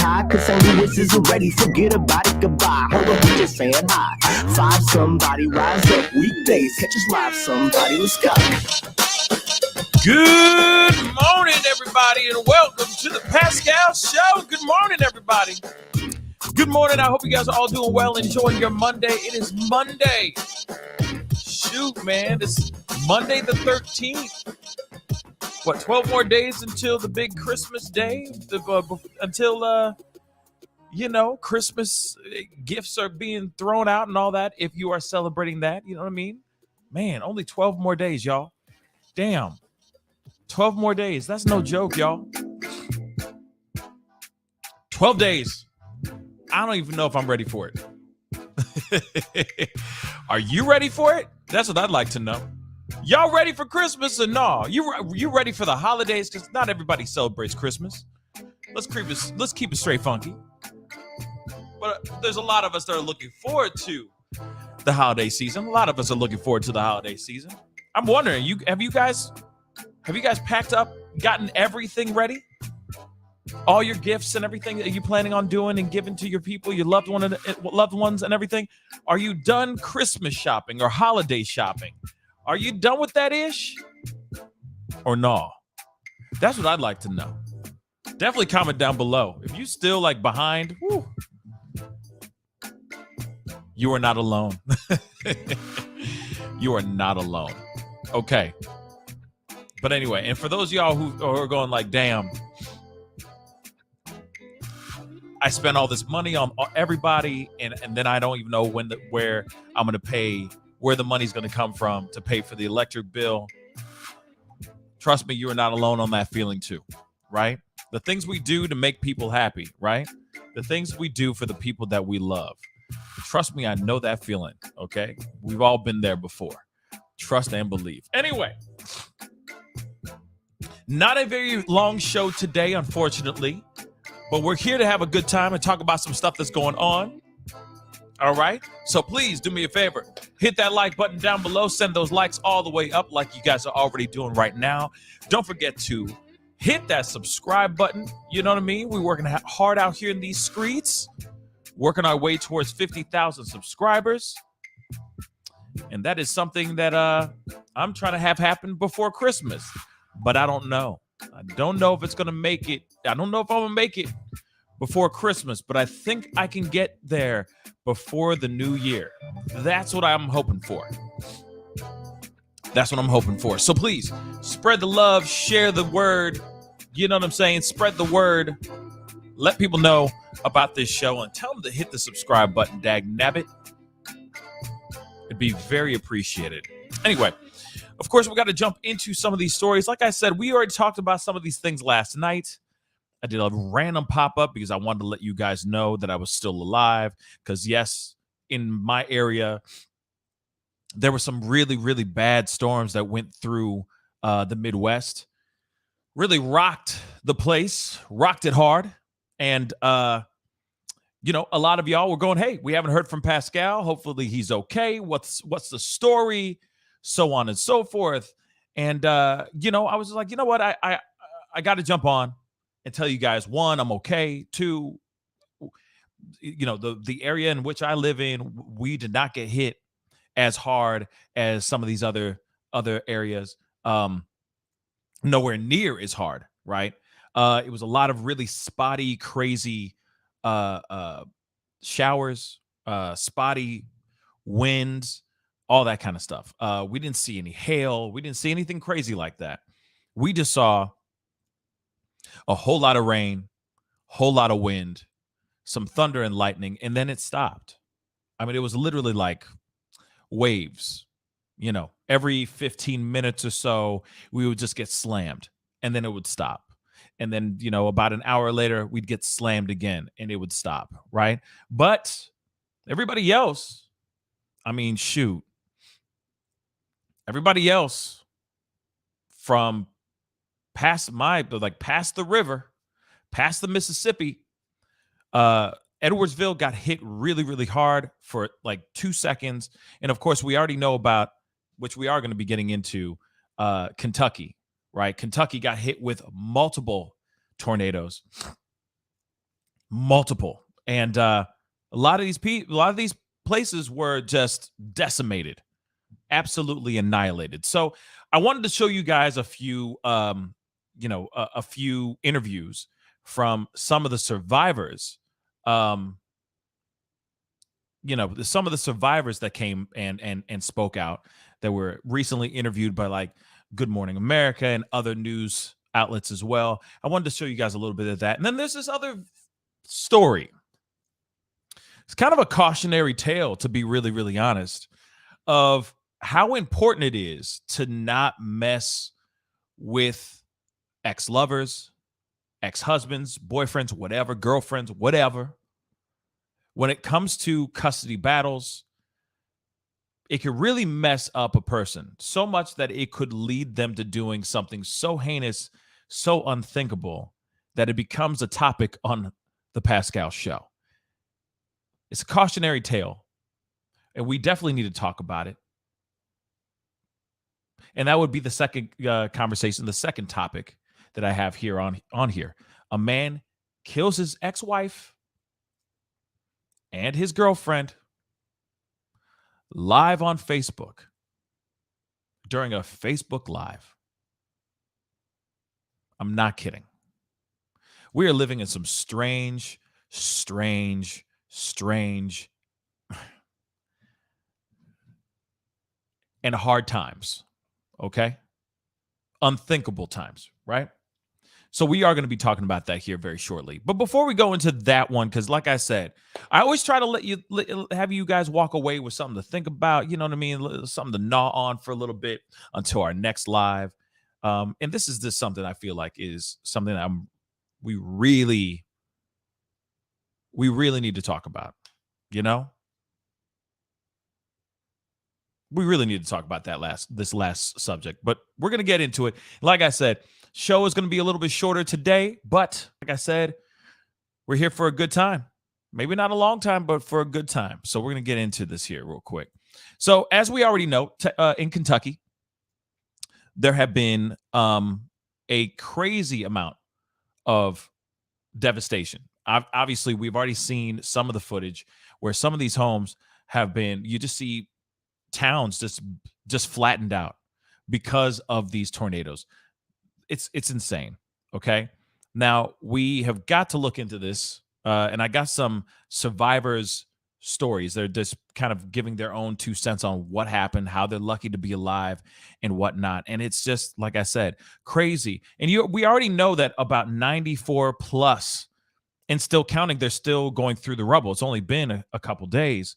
high, cause St. Louis isn't ready. Forget about it, goodbye. Hold on, we just saying hi. Five somebody, rise up weekdays. Catch us live, somebody, let's go. Good morning, everybody, and welcome to the Pascal Show. Good morning, everybody. Good morning. I hope you guys are all doing well, enjoying your Monday. It is Monday. Shoot, man. It's Monday the 13th. What, 12 more days until the big Christmas day? Until Christmas gifts are being thrown out and all that, if you are celebrating that. You know what I mean? Man, only 12 more days, y'all. Damn. 12 more days. That's no joke, y'all. 12 days. I don't even know if I'm ready for it. Are you ready for it? That's what I'd like to know. Y'all ready for Christmas or no? You ready for the holidays? Because not everybody celebrates Christmas. Let's keep it straight funky. But there's a lot of us that are looking forward to the holiday season. A lot of us are looking forward to the holiday season. I'm wondering, have you guys packed up, gotten everything ready? All your gifts and everything that you're planning on doing and giving to your people, your loved ones and everything? Are you done Christmas shopping or holiday shopping? Are you done with that ish? Or no? That's what I'd like to know. Definitely comment down below. If you still like behind, you are not alone. You are not alone. Okay. But anyway, and for those of y'all who are going like, damn, I spent all this money on everybody, and then I don't even know where I'm going to pay, where the money's going to come from to pay for the electric bill. Trust me, you are not alone on that feeling too, right? The things we do to make people happy, right? The things we do for the people that we love. Trust me, I know that feeling, okay? We've all been there before. Trust and believe. Anyway, not a very long show today, unfortunately, but we're here to have a good time and talk about some stuff that's going on. All right? So please do me a favor. Hit that like button down below. Send those likes all the way up like you guys are already doing right now. Don't forget to hit that subscribe button. You know what I mean? We're working hard out here in these streets, working our way towards 50,000 subscribers. And that is something that I'm trying to have happen before Christmas. But I don't know. I don't know if it's going to make it. I don't know if I'm going to make it before Christmas, but I think I can get there before the new year. That's what I'm hoping for. That's what I'm hoping for. So please spread the love, share the word. You know what I'm saying? Spread the word. Let people know about this show and tell them to hit the subscribe button, dag nabbit. It'd be very appreciated. Anyway, of course, we got to jump into some of these stories. Like I said, we already talked about some of these things last night. I did a random pop-up because I wanted to let you guys know that I was still alive. Because, yes, in my area, there were some really, really bad storms that went through the Midwest. Really rocked the place, rocked it hard. And, a lot of y'all were going, hey, we haven't heard from Pascal. Hopefully he's okay. What's the story? So on and so forth. And, I was like, you know what? I got to jump on and tell you guys, one, I'm okay. Two, the area in which I live in, we did not get hit as hard as some of these other areas. Nowhere near as hard, right? It was a lot of really spotty, crazy showers, spotty winds, all that kind of stuff. We didn't see any hail. We didn't see anything crazy like that. We just saw a whole lot of rain, whole lot of wind, some thunder and lightning, and then it stopped. I mean, it was literally like waves. Every 15 minutes or so, we would just get slammed, and then it would stop. And then, about an hour later, we'd get slammed again, and it would stop, right? But everybody else, I mean, shoot. Everybody else from past the river, past the Mississippi, Edwardsville got hit really, really hard for like 2 seconds. And of course, we already know about, which we are going to be getting into, Kentucky, right? Kentucky got hit with multiple tornadoes. multiple. And a lot of these places were just decimated, absolutely annihilated. So I wanted to show you guys a few, a few interviews from some of the survivors. Some of the survivors that came and spoke out, that were recently interviewed by like Good Morning America and other news outlets as well. I wanted to show you guys a little bit of that. And then there's this other story. It's kind of a cautionary tale, to be really, really honest, of how important it is to not mess with ex-lovers, ex-husbands, boyfriends, whatever, girlfriends, whatever. When it comes to custody battles, it can really mess up a person so much that it could lead them to doing something so heinous, so unthinkable, that it becomes a topic on the Pascal show. It's a cautionary tale, and we definitely need to talk about it. And that would be the second conversation, the second topic that I have here on here. A man kills his ex-wife and his girlfriend live on Facebook during a Facebook Live. I'm not kidding. We are living in some strange and hard times, okay? Unthinkable times, right? So we are going to be talking about that here very shortly. But before we go into that one, because like I said, I always try to have you guys walk away with something to think about, you know what I mean? Something to gnaw on for a little bit until our next live. And this is just something I feel like is something that we really need to talk about, you know? We really need to talk about this last subject, but we're going to get into it. Like I said, show is going to be a little bit shorter today, but like I said, we're here for a good time. Maybe not a long time, but for a good time. So we're going to get into this here real quick. So as we already know, in Kentucky, there have been a crazy amount of devastation. Obviously, we've already seen some of the footage where some of these homes have been, you just see towns just flattened out because of these tornadoes. It's insane. Okay. Now we have got to look into this. And I got some survivors' stories. They're just kind of giving their own 2 cents on what happened, how they're lucky to be alive and whatnot. And it's just, like I said, crazy. And we already know that about 94 plus and still counting, they're still going through the rubble. It's only been a couple days.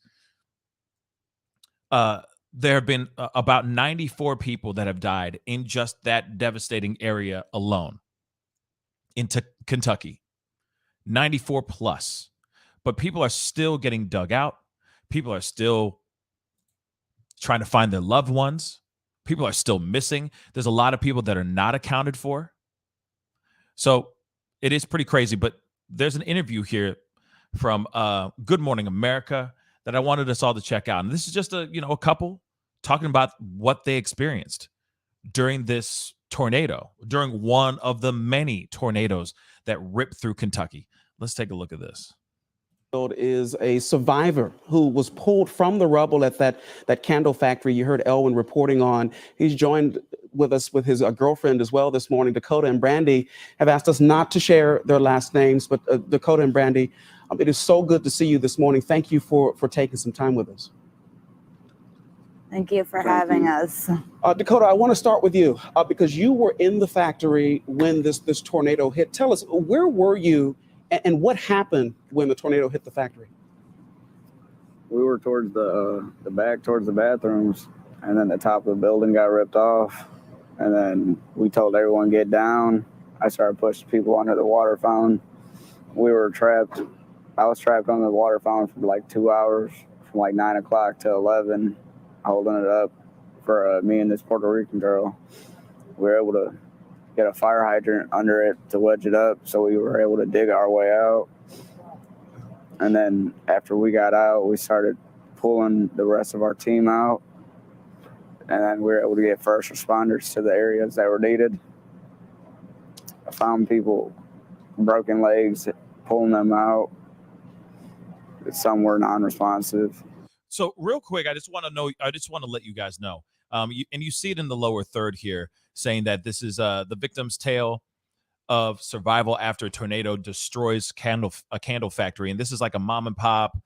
There have been about 94 people that have died in just that devastating area alone in Kentucky. 94 plus. But people are still getting dug out. People are still trying to find their loved ones. People are still missing. There's a lot of people that are not accounted for. So it is pretty crazy. But there's an interview here from Good Morning America that I wanted us all to check out. And this is just a couple talking about what they experienced during this tornado, during one of the many tornadoes that ripped through Kentucky. Let's take a look at this. Is a survivor who was pulled from the rubble at that candle factory you heard Elwin reporting on. He's joined with us with his girlfriend as well this morning. Dakota and Brandy have asked us not to share their last names, but Dakota and Brandy, it is so good to see you this morning. Thank you for taking some time with us. Thank you for having us. Dakota, I want to start with you because you were in the factory when this tornado hit. Tell us, where were you and what happened when the tornado hit the factory? We were towards the back, towards the bathrooms, and then the top of the building got ripped off. And then we told everyone get down. I started pushing people under the water fountain. We were trapped. I was trapped under the water fountain for like 2 hours, from like 9 o'clock to 11, holding it up for me and this Puerto Rican girl. We were able to get a fire hydrant under it to wedge it up, so we were able to dig our way out. And then after we got out, we started pulling the rest of our team out. And then we were able to get first responders to the areas that were needed. I found people, broken legs, pulling them out. Some were non-responsive. So real quick, I just want to let you guys know. You see it in the lower third here, saying that this is the victim's tale of survival after a tornado destroys a candle factory, and this is like a mom and pop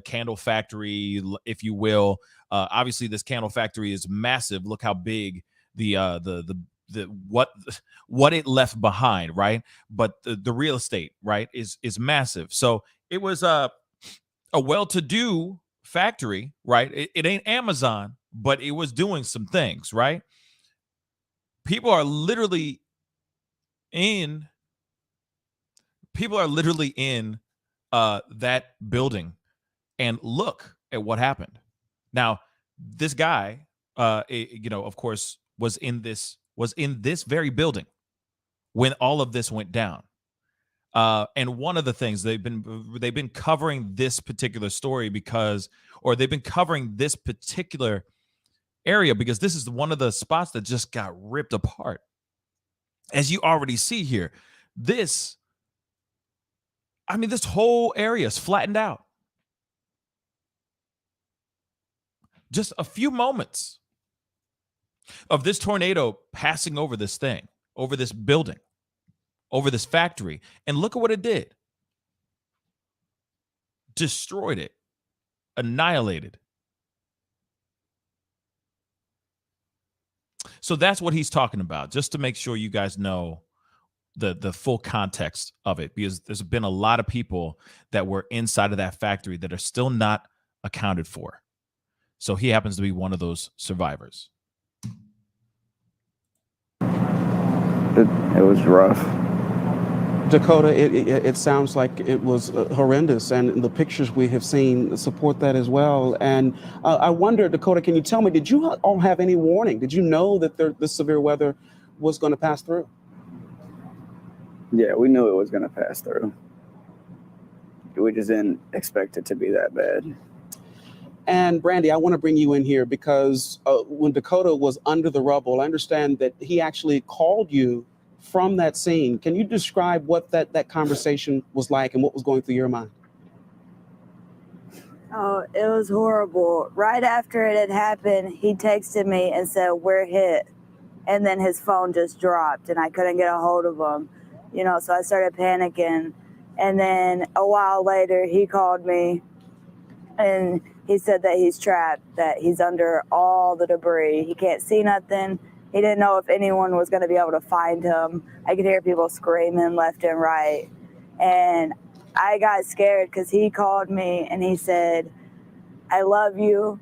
candle factory, if you will. Obviously, this candle factory is massive. Look how big the what it left behind, right? But the real estate, right, is massive. So it was a well-to-do factory, right? It ain't Amazon, but it was doing some things, right? People are literally in that building, and look at what happened. Now, this guy, of course, was in this very building when all of this went down. And one of the things they've been covering this particular story they've been covering this particular area because this is one of the spots that just got ripped apart. As you already see here, this whole area is flattened out. Just a few moments of this tornado passing over this thing, over this building, over this factory, and look at what it did. Destroyed it, annihilated. So that's what he's talking about, just to make sure you guys know the full context of it, because there's been a lot of people that were inside of that factory that are still not accounted for. So he happens to be one of those survivors. It was rough. Dakota, it sounds like it was horrendous, and the pictures we have seen support that as well. And I wonder, Dakota, can you tell me, did you all have any warning? Did you know that this severe weather was going to pass through? Yeah, we knew it was going to pass through. We just didn't expect it to be that bad. And Brandy, I want to bring you in here because when Dakota was under the rubble, I understand that he actually called you from that scene. Can you describe what that conversation was like and what was going through your mind? Oh, it was horrible. Right after it had happened, he texted me and said, "We're hit." And then his phone just dropped and I couldn't get a hold of him. So I started panicking. And then a while later, he called me and he said that he's trapped, that he's under all the debris. He can't see nothing. He didn't know if anyone was going to be able to find him. I could hear people screaming left and right. And I got scared because he called me and he said, "I love you.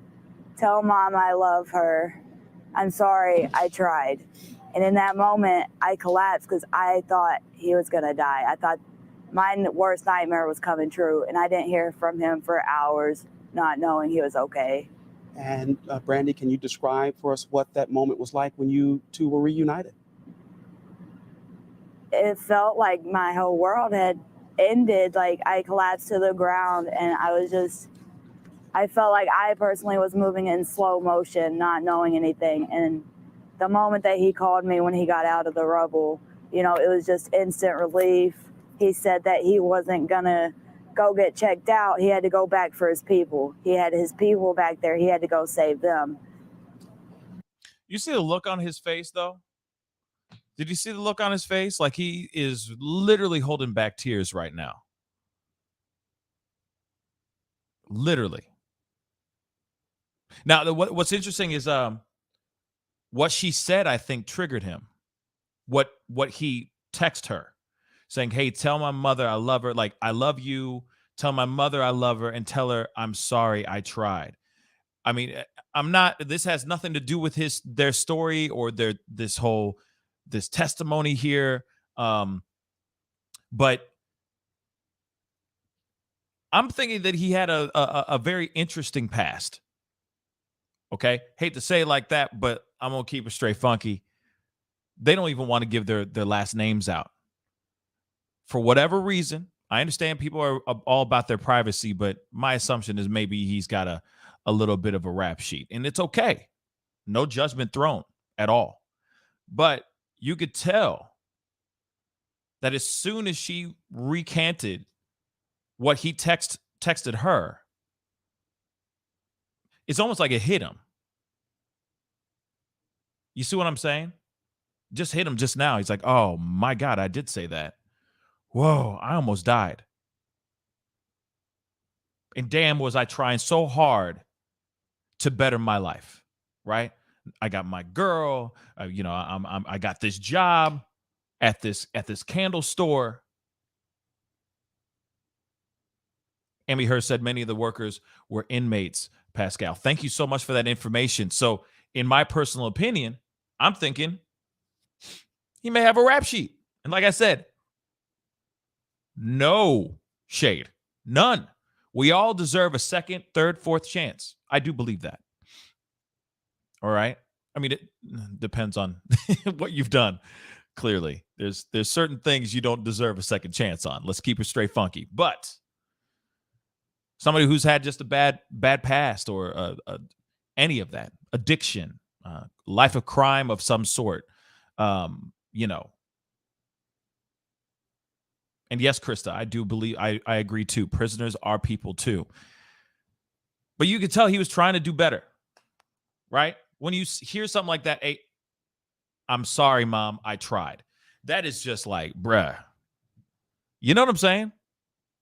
Tell Mom I love her. I'm sorry, I tried." And in that moment, I collapsed because I thought he was going to die. I thought my worst nightmare was coming true. And I didn't hear from him for hours, not knowing he was okay. And Brandy, can you describe for us what that moment was like when you two were reunited? It felt like my whole world had ended. Like I collapsed to the ground and I felt like I personally was moving in slow motion, not knowing anything. And the moment that he called me when he got out of the rubble, it was just instant relief. He said that he wasn't gonna go get checked out. He had to go back for his people. He had his people back there. He had to go save them. You see the look on his face, though? Did you see the look on his face? Like he is literally holding back tears right now. Literally. Now, what's interesting is what she said, I think, triggered him. What he texted her, saying, "Hey, tell my mother I love her. Like, I love you. Tell my mother I love her and tell her I'm sorry I tried." I mean, this has nothing to do with their story or this testimony here. But I'm thinking that he had a very interesting past. Okay. Hate to say it like that, but I'm going to keep it straight funky. They don't even want to give their last names out. For whatever reason, I understand people are all about their privacy, but my assumption is maybe he's got a little bit of a rap sheet, and it's okay. No judgment thrown at all. But you could tell that as soon as she recanted what he texted her, it's almost like it hit him. You see what I'm saying? Just hit him just now. He's like, oh my God, I did say that. Whoa, I almost died. And damn, was I trying so hard to better my life, right? I got my girl, I got this job at this candle store. Amy Hurst said many of the workers were inmates, Pascal. Thank you so much for that information. So in my personal opinion, I'm thinking he may have a rap sheet. And like I said, no shade, none. We all deserve a second, third, fourth chance. I do believe that. All right. I mean, it depends on what you've done. Clearly, there's certain things you don't deserve a second chance on. Let's keep it straight funky. But somebody who's had just a bad past or any of that, addiction, life of crime of some sort, you know. And yes, Krista, I do believe, I agree too. Prisoners are people too. But you could tell he was trying to do better, right? When you hear something like that, hey, I'm sorry, Mom, I tried. That is just like, bruh. You know what I'm saying?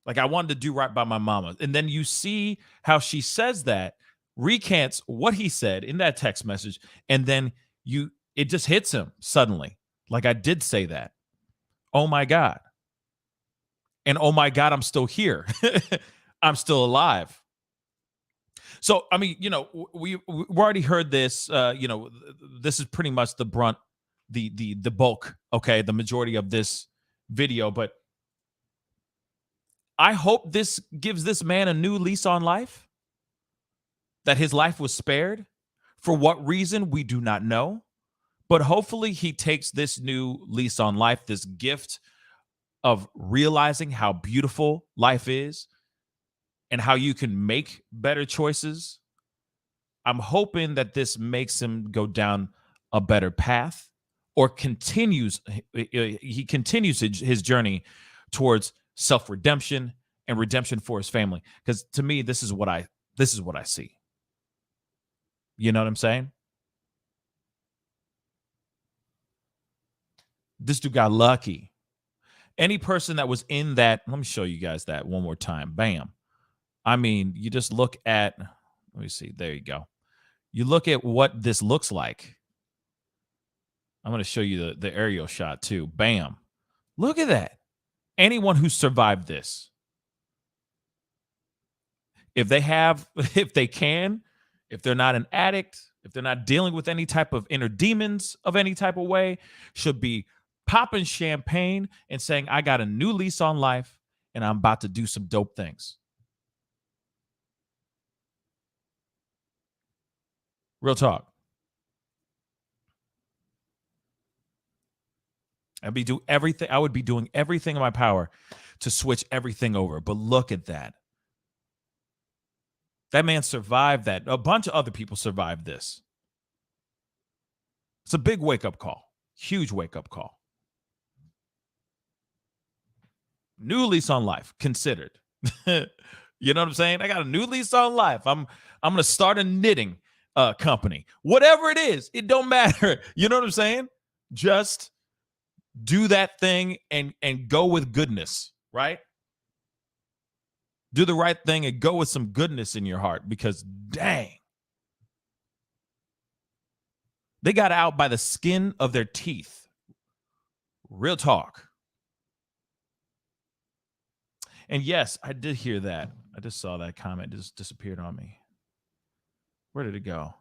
Like, I wanted to do right by my mama. And then you see how she says that, recants what he said in that text message, and then it just hits him suddenly. Like, I did say that. Oh my God. And oh my God, I'm still here. I'm still alive. So, I mean, you know, we already heard this. You know, this is pretty much the brunt, the bulk, okay, the majority of this video. But I hope this gives this man a new lease on life, that his life was spared. For what reason, we do not know. But hopefully he takes this new lease on life, this gift of realizing how beautiful life is and how you can make better choices. I'm hoping that this makes him go down a better path, or he continues his journey towards self-redemption and redemption for his family. Because to me, this is what I see. You know what I'm saying? This dude got lucky. Any person that was in that, let me show you guys that one more time. Bam. I mean, you just look at, let me see. There you go. You look at what this looks like. I'm going to show you the aerial shot too. Bam. Look at that. Anyone who survived this, if they can, if they're not an addict, if they're not dealing with any type of inner demons of any type of way, should be popping champagne and saying, I got a new lease on life and I'm about to do some dope things. Real talk. I would be doing everything in my power to switch everything over. But look at that. That man survived that. A bunch of other people survived this. It's a big wake-up call. Huge wake-up call. New lease on life, considered. You know what I'm saying? I got a new lease on life. I'm going to start a knitting company. Whatever it is, it don't matter. You know what I'm saying? Just do that thing and go with goodness, right? Do the right thing and go with some goodness in your heart, because dang, they got out by the skin of their teeth. Real talk. And yes, I did hear that. I just saw that comment. It just disappeared on me. Where did it go?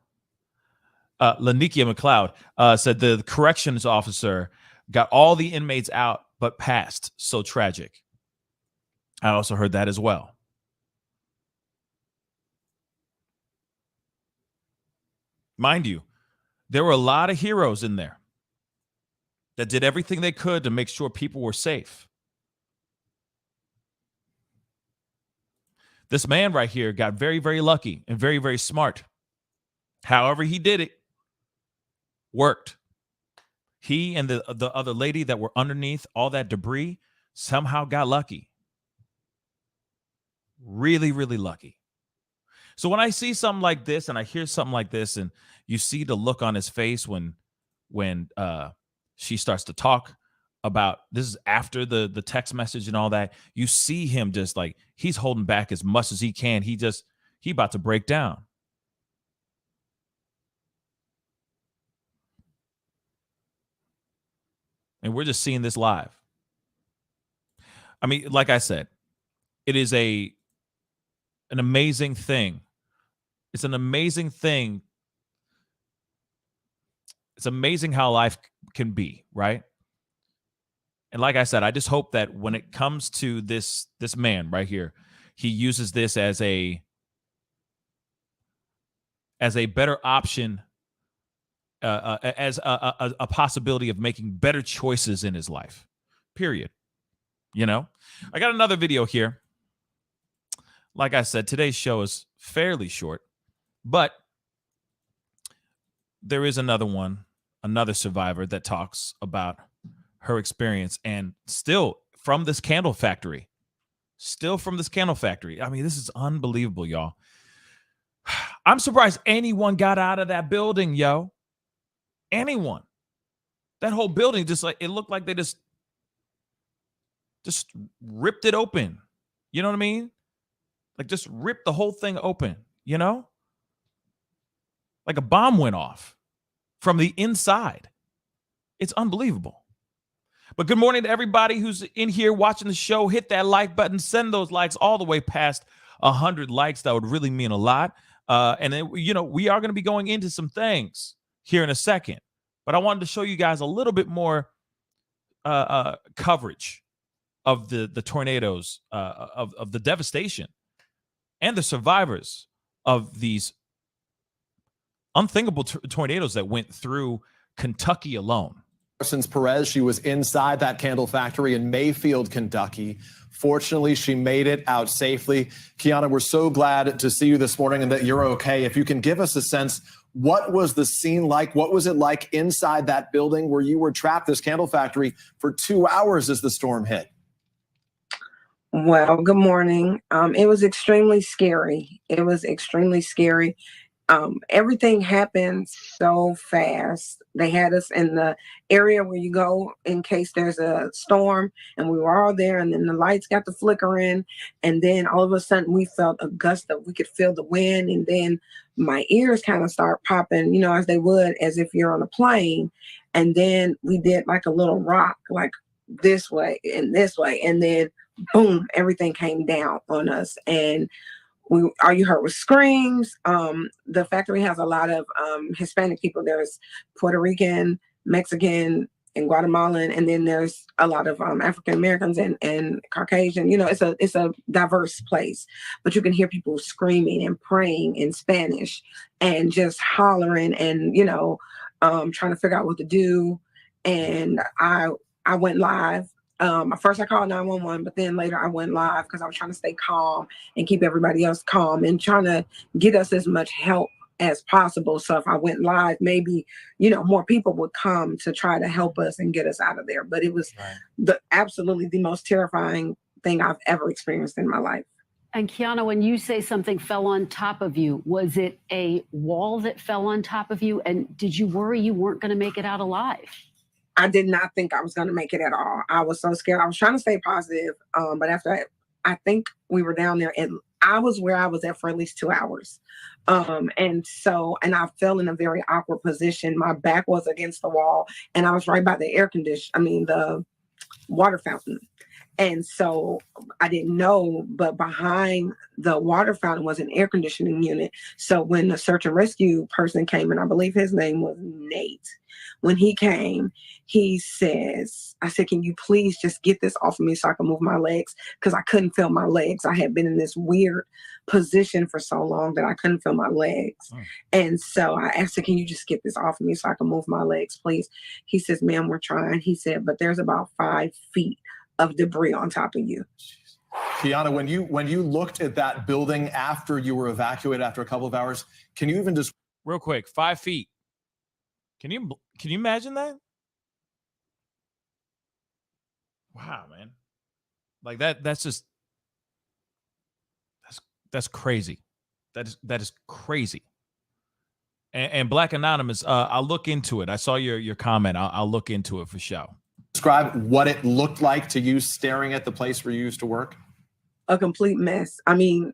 Lanikia McLeod said the corrections officer got all the inmates out but passed. So tragic. I also heard that as well. Mind you, there were a lot of heroes in there that did everything they could to make sure people were safe. This man right here got very, very lucky and very, very smart. However he did it, worked. He and the other lady that were underneath all that debris somehow got lucky. Really, really lucky. So when I see something like this and I hear something like this, and you see the look on his face when she starts to talk about this, is after the text message and all that, you see him just like he's holding back as much as he can. He about to break down. And we're just seeing this live. I mean, like I said, it is an amazing thing. It's an amazing thing. It's amazing how life can be, right? And like I said, I just hope that when it comes to this man right here, he uses this as a better option, as a possibility of making better choices in his life. Period. You know, I got another video here. Like I said, today's show is fairly short, but there is another survivor that talks about her experience, and still from this candle factory. I mean, this is unbelievable, y'all. I'm surprised anyone got out of that building, yo. Anyone. That whole building just like, it looked like they just ripped it open. You know what I mean? Like just ripped the whole thing open, you know? Like a bomb went off from the inside. It's unbelievable. But good morning to everybody who's in here watching the show. Hit that like button. Send those likes all the way past 100 likes. That would really mean a lot. And then, you know, we are going to be going into some things here in a second. But I wanted to show you guys a little bit more coverage of the tornadoes, of the devastation and the survivors of these unthinkable tornadoes that went through Kentucky alone. Since Perez, she was inside that candle factory in Mayfield, Kentucky. Fortunately, she made it out safely. Kiana, we're so glad to see you this morning and that you're okay. If you can give us a sense, what was the scene like? What was it like inside that building where you were trapped, this candle factory, for 2 hours as the storm hit? Well, good morning. It was extremely scary. Everything happened so fast. They had us in the area where you go in case there's a storm, and we were all there, and then the lights got to flickering, and then all of a sudden we felt a gust we could feel the wind, and then my ears kind of start popping, you know, as they would as if you're on a plane. And then we did like a little rock, like this way, and then boom, everything came down on us. And all you heard was screams. The factory has a lot of Hispanic people. There's Puerto Rican, Mexican, and Guatemalan, and then there's a lot of African Americans and Caucasian. You know, it's a diverse place. But you can hear people screaming and praying in Spanish and just hollering and, you know, trying to figure out what to do. And I went live. First I called 911, but then later I went live because I was trying to stay calm and keep everybody else calm and trying to get us as much help as possible. So if I went live, maybe, you know, more people would come to try to help us and get us out of there. But it was absolutely the most terrifying thing I've ever experienced in my life. And Kiana, when you say something fell on top of you, was it a wall that fell on top of you? And did you worry you weren't going to make it out alive? I did not think I was going to make it at all. I was so scared. I was trying to stay positive. But after I think we were down there, and I was where I was at for at least 2 hours. And I fell in a very awkward position. My back was against the wall, and I was right by the water fountain. And so I didn't know, but behind the water fountain was an air conditioning unit. So when the search and rescue person came, and I believe his name was Nate, when he came, I said, can you please just get this off of me so I can move my legs? Because I couldn't feel my legs. I had been in this weird position for so long that I couldn't feel my legs. Oh. And so I asked him, can you just get this off of me so I can move my legs, please? He says, ma'am, we're trying. He said, but there's about 5 feet of debris on top of you. Kiana, when you looked at that building after you were evacuated after a couple of hours, can you even just real quick, 5 feet? Can you imagine that? Wow, man. Like that's just that's crazy. That is crazy. And Black Anonymous, I'll look into it. I saw your comment. I'll look into it for sure. Describe what it looked like to you staring at the place where you used to work. A complete mess. I mean,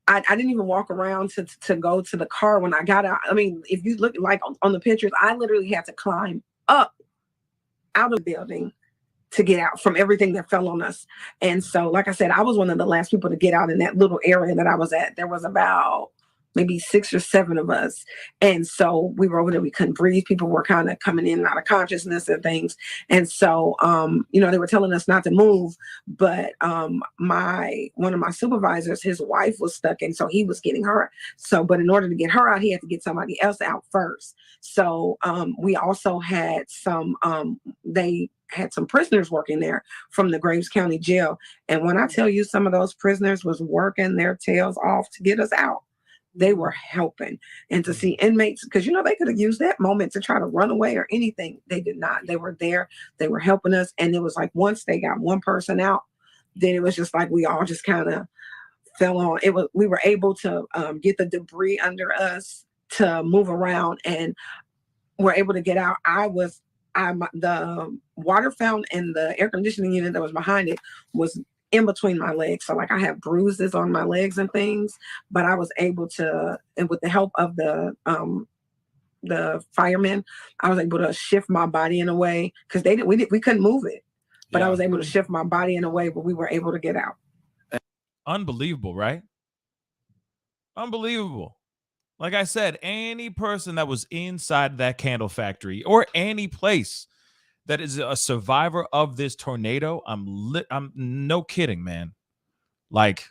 I didn't even walk around to go to the car when I got out. I mean, if you look like on the pictures, I literally had to climb up out of the building to get out from everything that fell on us. And so, like I said, I was one of the last people to get out in that little area that I was at. There was about maybe 6 or 7 of us. And so we were over there, we couldn't breathe. People were kind of coming in and out of consciousness and things. And so, they were telling us not to move, but one of my supervisors, his wife was stuck. And so he was getting her. But in order to get her out, he had to get somebody else out first. So we also had they had some prisoners working there from the Graves County Jail. And when I tell you, some of those prisoners was working their tails off to get us out. They were helping. And to see inmates, because they could have used that moment to try to run away or anything. They did not. They were there. They were helping us. And it was like once they got one person out, then it was just like we all just kind of fell on. We were able to get the debris under us to move around, and were able to get out. The water fountain and the air conditioning unit that was behind it was in between my legs. So like I have bruises on my legs and things, but I was able to, and with the help of the firemen, I was able to shift my body in a way, because we couldn't move it, but I was able to shift my body in a way where we were able to get out. Unbelievable, right? Unbelievable. Like I said, any person that was inside that candle factory or any place that is a survivor of this tornado, I'm no kidding, man. Like,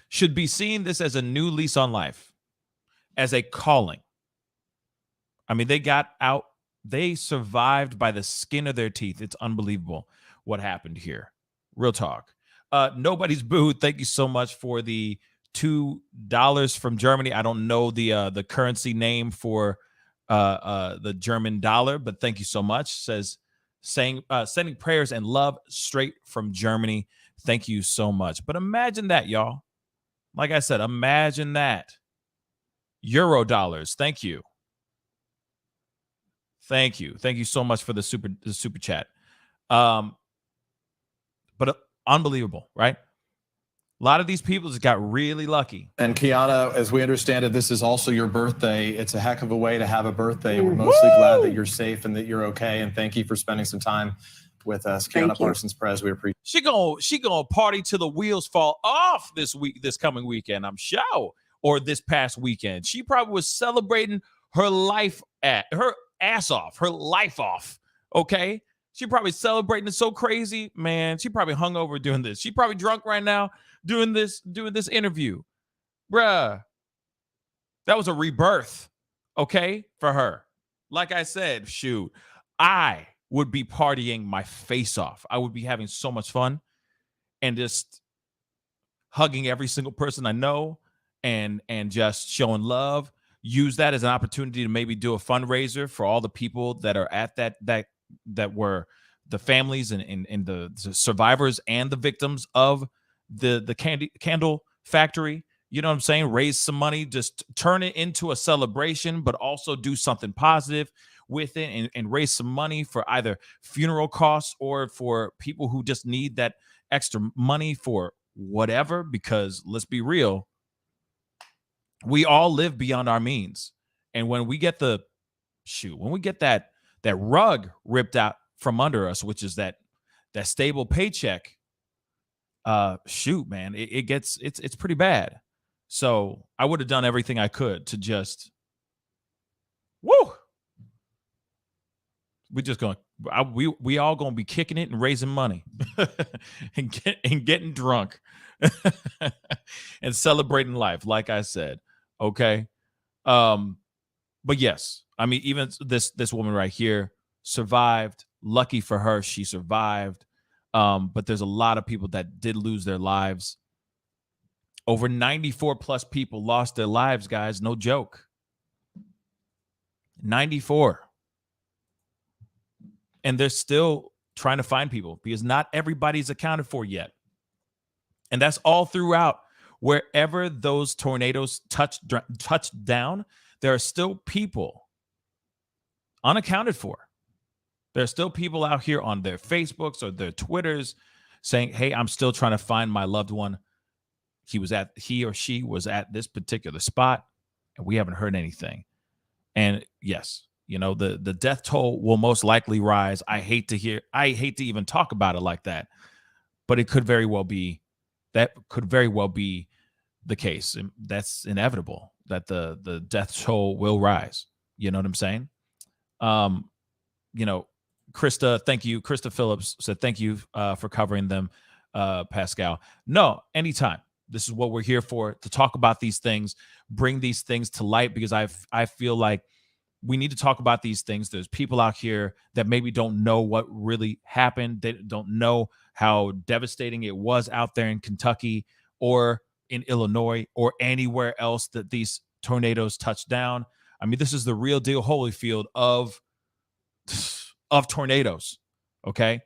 should be seeing this as a new lease on life, as a calling. I mean, they got out. They survived by the skin of their teeth. It's unbelievable what happened here. Real talk. Nobody's booed. Thank you so much for the $2 from Germany. I don't know the currency name for the German dollar, but thank you so much. Says sending prayers and love straight from Germany. Thank you so much. But imagine that, y'all. Like I said, imagine that. Euro dollars. Thank you. Thank you. Thank you so much for the super chat. But unbelievable, right? A lot of these people just got really lucky. And Kiana, as we understand it, this is also your birthday. It's a heck of a way to have a birthday. We're mostly glad that you're safe and that you're okay. And thank you for spending some time with us. Kiana Parsons-Perez, we appreciate it. She gonna party till the wheels fall off this coming weekend, I'm sure. Or this past weekend. She probably was celebrating her life her ass off, her life off. Okay? She probably celebrating it so crazy, man. She probably hungover doing this. She probably drunk right now doing this interview. Bruh. That was a rebirth, okay, for her. Like I said, shoot, I would be partying my face off. I would be having so much fun and just hugging every single person I know and just showing love. Use that as an opportunity to maybe do a fundraiser for all the people that are at that were the families and the survivors and the victims of the candle factory. You know what I'm saying? Raise some money, just turn it into a celebration, but also do something positive with it and raise some money for either funeral costs or for people who just need that extra money for whatever. Because let's be real, we all live beyond our means. And when we get that rug ripped out from under us, which is that stable paycheck, shoot, man, it's pretty bad. So I would have done everything I could to just, we all gonna be kicking it and raising money and getting drunk and celebrating life, like I said. Okay. But yes, I mean, even this woman right here survived. Lucky for her, she survived. But there's a lot of people that did lose their lives. Over 94 plus people lost their lives, guys. No joke. 94. And they're still trying to find people because not everybody's accounted for yet. And that's all throughout. Wherever those tornadoes touched down, there are still people unaccounted for. There are still people out here on their Facebooks or their Twitters saying, hey, I'm still trying to find my loved one. He or she was at this particular spot, and we haven't heard anything. And yes, the death toll will most likely rise. I hate to even talk about it like that, but it could very well be the case. And that's inevitable that the death toll will rise. You know what I'm saying? Krista, thank you. Krista Phillips said, thank you for covering them, Pascal. No, anytime. This is what we're here for, to talk about these things, bring these things to light, because I feel like we need to talk about these things. There's people out here that maybe don't know what really happened. They don't know how devastating it was out there in Kentucky or in Illinois or anywhere else that these tornadoes touched down. I mean, this is the real deal Holyfield of tornadoes. Okay.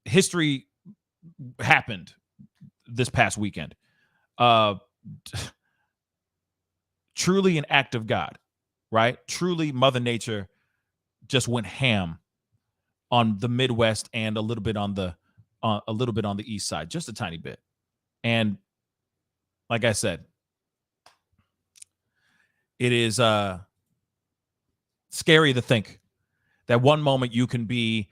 History happened this past weekend. Truly an act of God, right? Truly Mother Nature just went ham on the Midwest and a little bit on the east side, just a tiny bit. And like I said, it is scary to think that one moment you can be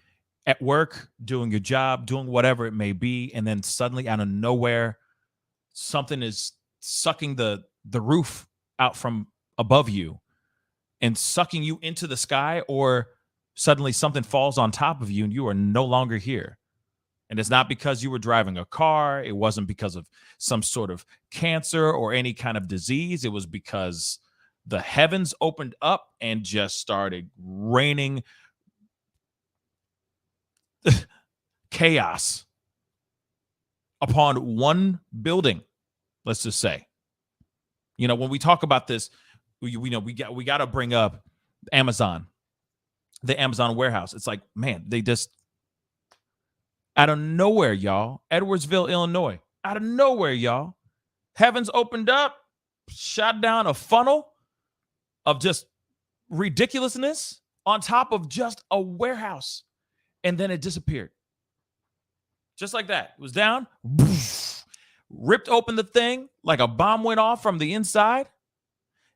at work, doing your job, doing whatever it may be, and then suddenly out of nowhere, something is sucking the roof out from above you and sucking you into the sky, or suddenly something falls on top of you and you are no longer here. And it's not because you were driving a car. It wasn't because of some sort of cancer or any kind of disease. It was because the heavens opened up and just started raining chaos upon one building, let's just say. When we talk about this, we got to bring up Amazon, the Amazon warehouse. It's like, man, they just out of nowhere, y'all, Edwardsville, Illinois, out of nowhere, y'all, heavens opened up, shot down a funnel of just ridiculousness on top of just a warehouse. And then it disappeared. Just like that. It was down, ripped open the thing like a bomb went off from the inside,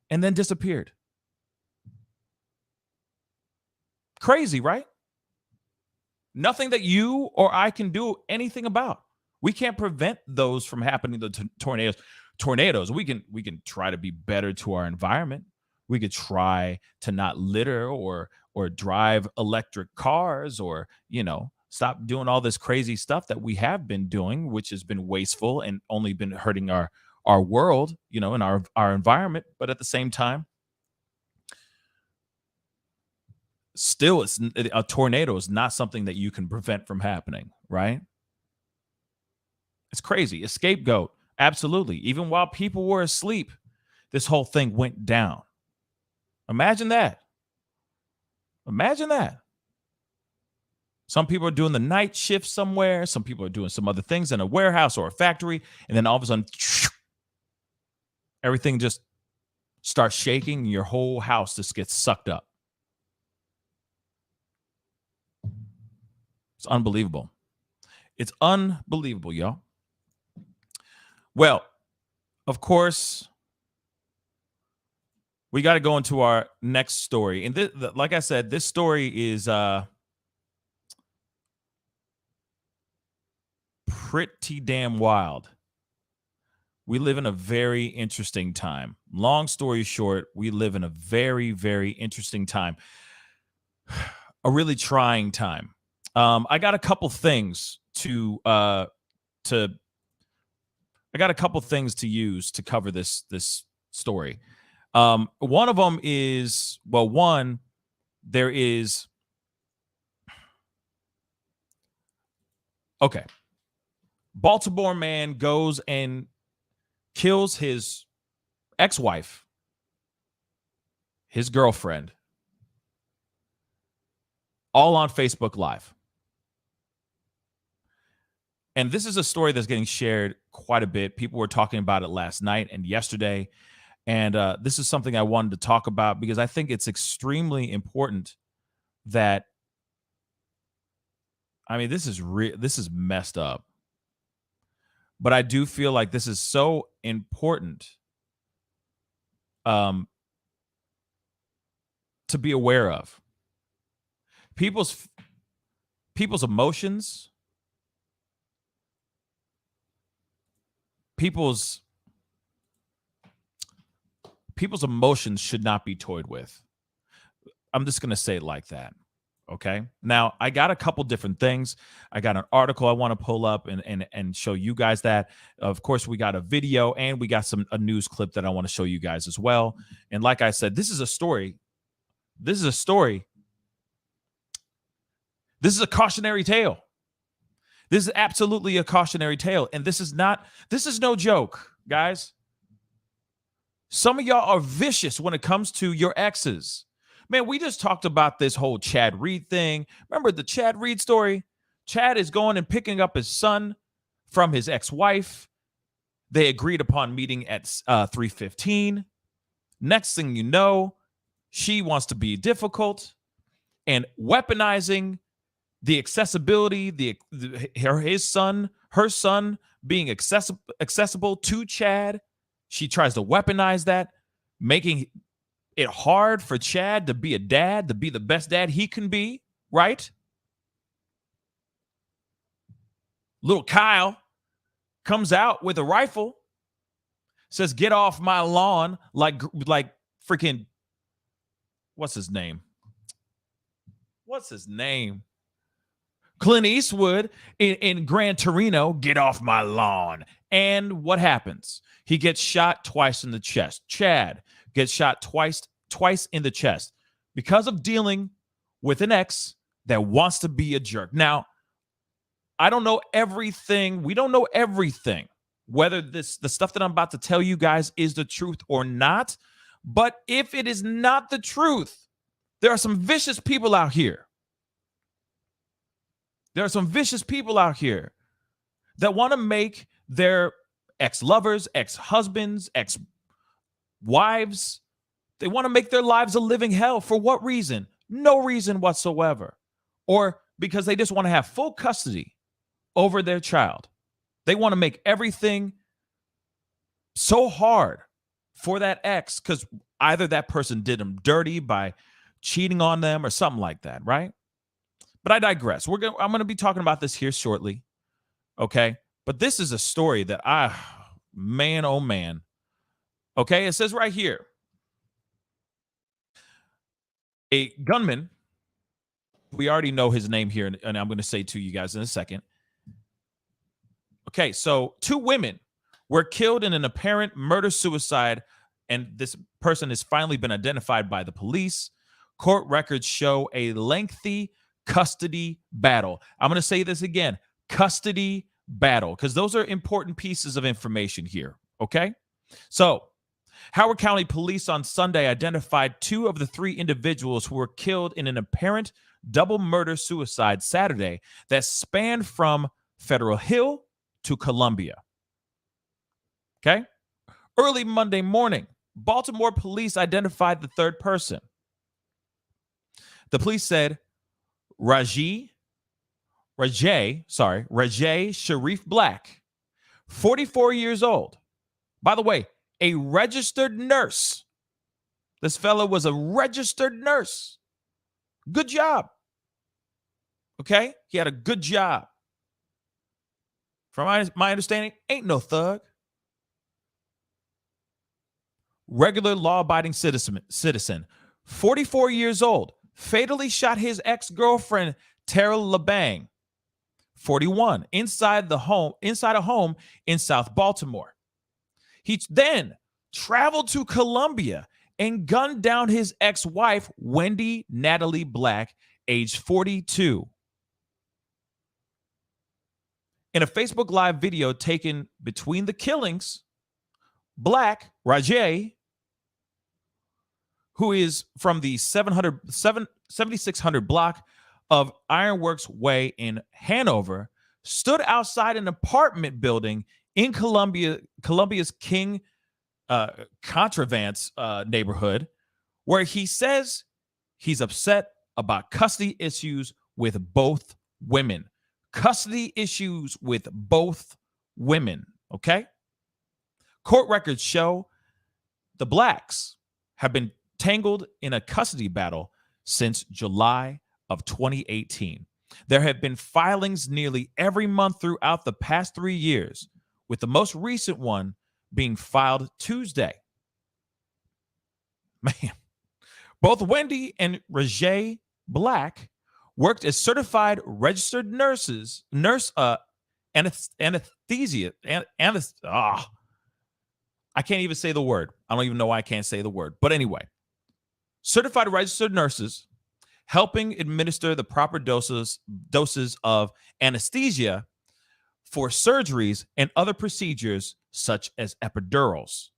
and then disappeared. Crazy, right? Nothing that you or I can do anything about. We can't prevent those from happening to tornadoes. We can try to be better to our environment. We could try to not litter or drive electric cars, or stop doing all this crazy stuff that we have been doing, which has been wasteful and only been hurting our world, and our environment. But at the same time, still, a tornado is not something that you can prevent from happening, right? It's crazy. A scapegoat, absolutely. Even while people were asleep, this whole thing went down. Imagine that. Imagine that. Some people are doing the night shift somewhere. Some people are doing some other things in a warehouse or a factory. And then all of a sudden, everything just starts shaking. And your whole house just gets sucked up. It's unbelievable. It's unbelievable, y'all. Well, of course, we got to go into our next story. And like I said, this story is pretty damn wild. We live in a very interesting time. Long story short, we live in a very, very interesting time. A really trying time. I got a couple things to use to cover this story. One of them is, there is, okay. Baltimore man goes and kills his ex-wife, his girlfriend, all on Facebook Live. And this is a story that's getting shared quite a bit. People were talking about it last night and yesterday. And this is something I wanted to talk about because I think it's extremely important that, I mean, this is messed up. But I do feel like this is so important to be aware of. People's emotions, people's emotions should not be toyed with. I'm just going to say it like that. Okay. Now, I got a couple different things. I got an article I want to pull up and show you guys that. Of course, we got a video and we got a news clip that I want to show you guys as well. And like I said, this is a story. This is a story. This is a cautionary tale. This is absolutely a cautionary tale. And this is no joke, guys. Some of y'all are vicious when it comes to your exes. Man, we just talked about this whole Chad Reed thing. Remember the Chad Reed story? Chad is going and picking up his son from his ex-wife. They agreed upon meeting at 3:15. Next thing you know, she wants to be difficult and weaponizing the accessibility, her son being accessible to Chad. She tries to weaponize that, making it hard for Chad to be a dad, to be the best dad he can be, right? Little Kyle comes out with a rifle, says, "Get off my lawn," like freaking, what's his name? Clint Eastwood in Gran Torino, "Get off my lawn." And what happens? He gets shot twice in the chest. Chad gets shot twice in the chest because of dealing with an ex that wants to be a jerk. Now, I don't know everything. We don't know everything, whether the stuff that I'm about to tell you guys is the truth or not. But if it is not the truth, there are some vicious people out here. There are some vicious people out here that want to make their ex-lovers, ex-husbands, ex-wives, they want to make their lives a living hell. For what reason? No reason whatsoever. Or because they just want to have full custody over their child. They want to make everything so hard for that ex because either that person did them dirty by cheating on them or something like that, right? But I digress. I'm going to be talking about this here shortly, okay? But this is a story that man, oh man. Okay, it says right here, a gunman, we already know his name here, and I'm going to say to you guys in a second. Okay, so 2 women were killed in an apparent murder-suicide, and this person has finally been identified by the police. Court records show a lengthy custody battle. I'm going to say this again, custody battle, because those are important pieces of information here, okay? So, Howard County Police on Sunday identified 2 of the 3 individuals who were killed in an apparent double murder-suicide Saturday that spanned from Federal Hill to Columbia. Okay? Early Monday morning, Baltimore police identified the 3rd person. The police said Rajay Sharif Black, 44 years old. By the way, a registered nurse. This fellow was a registered nurse. Good job. Okay? He had a good job. From my understanding, ain't no thug. Regular law-abiding citizen, 44 years old, fatally shot his ex-girlfriend, Tara LeBang, 41, inside a home in South Baltimore. He then traveled to Columbia and gunned down his ex-wife, Wendy Natalie Black, age 42. In a Facebook Live video taken between the killings, Black, Rajay, who is from the 7600 block of Ironworks Way in Hanover stood outside an apartment building in Columbia's King Contravance neighborhood, where he says he's upset about custody issues with both women. Custody issues with both women, okay? Court records show the Blacks have been tangled in a custody battle since July of 2018. There have been filings nearly every month throughout the past 3 years, with the most recent one being filed Tuesday. Man, both Wendy and Rajay Black worked as certified registered nurses, anesthesia. I can't even say the word. I don't even know why I can't say the word. But anyway, certified registered nurses helping administer the proper doses of anesthesia for surgeries and other procedures such as epidurals.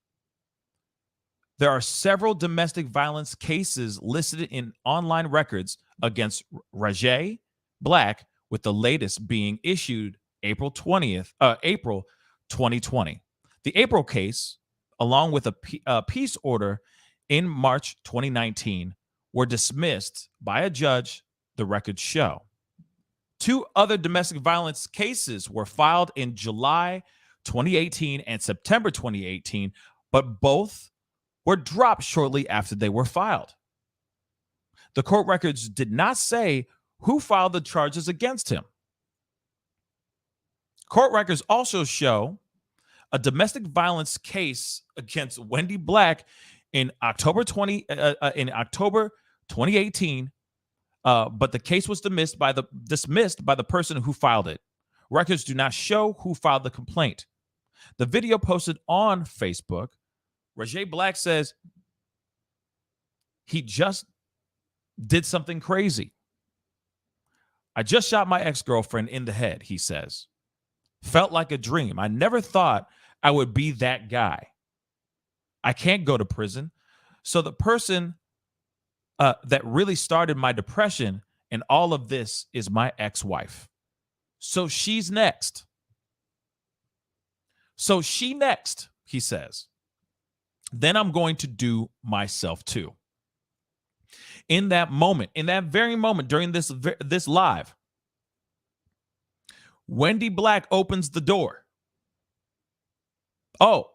There are several domestic violence cases listed in online records against Rajay Black, with the latest being issued April 2020. The April case, along with a peace order in March 2019, were dismissed by a judge, the records show. 2 other domestic violence cases were filed in July 2018 and September 2018, but both were dropped shortly after they were filed. The court records did not say who filed the charges against him. Court records also show a domestic violence case against Wendy Black in October 2018, but the case was dismissed by the person who filed it. Records do not show who filed the complaint. The video posted on Facebook, Rajay Black says he just did something crazy. I just shot my ex-girlfriend in the head, he says. Felt like a dream. I never thought I would be that guy. I can't go to prison. So the person that really started my depression and all of this is my ex-wife. So she's next. So she next, he says. Then I'm going to do myself too. In that moment, in that very moment during this live, Wendy Black opens the door. Oh,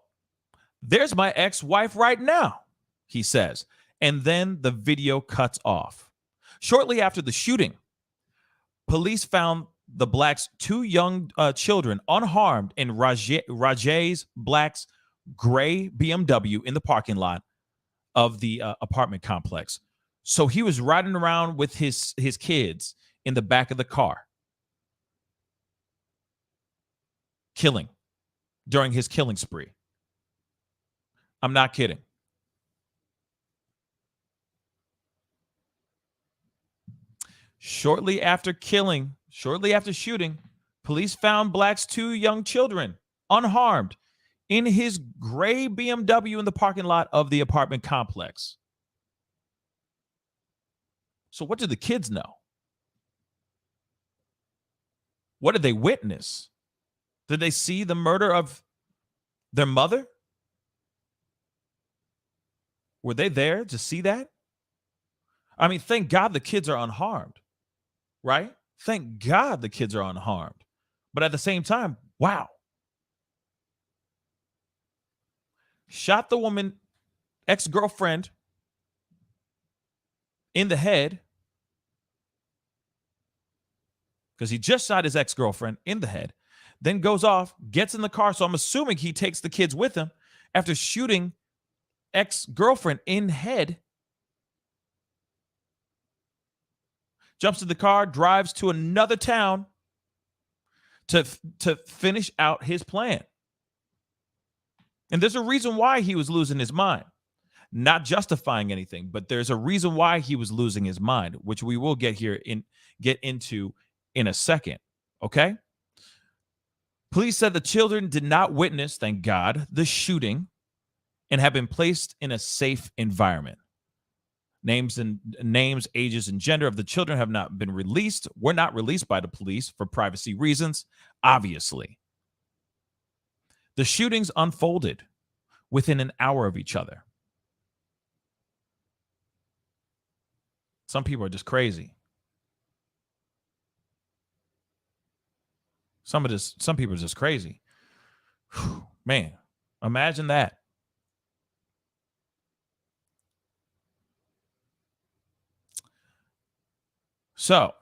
there's my ex-wife right now, he says. And then the video cuts off. Shortly after the shooting, police found the Blacks' 2 young children unharmed in Rajay Black's gray BMW in the parking lot of the apartment complex. So he was riding around with his kids in the back of the car, killing during his killing spree. I'm not kidding. Shortly after shooting, police found Black's 2 young children unharmed in his gray BMW in the parking lot of the apartment complex. So what did the kids know? What did they witness? Did they see the murder of their mother? Were they there to see that? I mean, thank God the kids are unharmed, right? Thank God the kids are unharmed. But at the same time, wow. Shot the woman, ex-girlfriend, in the head because he just shot his ex-girlfriend in the head, then goes off, gets in the car. So I'm assuming he takes the kids with him after shooting ex-girlfriend in head, jumps in the car, drives to another town to finish out his plan. And there's a reason why he was losing his mind. Not justifying anything, but there's a reason why he was losing his mind, which we will get into in a second. Okay. Police said the children did not witness, thank God, the shooting and have been placed in a safe environment. Names, ages, and gender of the children have not been released. Were not released by the police for privacy reasons, obviously. The shootings unfolded within an hour of each other. Some people are just crazy. Some people are just crazy. Whew, man, imagine that. So,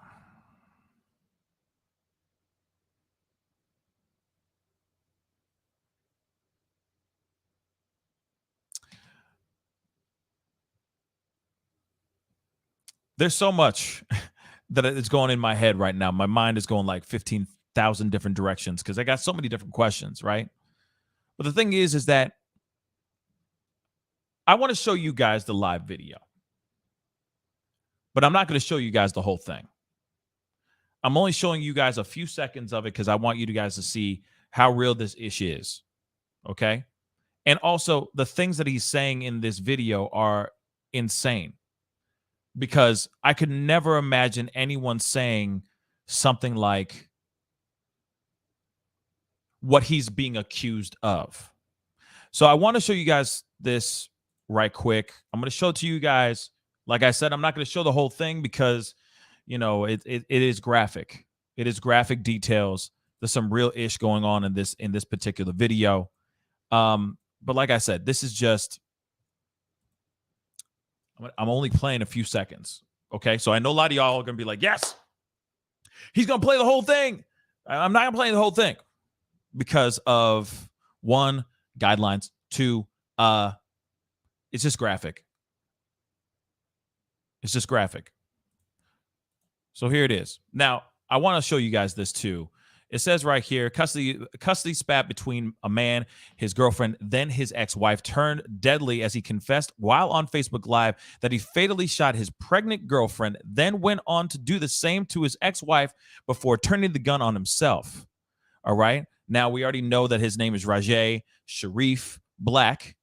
there's so much that is going in my head right now. My mind is going like 15,000 different directions because I got so many different questions, right? But the thing is that I want to show you guys the live video, but I'm not going to show you guys the whole thing. I'm only showing you guys a few seconds of it because I want you guys to see how real this ish is, okay? And also, the things that he's saying in this video are insane because I could never imagine anyone saying something like what he's being accused of. So I want to show you guys this right quick. I'm going to show it to you guys. Like I said, I'm not going to show the whole thing because, you know, it is graphic. It is graphic details. There's some real ish going on in this particular video. But like I said, this is just, I'm only playing a few seconds. Okay. So I know a lot of y'all are going to be like, yes, he's going to play the whole thing. I'm not going to play the whole thing because of one, guidelines. Two, it's just graphic. It's just graphic. So here it is. Now, I want to show you guys this too. It says right here, custody spat between a man, his girlfriend, then his ex-wife turned deadly as he confessed while on Facebook Live that he fatally shot his pregnant girlfriend, then went on to do the same to his ex-wife before turning the gun on himself. All right. Now, we already know that his name is Rajay Sharif Black.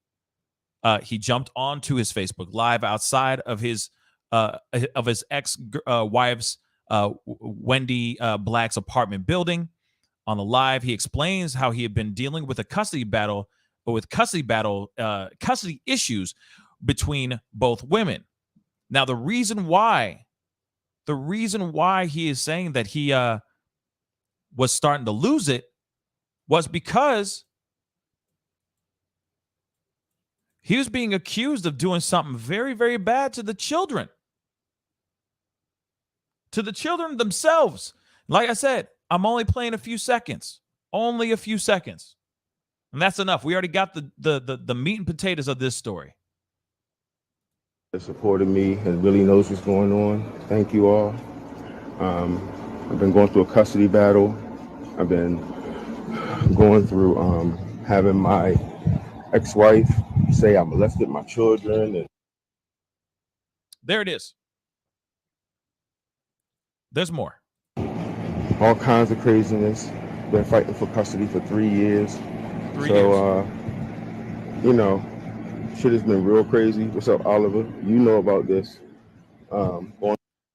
He jumped onto his Facebook Live outside of his ex-wife's Wendy Black's apartment building. On the live, he explains how he had been dealing with custody issues between both women. Now, the reason why he is saying that he was starting to lose it was because he was being accused of doing something very, very bad to the children. To the children themselves. Like I said, I'm only playing a few seconds. Only a few seconds. And that's enough. We already got the meat and potatoes of this story. That supported me and really knows what's going on. Thank you all. I've been going through a custody battle. I've been going through having my ex-wife say I molested my children. And there it is. There's more. All kinds of craziness. Been fighting for custody for 3 years. You know, shit has been real crazy. What's up, Oliver? You know about this.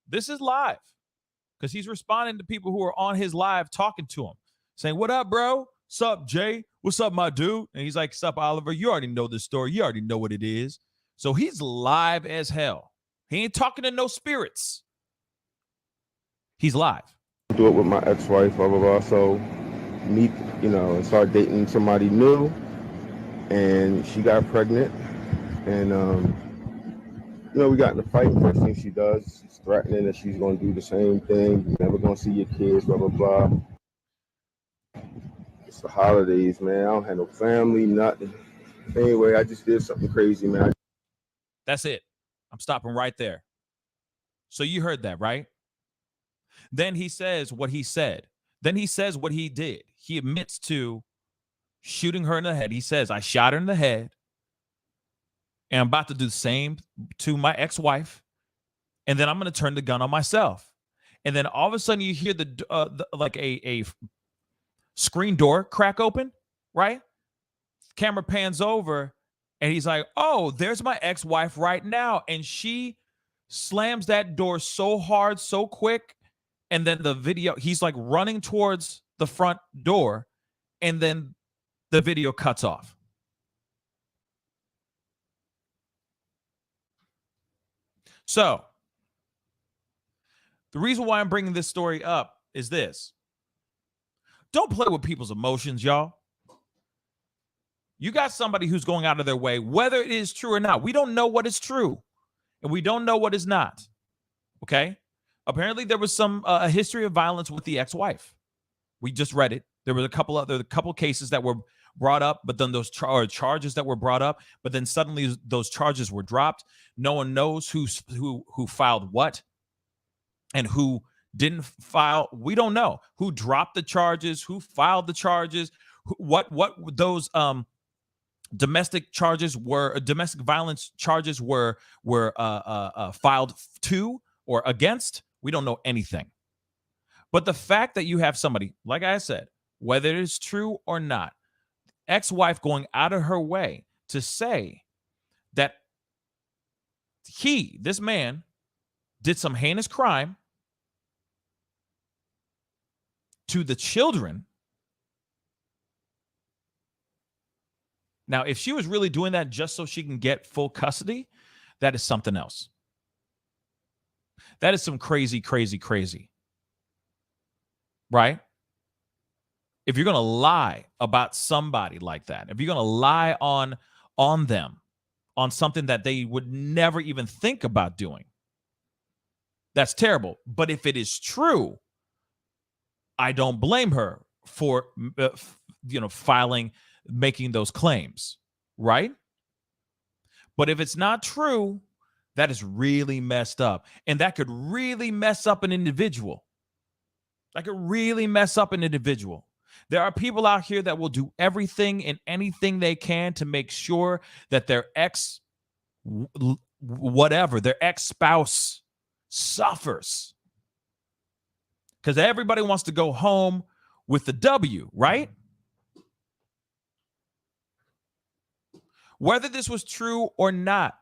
This is live because he's responding to people who are on his live talking to him, saying, "What up, bro? Sup, Jay? What's up, my dude?" And he's like, "Sup, Oliver? You already know this story. You already know what it is." So he's live as hell. He ain't talking to no spirits. He's live. Do it with my ex-wife, blah, blah, blah. So meet, you know, and start dating somebody new. And she got pregnant. And, you know, we got in a fight. First thing she does, she's threatening that she's going to do the same thing. You're never going to see your kids, blah, blah, blah. It's the holidays, man. I don't have no family, nothing. Anyway, I just did something crazy, man. That's it. I'm stopping right there. So you heard that, right? Then he says what he said. Then he says what he did. He admits to shooting her in the head. He says, "I shot her in the head. And I'm about to do the same to my ex-wife. And then I'm going to turn the gun on myself." And then all of a sudden you hear like a screen door crack open, right? Camera pans over and he's like, "Oh, there's my ex-wife right now." And she slams that door so hard, so quick, and then the video, he's like running towards the front door, and then the video cuts off. So, the reason why I'm bringing this story up is this. Don't play with people's emotions, y'all. You got somebody who's going out of their way, whether it is true or not. We don't know what is true, and we don't know what is not. Okay? Apparently, there was a history of violence with the ex-wife. We just read it. There were a couple cases that were brought up, but then those charges that were brought up, but then suddenly those charges were dropped. No one knows who filed what and who didn't file. We don't know who dropped the charges, who filed the charges, what those domestic charges were, domestic violence charges were filed to or against. We don't know anything. But the fact that you have somebody, like I said, whether it is true or not, ex-wife going out of her way to say that this man, did some heinous crime to the children. Now, if she was really doing that just so she can get full custody, that is something else. That is some crazy, crazy, crazy. Right? If you're going to lie about somebody like that, if you're going to lie on them, on something that they would never even think about doing, that's terrible. But if it is true, I don't blame her for making those claims, right? But if it's not true, that is really messed up, and that could really mess up an individual. That could really mess up an individual. There are people out here that will do everything and anything they can to make sure that their their ex-spouse suffers. Because everybody wants to go home with the W, right? Whether this was true or not,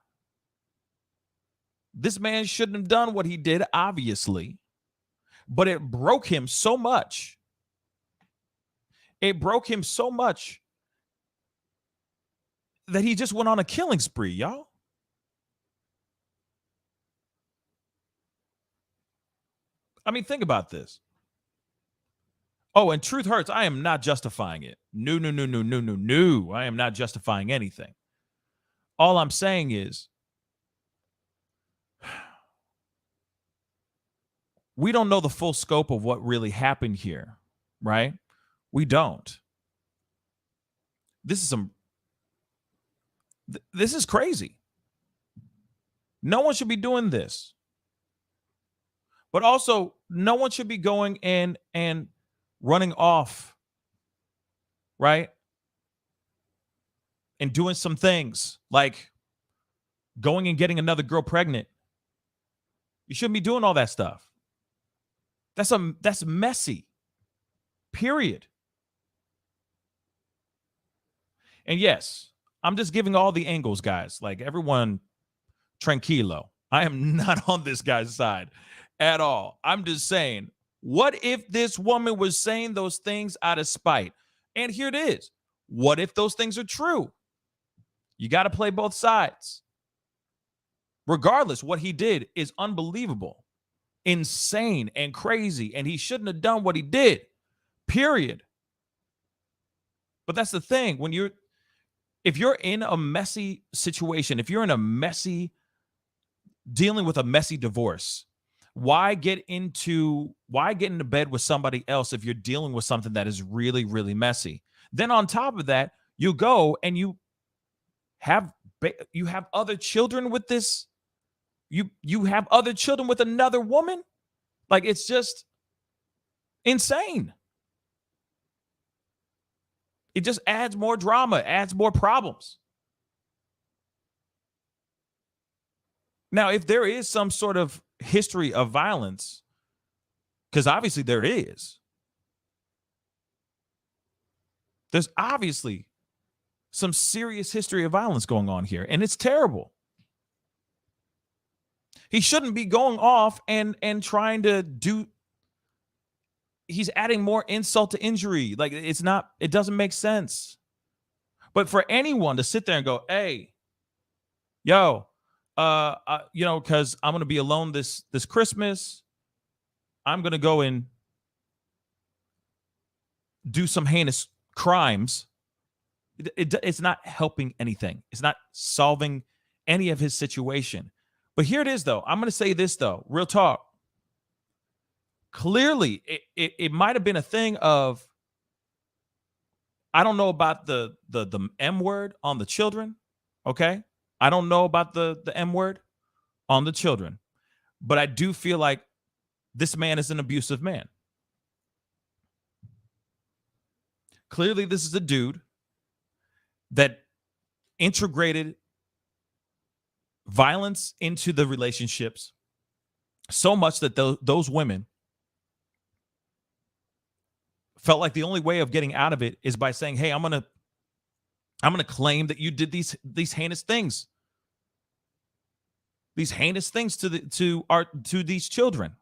this man shouldn't have done what he did, obviously. But it broke him so much. It broke him so much that he just went on a killing spree, y'all. I mean, think about this. Oh, and truth hurts. I am not justifying it. No. I am not justifying anything. All I'm saying is, we don't know the full scope of what really happened here, right? We don't. This is crazy. No one should be doing this. But also, no one should be going in and running off, right? And doing some things like going and getting another girl pregnant. You shouldn't be doing all that stuff. That's messy. Period. And yes, I'm just giving all the angles, guys. Like, everyone, tranquilo. I am not on this guy's side at all. I'm just saying, what if this woman was saying those things out of spite? And here it is. What if those things are true? You got to play both sides. Regardless, what he did is unbelievable, insane, and crazy, and he shouldn't have done what he did. Period. But that's the thing. If you're in a messy situation, if you're in dealing with a messy divorce, why get into bed with somebody else if you're dealing with something that is really, really messy? Then on top of that, you go and you have other children with this. You have other children with another woman. Like, it's just insane. It just adds more drama, adds more problems. Now, if there is some sort of history of violence, because obviously there is, there's obviously some serious history of violence going on here, and it's terrible. He shouldn't be going off and trying to do. He's adding more insult to injury. Like, it doesn't make sense. But for anyone to sit there and go, hey, yo, because I'm going to be alone this Christmas, I'm going to go and do some heinous crimes. It's not helping anything. It's not solving any of his situation. But here it is, though. I'm going to say this, though. Real talk. Clearly, it might have been a thing of, I don't know about the M word on the children, okay? I don't know about the M word on the children. But I do feel like this man is an abusive man. Clearly, this is a dude that integrated violence into the relationships so much that those women felt like the only way of getting out of it is by saying, hey, I'm gonna claim that you did these heinous things. These heinous things to these children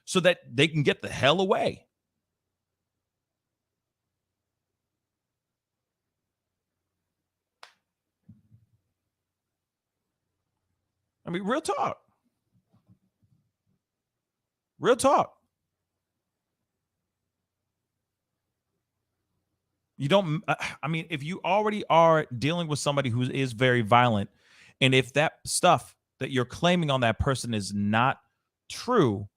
so that they can get the hell away. I mean, real talk. Real talk. You don't, I mean, if you already are dealing with somebody who is very violent, and if that stuff that you're claiming on that person is not true,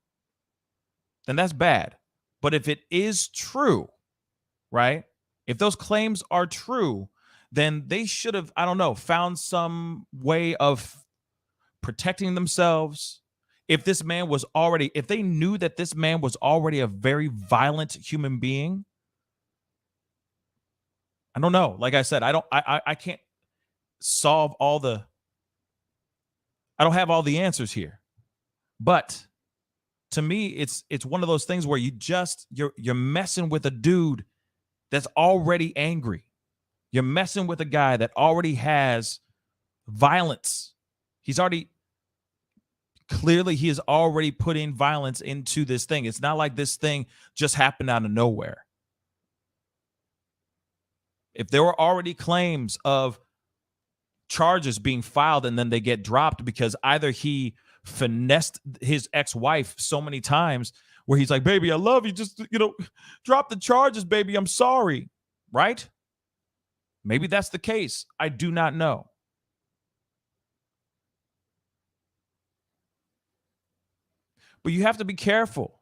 then that's bad. But if it is true, right? If those claims are true, then they should have, I don't know, found some way of protecting themselves. If they knew that this man was already a very violent human being, I don't know. Like I said, I can't solve I don't have all the answers here. But to me, it's one of those things where you're messing with a dude that's already angry. You're messing with a guy that already has violence. He has already put in violence into this thing. It's not like this thing just happened out of nowhere. If there were already claims of charges being filed and then they get dropped because either he finessed his ex-wife so many times where he's like, baby, I love you. Just, drop the charges, baby. I'm sorry. Right? Maybe that's the case. I do not know. But you have to be careful.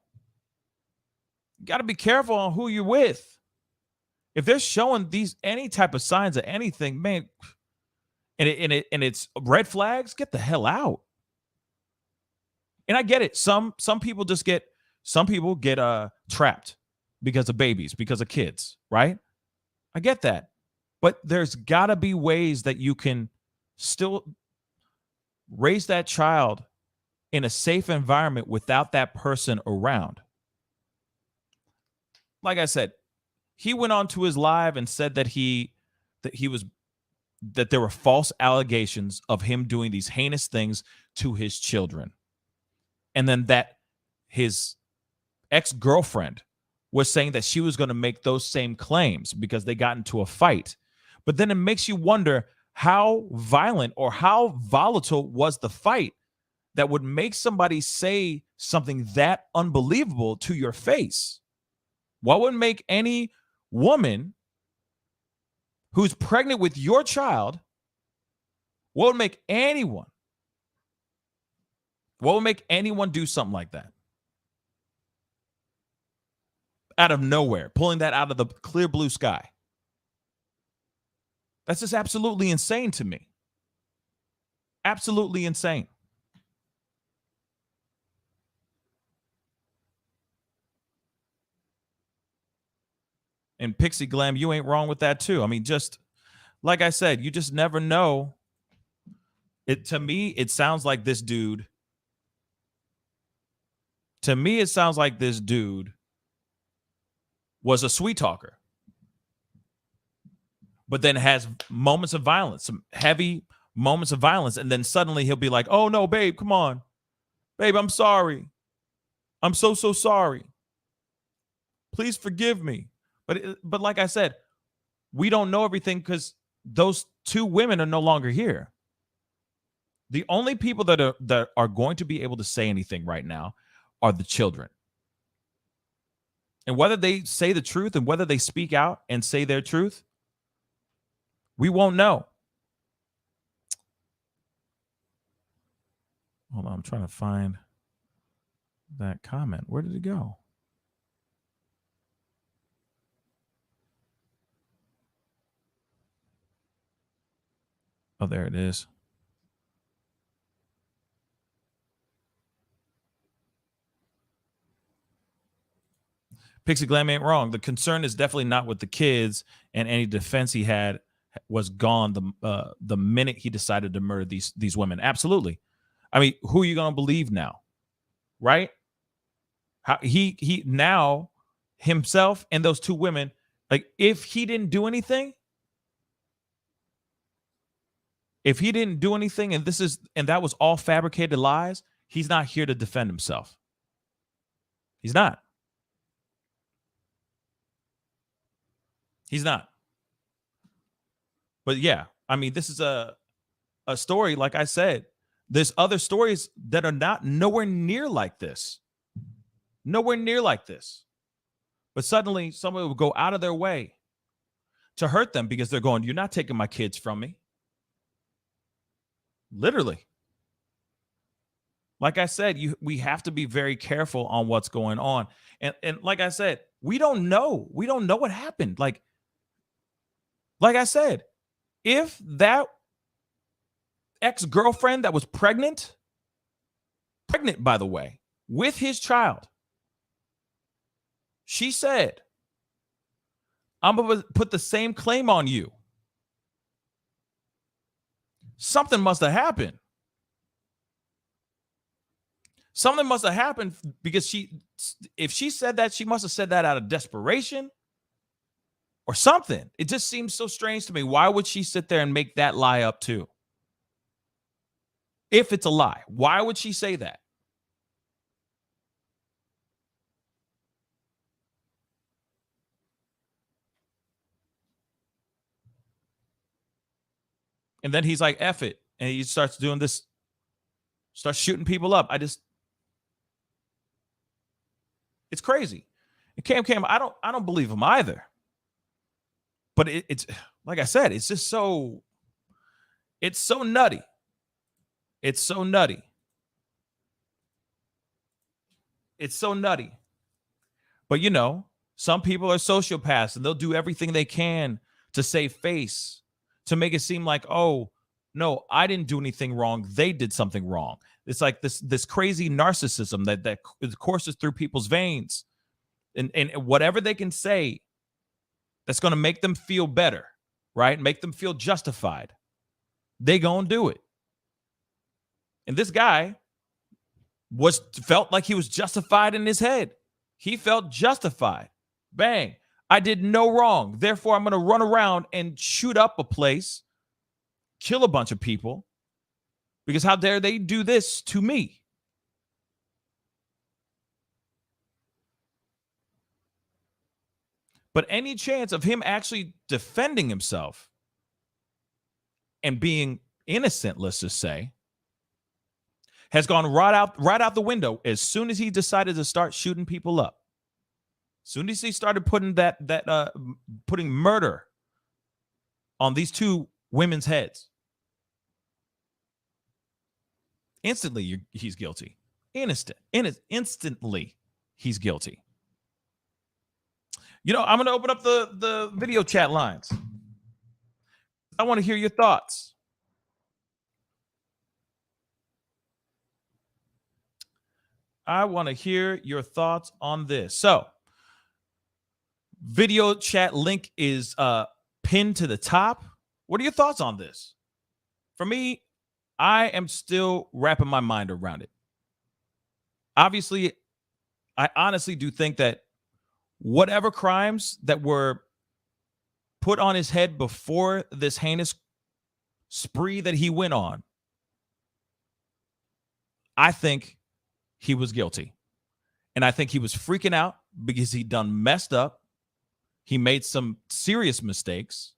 You got to be careful on who you're with. If they're showing any type of signs of anything, man, and it's red flags, get the hell out. And I get it. Some people get trapped because of babies, because of kids, right? I get that. But there's got to be ways that you can still raise that child in a safe environment without that person around. Like I said, he went on to his live and said that there were false allegations of him doing these heinous things to his children. And then that his ex-girlfriend was saying that she was going to make those same claims because they got into a fight. But then it makes you wonder how violent or how volatile was the fight that would make somebody say something that unbelievable to your face. What would make any woman who's pregnant with your child, what would make anyone do something like that? Out of nowhere, pulling that out of the clear blue sky. That's just absolutely insane to me. Absolutely insane. And Pixie Glam, you ain't wrong with that too. I mean, just like I said, you just never know. To me, it sounds like this dude was a sweet talker, but then has moments of violence, some heavy moments of violence, and then suddenly he'll be like, oh no, babe, come on. Babe, I'm sorry. I'm so sorry. Please forgive me. But like I said, we don't know everything because those two women are no longer here. The only people that are going to be able to say anything right now are the children. And whether they say the truth and whether they speak out and say their truth, we won't know. Hold on, I'm trying to find that comment. Where did it go? Oh, there it is. Pixie Glam ain't wrong. The concern is definitely not with the kids, and any defense he had was gone the minute he decided to murder these women. Absolutely. I mean, who are you going to believe now? Right? How he now himself and those two women, like if he didn't do anything, and that was all fabricated lies, he's not here to defend himself. He's not. He's not. But yeah, I mean, this is a story, like I said, there's other stories that are nowhere near like this. Nowhere near like this. But suddenly somebody will go out of their way to hurt them because they're going, you're not taking my kids from me. Literally. Like I said, we have to be very careful on what's going on. And like I said, we don't know. We don't know what happened. Like I said, if that ex-girlfriend that was pregnant, by the way, with his child, she said, I'm going to put the same claim on you. Something must have happened. Something must have happened because if she said that, she must have said that out of desperation or something. It just seems so strange to me. Why would she sit there and make that lie up too? If it's a lie, why would she say that? And then he's like, F it. And he starts doing this, starts shooting people up. It's crazy. And Cam, I don't believe him either. But it's like I said, it's just it's so nutty. It's so nutty. It's so nutty. But you know, some people are sociopaths and they'll do everything they can to save face, to make it seem like, oh, no, I didn't do anything wrong. They did something wrong. It's like this crazy narcissism that courses through people's veins. And whatever they can say that's going to make them feel better, right? Make them feel justified. They gonna do it. And this guy felt like he was justified in his head. He felt justified. Bang. I did no wrong. Therefore, I'm going to run around and shoot up a place, kill a bunch of people, because how dare they do this to me? But any chance of him actually defending himself and being innocent, let's just say, has gone right out the window as soon as he decided to start shooting people up. As soon as he started putting putting murder on these two women's heads, instantly he's guilty. Instantly he's guilty. You know, I'm going to open up the video chat lines. I want to hear your thoughts. I want to hear your thoughts on this. So, video chat link is pinned to the top. What are your thoughts on this? For me, I am still wrapping my mind around it. Obviously, I honestly do think that whatever crimes that were put on his head before this heinous spree that he went on, I think he was guilty. And I think he was freaking out because he done messed up. He made some serious mistakes.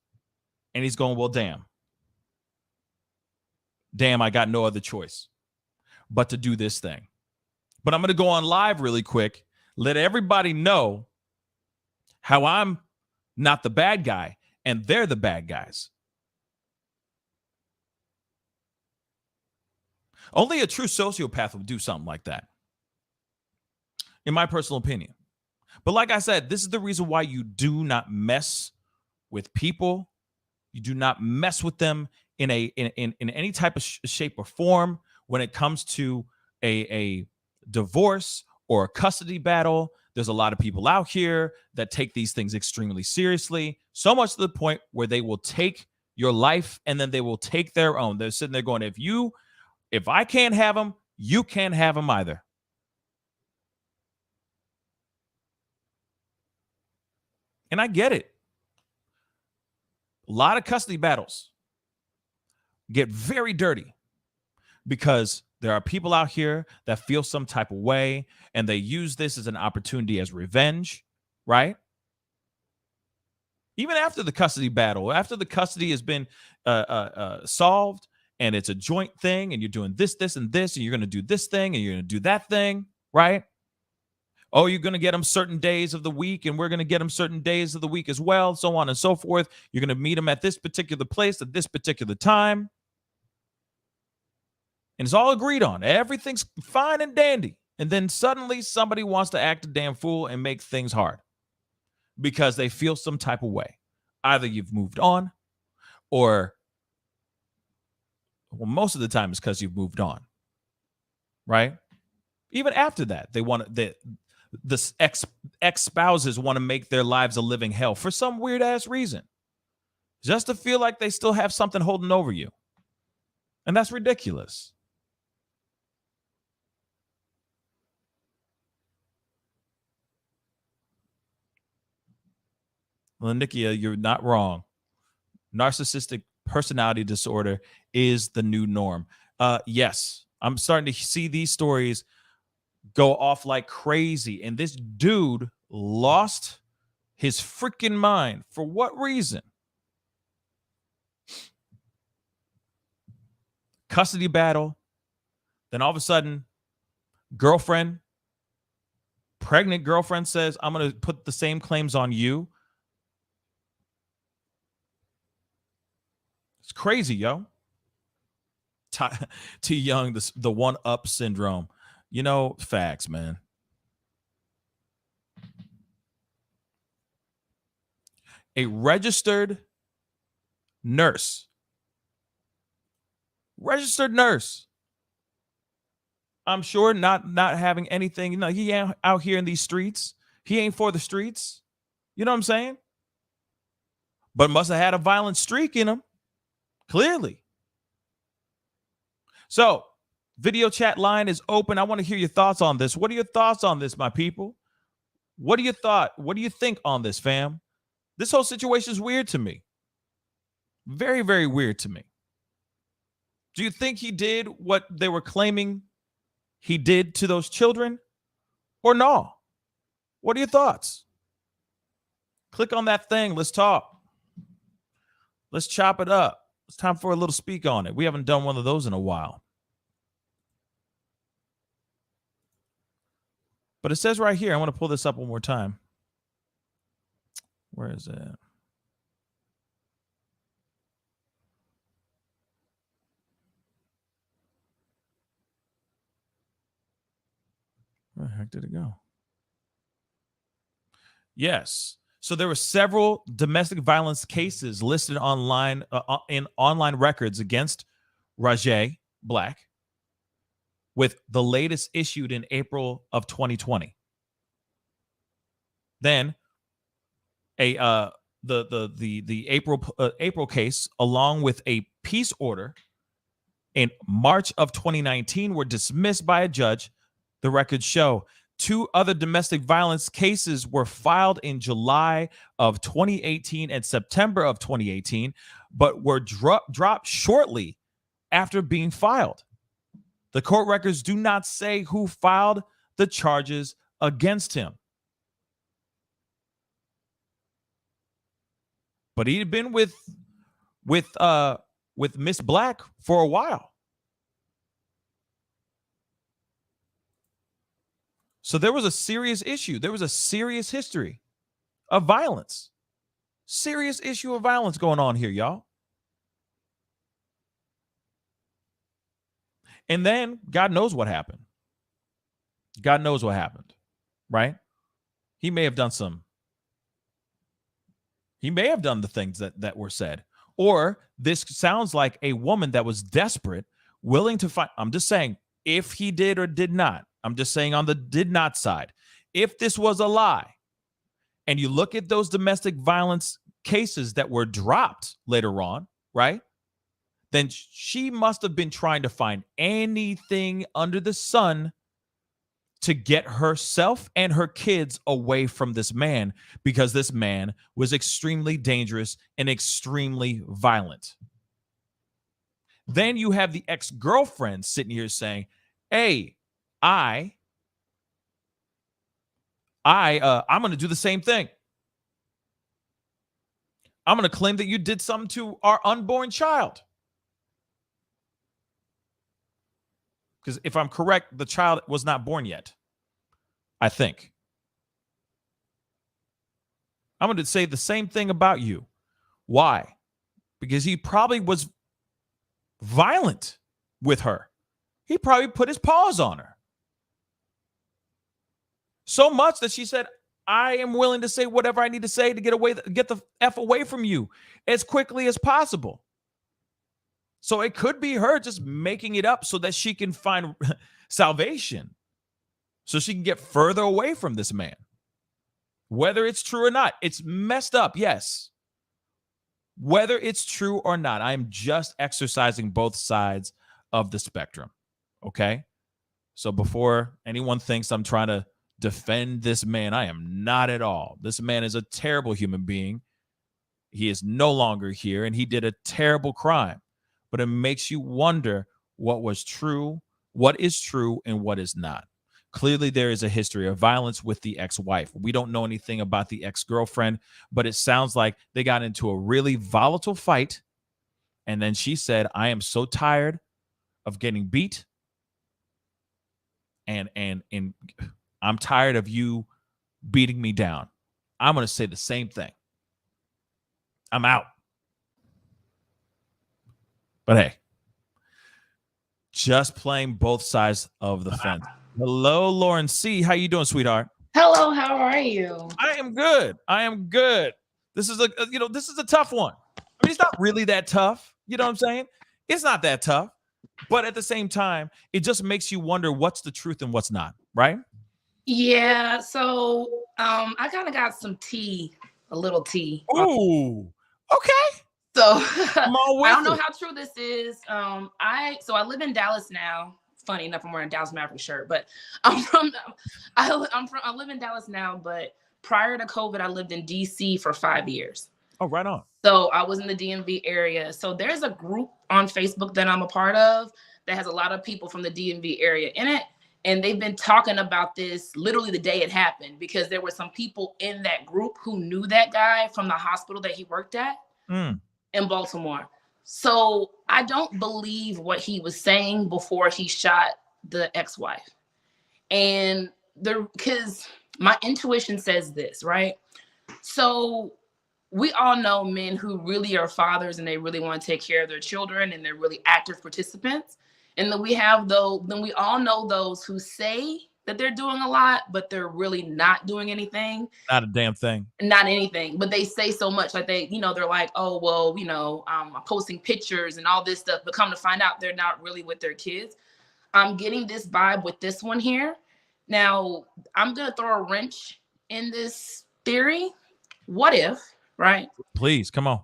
And he's going, well, damn. Damn, I got no other choice but to do this thing. But I'm going to go on live really quick, let everybody know how I'm not the bad guy and they're the bad guys. Only a true sociopath would do something like that, in my personal opinion. But like I said, this is the reason why you do not mess with people. You do not mess with them in any type of shape or form when it comes to a divorce or a custody battle. There's a lot of people out here that take these things extremely seriously, so much to the point where they will take your life and then they will take their own. They're sitting there going, if I can't have them, you can't have them either. And I get it. A lot of custody battles get very dirty because there are people out here that feel some type of way and they use this as an opportunity as revenge, right? Even after the custody battle, after the custody has been solved and it's a joint thing and you're doing this, and this, and you're going to do this thing and you're going to do that thing, right? Oh, you're going to get them certain days of the week, and we're going to get them certain days of the week as well, so on and so forth. You're going to meet them at this particular place at this particular time. And it's all agreed on. Everything's fine and dandy. And then suddenly somebody wants to act a damn fool and make things hard because they feel some type of way. Either you've moved on or, well, most of the time it's because you've moved on, right? Even after that, they want to... The ex-spouses want to make their lives a living hell for some weird-ass reason. Just to feel like they still have something holding over you. And that's ridiculous. Well, Nikia, you're not wrong. Narcissistic personality disorder is the new norm. Yes, I'm starting to see these stories go off like crazy. And this dude lost his freaking mind. For what reason? Custody battle. Then all of a sudden, pregnant girlfriend says, I'm going to put the same claims on you. It's crazy, yo. Too young, the one-up syndrome. You know, facts, man. A registered nurse. I'm sure not having anything. You know, he ain't out here in these streets. He ain't for the streets. You know what I'm saying? But must have had a violent streak in him. Clearly. So, video chat line is open. I want to hear your thoughts on this. What are your thoughts on this, my people? What do you think on this, fam? This whole situation is weird to me. Very, very weird to me. Do you think he did what they were claiming he did to those children? Or no? What are your thoughts? Click on that thing. Let's talk. Let's chop it up. It's time for a little speak on it. We haven't done one of those in a while. But it says right here, I want to pull this up one more time. Where is it? Where the heck did it go? Yes. So there were several domestic violence cases listed online in online records against Rajay Black, with the latest issued in April of 2020. Then the April case, along with a peace order in March of 2019, were dismissed by a judge. The records show 2 other domestic violence cases were filed in July of 2018 and September of 2018, but were dropped shortly after being filed. The court records do not say who filed the charges against him. But he had been with Miss Black for a while. So there was a serious issue. There was a serious history of violence. Serious issue of violence going on here, y'all. And then God knows what happened. God knows what happened, right? He may have done the things that were said. Or this sounds like a woman that was desperate, willing to fight. I'm just saying, if he did or did not, I'm just saying on the did not side, if this was a lie, and you look at those domestic violence cases that were dropped later on, right? Then she must have been trying to find anything under the sun to get herself and her kids away from this man, because this man was extremely dangerous and extremely violent. Then you have the ex-girlfriend sitting here saying, hey, I'm going to do the same thing. I'm going to claim that you did something to our unborn child. Because if I'm correct, the child was not born yet, I think. I'm going to say the same thing about you. Why? Because he probably was violent with her. He probably put his paws on her. So much that she said, I am willing to say whatever I need to say to get the F away from you as quickly as possible. So it could be her just making it up so that she can find salvation, so she can get further away from this man. Whether it's true or not, it's messed up, yes. Whether it's true or not, I'm just exercising both sides of the spectrum, okay? So before anyone thinks I'm trying to defend this man, I am not at all. This man is a terrible human being. He is no longer here, and he did a terrible crime. But it makes you wonder what was true, what is true, and what is not. Clearly, there is a history of violence with the ex-wife. We don't know anything about the ex-girlfriend, but it sounds like they got into a really volatile fight. And then she said, I am so tired of getting beat. And I'm tired of you beating me down. I'm going to say the same thing. I'm out. But hey, just playing both sides of the fence. Hello, Lauren C. How you doing, sweetheart? Hello, how are you? I am good. I am good. This is a tough one. I mean, it's not really that tough. You know what I'm saying? It's not that tough. But at the same time, it just makes you wonder what's the truth and what's not, right? Yeah, so I kind of got some tea, a little tea. Ooh, okay. So I don't know it. how true this is. I live in Dallas now. Funny enough, I'm wearing a Dallas Maverick shirt, but I live in Dallas now, but prior to COVID, I lived in DC for 5 years. Oh, right on. So I was in the DMV area. So there's a group on Facebook that I'm a part of that has a lot of people from the DMV area in it. And they've been talking about this literally the day it happened, because there were some people in that group who knew that guy from the hospital that he worked at in Baltimore. So I don't believe what he was saying before he shot the ex-wife. And because my intuition says this, right? So we all know men who really are fathers and they really want to take care of their children and they're really active participants. And then we all know those who say that they're doing a lot, but they're really not doing anything. Not a damn thing. Not anything, but they say so much. Like they're like, oh, well, I'm posting pictures and all this stuff, but come to find out they're not really with their kids. I'm getting this vibe with this one here. Now, I'm going to throw a wrench in this theory. What if, right? Please, come on.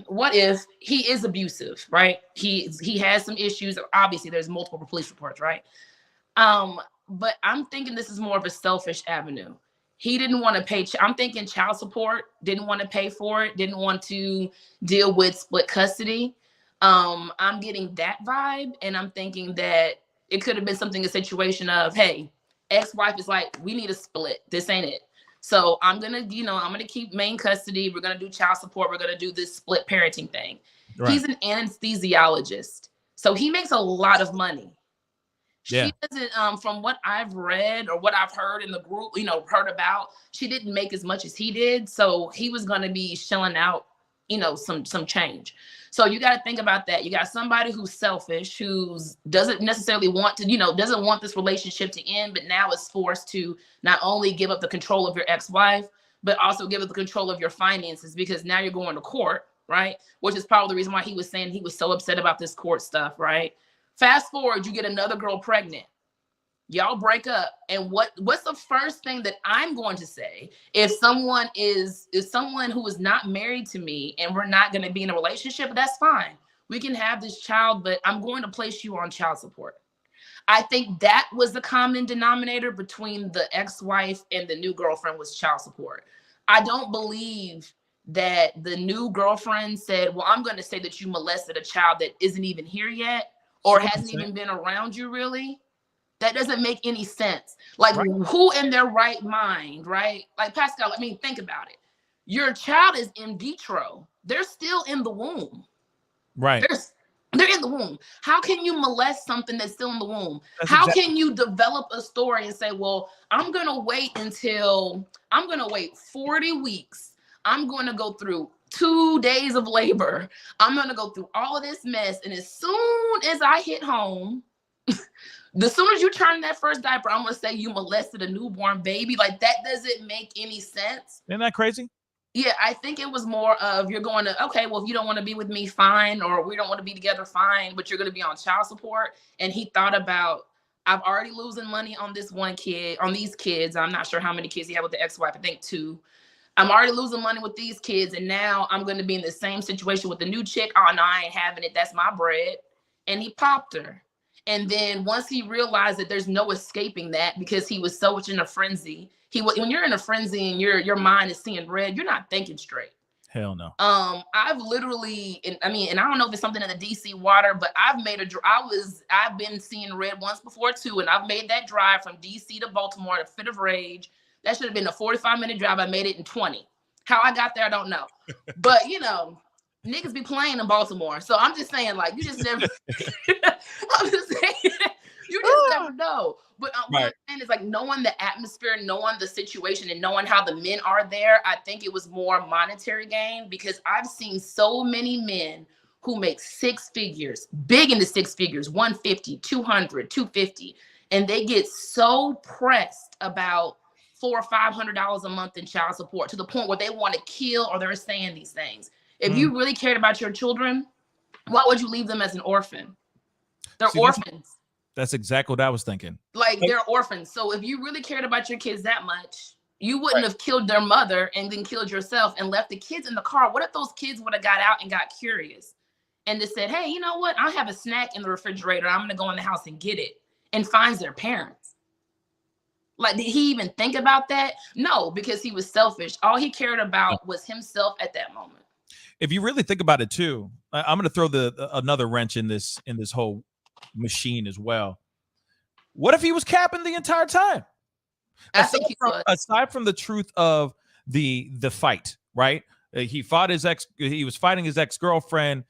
What if he is abusive, right? He has some issues. Obviously, there's multiple police reports, right? but I'm thinking this is more of a selfish avenue. He didn't want to pay. I'm thinking child support, didn't want to pay for it, didn't want to deal with split custody. I'm getting that vibe, and I'm thinking that it could have been something, a situation of, hey, ex-wife is like, we need a split. This ain't it. So I'm gonna keep main custody. We're gonna do child support. We're gonna do this split parenting thing. Right. He's an anesthesiologist, so he makes a lot of money. Yeah. She doesn't, from what I've read or what I've heard in the group, heard about, she didn't make as much as he did. So he was going to be shelling out, some change. So you got to think about that. You got somebody who's selfish, doesn't necessarily want to, doesn't want this relationship to end, but now is forced to not only give up the control of your ex-wife, but also give up the control of your finances, because now you're going to court, right? Which is probably the reason why he was saying he was so upset about this court stuff, right? Fast forward, you get another girl pregnant. Y'all break up. And what's the first thing that I'm going to say if someone who is not married to me and we're not going to be in a relationship? That's fine. We can have this child, but I'm going to place you on child support. I think that was the common denominator between the ex-wife and the new girlfriend, was child support. I don't believe that the new girlfriend said, well, I'm going to say that you molested a child that isn't even here yet, or hasn't even been around you, really. That doesn't make any sense. Like, right. Who in their right mind, right? Like, Pascal, think about it. Your child is in vitro. They're still in the womb. Right. They're in the womb. How can you molest something that's still in the womb? How can you develop a story and say, well, I'm going to wait 40 weeks. I'm going to go through 2 days of labor. I'm going to go through all of this mess. And as soon as I hit home, as soon as you turn that first diaper, I'm going to say you molested a newborn baby. Like, that doesn't make any sense. Isn't that crazy? Yeah, I think it was more of, you're going to, okay, well, if you don't want to be with me, fine. Or we don't want to be together, fine. But you're going to be on child support. And he thought about, I've already losing money on this one kid, on these kids. I'm not sure how many kids he had with the ex-wife. I think 2. I'm already losing money with these kids, and now I'm going to be in the same situation with the new chick. Oh, no, I ain't having it. That's my bread. And he popped her. And then once he realized that there's no escaping that, because he was so much in a frenzy, when you're in a frenzy and your mind is seeing red, you're not thinking straight. Hell no. I've literally, and I don't know if it's something in the DC water, but I've been seeing red once before too, and I've made that drive from DC to Baltimore in a fit of rage. That should have been a 45-minute drive. I made it in 20. How I got there, I don't know. But, niggas be playing in Baltimore. So I'm just saying, like, you just never, I'm just saying, you just never know. But what I'm saying is, like, knowing the atmosphere, knowing the situation, and knowing how the men are there, I think it was more monetary gain, because I've seen so many men who make 6 figures, big into 6 figures, 150, 200, 250, and they get so pressed about $400 or $500 a month in child support, to the point where they want to kill, or they're saying these things. If you really cared about your children, why would you leave them as an orphan? They're orphans. That's exactly what I was thinking. Like, they're orphans. So if you really cared about your kids that much, you wouldn't have killed their mother and then killed yourself and left the kids in the car. What if those kids would have got out and got curious and just said, hey, you know what? I have a snack in the refrigerator. I'm going to go in the house and get it, and finds their parents. Like, did he even think about that? No, because he was selfish. All he cared about was himself at that moment. If you really think about it too, I'm going to throw another wrench in this whole machine as well. What if he was capping the entire time? Aside from the truth of the fight, right? He was fighting his ex-girlfriend.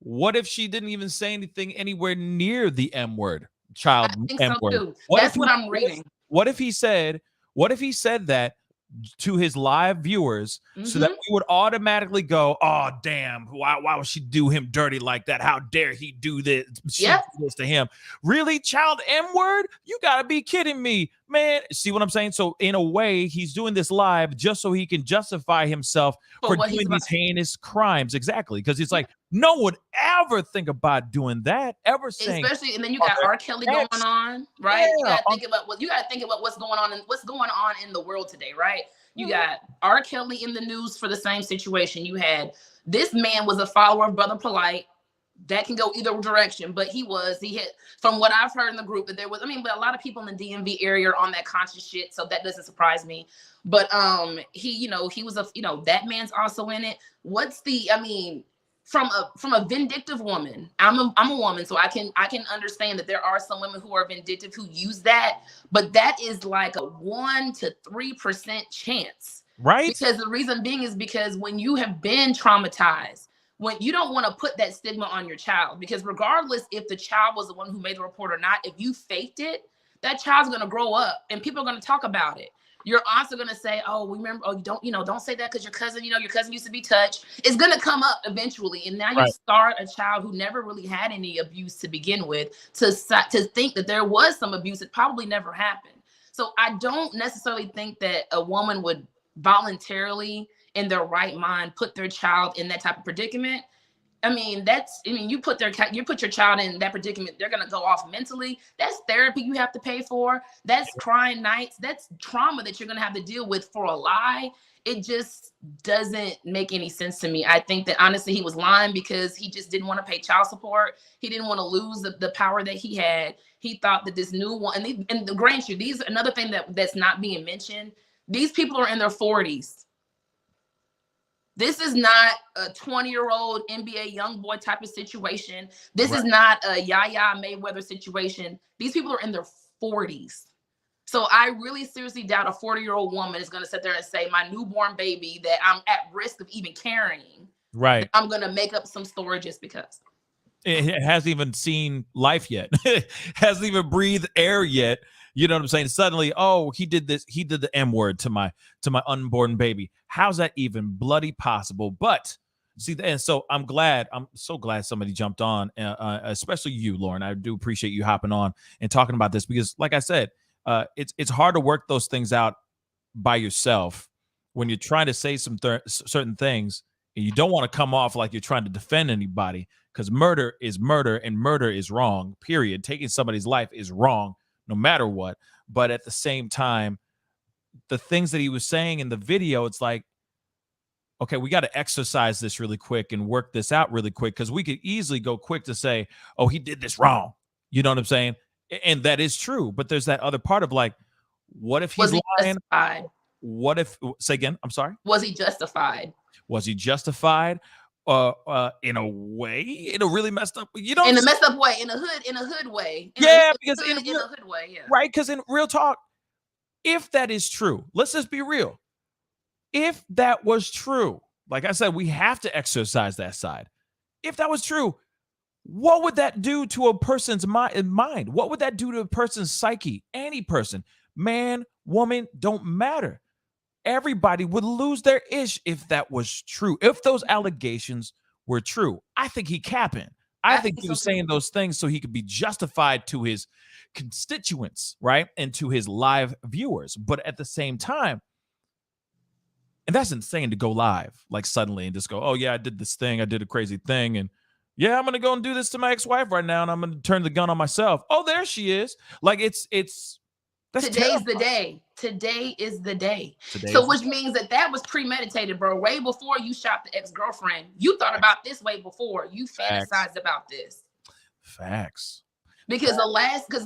What if she didn't even say anything anywhere near the M word, child M word? So that's what I'm reading. What if he said that to his live viewers, so that we would automatically go, oh, damn, why would she do him dirty like that? How dare he do this, this to him? Really, child M-word? You got to be kidding me, man. See what I'm saying? So in a way, he's doing this live just so he can justify himself for doing these heinous crimes. Exactly. Because it's like, no one would ever think about doing that, ever saying. Especially, and then you got R. Kelly going on, right? Yeah. You got to think about what's going on in the world today, right? You got R. Kelly in the news for the same situation. You had, this man was a follower of Brother Polite. that can go either direction, but he hit, from what I've heard in the group, that there was, but a lot of people in the DMV area are on that conscious shit, so that doesn't surprise me. But he was that man's also in it. What's the, from a vindictive woman, I'm a woman, so I can understand that there are some women who are vindictive who use that, but that is like a 1 to 3% chance. Right. Because the reason being is because when you have been traumatized, when you don't want to put that stigma on your child, because regardless if the child was the one who made the report or not, if you faked it, that child's going to grow up and people are going to talk about it. You're also going to say, oh, remember, oh, don't say that because your cousin used to be touched. It's going to come up eventually. And now you start a child who never really had any abuse to begin with to think that there was some abuse that probably never happened. So I don't necessarily think that a woman would voluntarily, in their right mind, put their child in that type of predicament. You put your child in that predicament, they're gonna go off mentally. That's therapy you have to pay for. That's crying nights. That's trauma that you're gonna have to deal with for a lie. It just doesn't make any sense to me. I think that honestly he was lying because he just didn't want to pay child support. He didn't want to lose the power that he had. He thought that this new one, and the grant you, these another thing that's not being mentioned. These people are in their 40s. This is not a 20-year-old NBA young boy type of situation. This is not a Yaya Mayweather situation. These people are in their 40s. So I really seriously doubt a 40-year-old woman is going to sit there and say, my newborn baby that I'm at risk of even carrying, right, I'm going to make up some story just because. It hasn't even seen life yet. Hasn't even breathed air yet. You know what I'm saying? Suddenly, oh, he did this. He did the M word to my unborn baby. How's that even bloody possible? But see, and so I'm so glad somebody jumped on, especially you, Lauren. I do appreciate you hopping on and talking about this because, like I said, it's hard to work those things out by yourself when you're trying to say some certain things and you don't want to come off like you're trying to defend anybody, because murder is murder and murder is wrong, period. Taking somebody's life is wrong no matter what. But at the same time, the things that he was saying in the video, it's like, okay, we got to exercise this really quick and work this out really quick, because we could easily go quick to say, oh, he did this wrong. You know what I'm saying? And that is true. But there's that other part of like, what if he's lying? Justified? What if, say again, I'm sorry? Was he justified? Was he justified? In a way, in a really messed up, in a messed up way, in a hood way. Because in a hood way, yeah. Right, because in real talk, if that is true, let's just be real. If that was true, like I said, we have to exercise that side. If that was true, what would that do to a person's mind? What would that do to a person's psyche? Any person, man, woman, don't matter. Everybody would lose their ish if that was true. If those allegations were true, I think he capping. I think he was saying those things so he could be justified to his constituents, right? And to his live viewers. But at the same time, and that's insane to go live like suddenly and just go, oh yeah, I did this thing. I did a crazy thing. And yeah, I'm going to go and do this to my ex-wife right now. And I'm going to turn the gun on myself. Oh, there she is. Like that's today's the day. Today is the day. So which means that was premeditated, bro. Way before you shot the ex-girlfriend. You thought about this way before. You fantasized about this. Facts. Because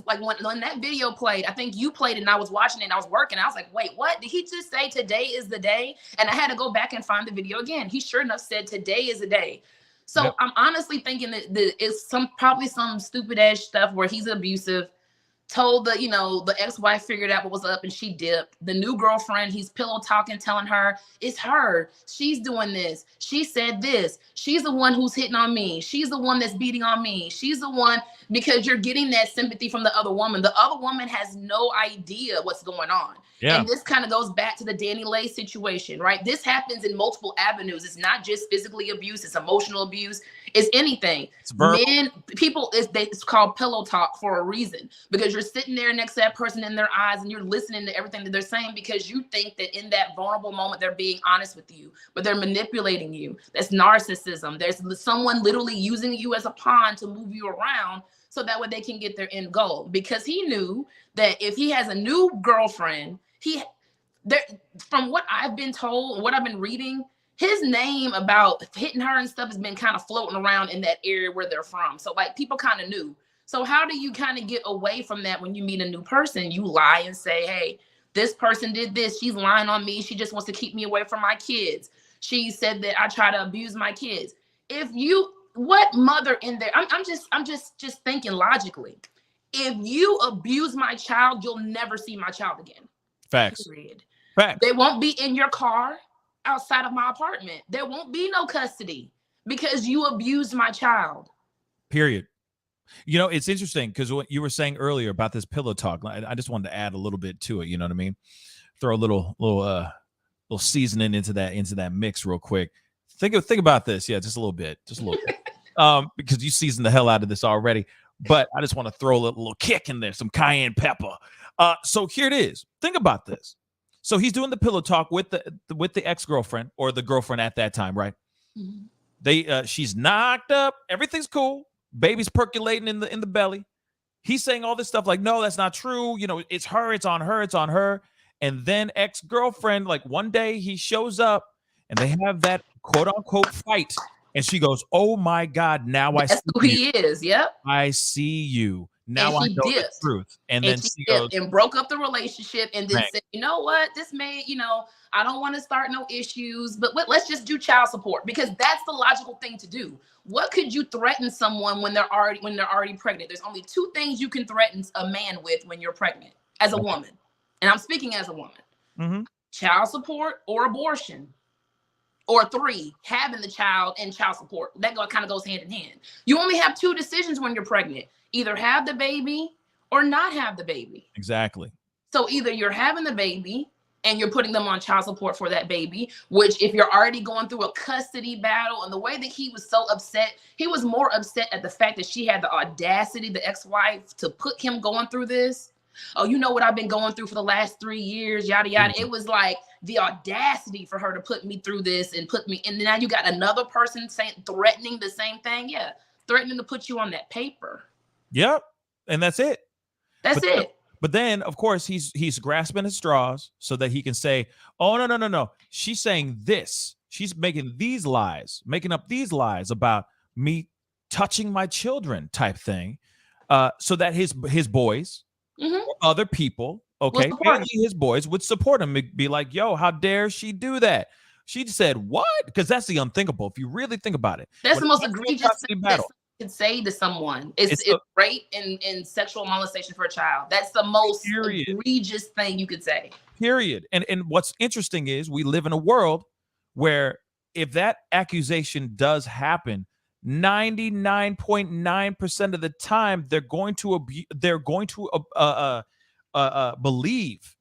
like when that video played, I think you played it and I was watching it and I was working. I was like, wait, what? Did he just say today is the day? And I had to go back and find the video again. He sure enough said today is the day. So yep. I'm honestly thinking that it's probably some stupid ass stuff where he's abusive. Told the ex-wife figured out what was up and she dipped. The new girlfriend, he's pillow talking, telling her it's her. She's doing this. She said this. She's the one who's hitting on me. She's the one that's beating on me. She's the one, because you're getting that sympathy from the other woman. The other woman has no idea what's going on. Yeah. And this kind of goes back to the Danny Lay situation, right? This happens in multiple avenues. It's not just physically abuse. It's emotional abuse. It's anything. It's it's called pillow talk for a reason, because you're sitting there next to that person in their eyes and you're listening to everything that they're saying because you think that in that vulnerable moment, they're being honest with you, but they're manipulating you. That's narcissism. There's someone literally using you as a pawn to move you around so that way they can get their end goal, because he knew that if he has a new girlfriend, from what I've been told, what I've been reading, his name about hitting her and stuff has been kind of floating around in that area where they're from. So like people kind of knew. So how do you kind of get away from that when you meet a new person? You lie and say, hey, this person did this. She's lying on me. She just wants to keep me away from my kids. She said that I try to abuse my kids. What mother in there? I'm just thinking logically. If you abuse my child, you'll never see my child again. Facts. Period. Facts. They won't be in your car outside of my apartment. There won't be no custody because you abused my child. Period. You know, it's interesting because what you were saying earlier about this pillow talk, I just wanted to add a little bit to it. You know what I mean? Throw a little seasoning into that mix real quick. Think about this. Yeah, just a little bit. Because you seasoned the hell out of this already. But I just want to throw a little kick in there, some cayenne pepper. So here it is. Think about this. So he's doing the pillow talk with the ex-girlfriend or the girlfriend at that time, right? Mm-hmm. She's knocked up. Everything's cool. Baby's percolating in the belly. He's saying all this stuff like, no, that's not true. You know, it's her. It's on her. It's on her. And then ex-girlfriend, like one day he shows up and they have that quote unquote fight. And she goes, oh my God, now I see who he is. Yep. I see you. Now I know the truth. And then she goes and broke up the relationship and then said, you know what? This may, I don't want to start no issues, but let's just do child support because that's the logical thing to do. What could you threaten someone when they're already pregnant? There's only two things you can threaten a man with when you're pregnant as a woman. And I'm speaking as a woman. Mm-hmm. Child support or abortion. Or 3, having the child and child support. That kind of goes hand in hand. You only have 2 decisions when you're pregnant. Either have the baby or not have the baby. Exactly. So either you're having the baby and you're putting them on child support for that baby, which if you're already going through a custody battle, and the way that he was so upset, he was more upset at the fact that she had the audacity, the ex-wife, to put him going through this. Oh, you know what I've been going through for the last 3 years, yada, yada. Mm-hmm. It was like the audacity for her to put me through this and now you got another person threatening the same thing. Yeah. Threatening to put you on that paper. Yep. And that's it. That's it. But then, of course, he's grasping at straws so that he can say, oh, no. She's saying this. She's making up these lies about me touching my children type thing, so that his boys, mm-hmm. or other people, okay, mainly his boys, would support him, be like, yo, how dare she do that? She said, what? Because that's the unthinkable. If you really think about it. That's the most egregious thing that someone can say to someone. It's rape and sexual molestation for a child. That's the most egregious thing you could say. Period. And what's interesting is we live in a world where if that accusation does happen, 99.9% of the time they're going to believe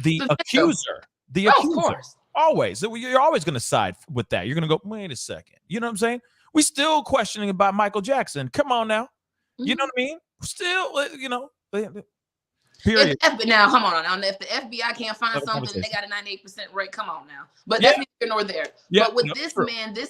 the accuser. The accuser. Of course. Always. You're always going to side with that. You're going to go, wait a second. You know what I'm saying? We still questioning about Michael Jackson. Come on now. Mm-hmm. You know what I mean? Still, period. Now, come on now. If the FBI can't find something, they got a 98% rate. Come on now. But that's neither here nor there. Yeah, but with this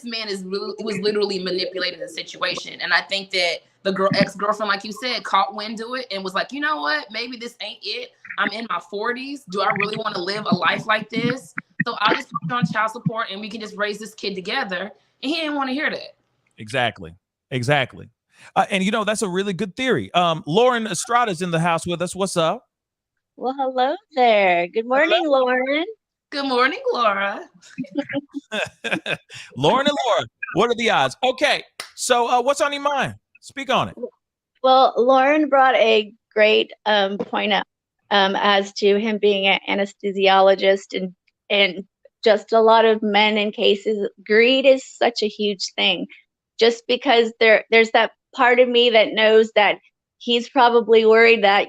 man was literally manipulating the situation. And I think that the ex-girlfriend, like you said, caught wind to it and was like, you know what? Maybe this ain't it. I'm in my 40s. Do I really want to live a life like this? So I'll just put you on child support and we can just raise this kid together. And he didn't want to hear that. Exactly. And that's a really good theory. Lauren Estrada's in the house with us. What's up? Well, hello there. Good morning, Lauren. Good morning, Laura. Lauren and Laura, what are the odds? Okay, so what's on your mind? Speak on it. Well, Lauren brought a great point up as to him being an anesthesiologist and just a lot of men in cases. Greed is such a huge thing. Just because there's that part of me that knows that he's probably worried that,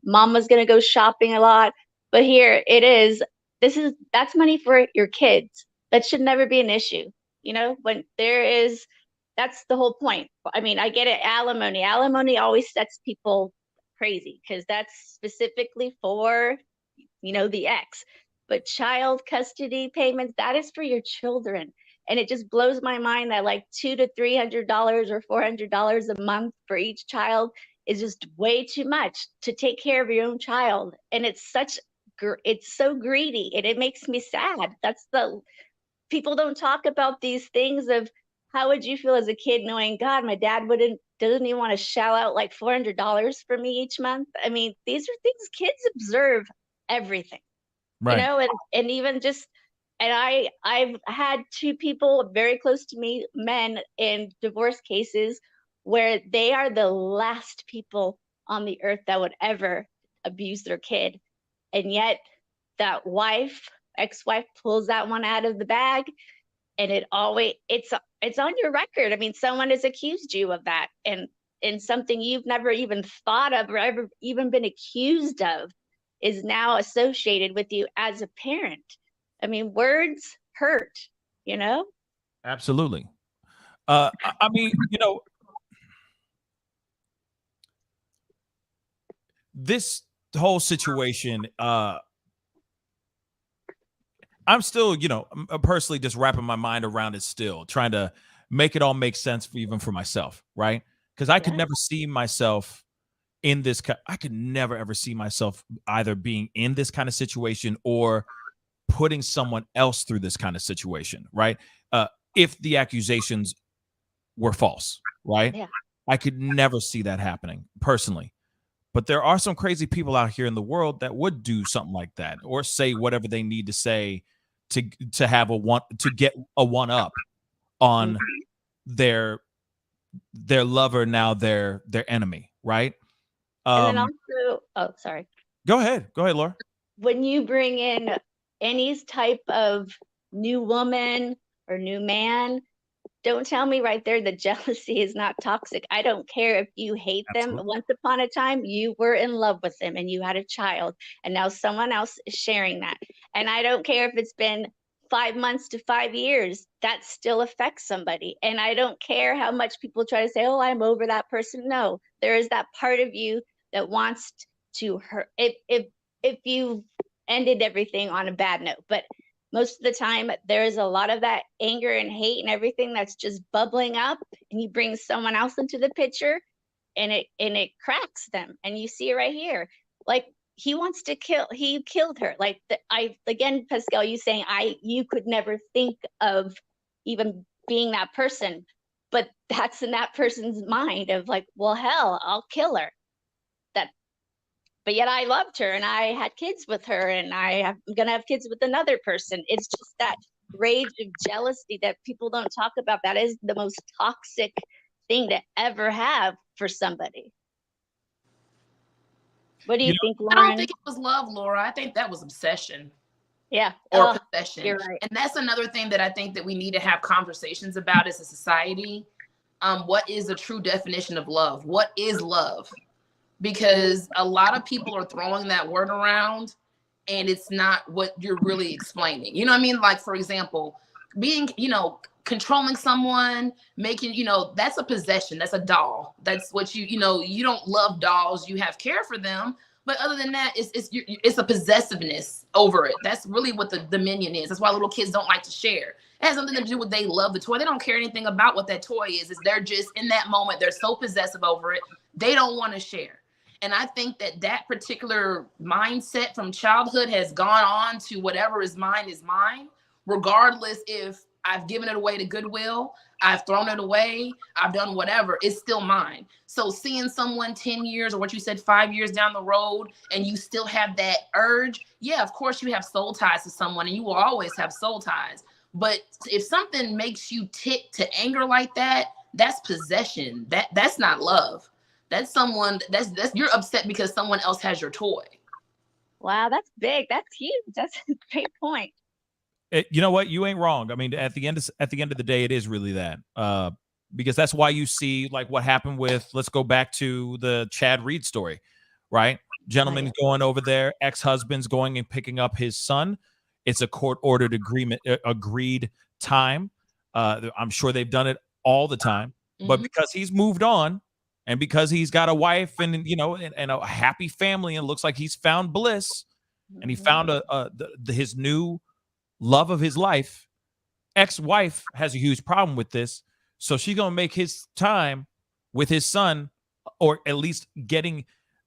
mama's going to go shopping a lot. But here it is. That's money for your kids. That should never be an issue. When that's the whole point. I mean, I get it. Alimony. Alimony always sets people crazy because that's specifically for, the ex. But child custody payments, that is for your children. And it just blows my mind that like $200 to $300 or $400 a month for each child is just way too much to take care of your own child. And it's so greedy and it makes me sad. people don't talk about these things of how would you feel as a kid knowing, God, my dad doesn't even want to shell out like $400 for me each month. I mean, these are things kids observe everything, Right. and even just, and I've had two people very close to me, men in divorce cases, where they are the last people on the earth that would ever abuse their kid. And yet that ex-wife pulls that one out of the bag, and it's on your record. I mean, someone has accused you of that, and something you've never even thought of or ever even been accused of is now associated with you as a parent. I mean, words hurt, you know? Absolutely. I mean, this whole situation, I'm still, I'm personally just wrapping my mind around it still, trying to make it all make sense even for myself, right? Because I could never see myself in this. I could never ever see myself either being in this kind of situation or putting someone else through this kind of situation, right? If the accusations were false, right? Yeah. I could never see that happening personally. But there are some crazy people out here in the world that would do something like that or say whatever they need to say to have to get a one up on their lover, now their enemy, right? And then also, oh, sorry. Go ahead, Laura. When you bring in any type of new woman or new man, don't tell me right there that jealousy is not toxic. I don't care if you hate them. Once upon a time, you were in love with them and you had a child, and now someone else is sharing that. And I don't care if it's been 5 months to 5 years, that still affects somebody. And I don't care how much people try to say, oh, I'm over that person. No, there is that part of you that wants to hurt. If you ended everything on a bad note, but most of the time there is a lot of that anger and hate and everything that's just bubbling up, and you bring someone else into the picture and it cracks them. And you see it right here. Like, he killed her. Like, again, Pascal, you saying you could never think of even being that person, but that's in that person's mind of like, well, hell, I'll kill her. But yet I loved her and I had kids with her, and I'm going to have kids with another person. It's just that rage of jealousy that people don't talk about. That is the most toxic thing to ever have for somebody. What do you think, Lauren? I don't think it was love, Laura. I think that was obsession. Yeah. Or possession. You're right. And that's another thing that I think that we need to have conversations about as a society. What is the true definition of love? What is love? Because a lot of people are throwing that word around and it's not what you're really explaining. You know what I mean? Like, for example, being, controlling someone, making, that's a possession. That's a doll. That's what you don't love dolls. You have care for them. But other than that, it's a possessiveness over it. That's really what the dominion is. That's why little kids don't like to share. It has something to do with they love the toy. They don't care anything about what that toy is. They're just in that moment. They're so possessive over it. They don't want to share. And I think that particular mindset from childhood has gone on to whatever is mine, regardless if I've given it away to Goodwill, I've thrown it away, I've done whatever, it's still mine. So seeing someone 10 years or what you said, 5 years down the road, and you still have that urge, yeah, of course you have soul ties to someone and you will always have soul ties. But if something makes you tick to anger like that, that's possession. That's not love. That's someone that's you're upset because someone else has your toy. Wow, that's big. That's huge. That's a great point. You know what? You ain't wrong. I mean, at the end of the day, it is really that. Because that's why you see like what happened with, let's go back to the Chad Reed story, right? Gentleman going over there, ex-husband's going and picking up his son. It's a court-ordered agreed time. I'm sure they've done it all the time, but because he's moved on, and because he's got a wife and and a happy family, and looks like he's found bliss, and he found his new love of his life, ex-wife has a huge problem with this, so she's gonna make his time with his son, or at least getting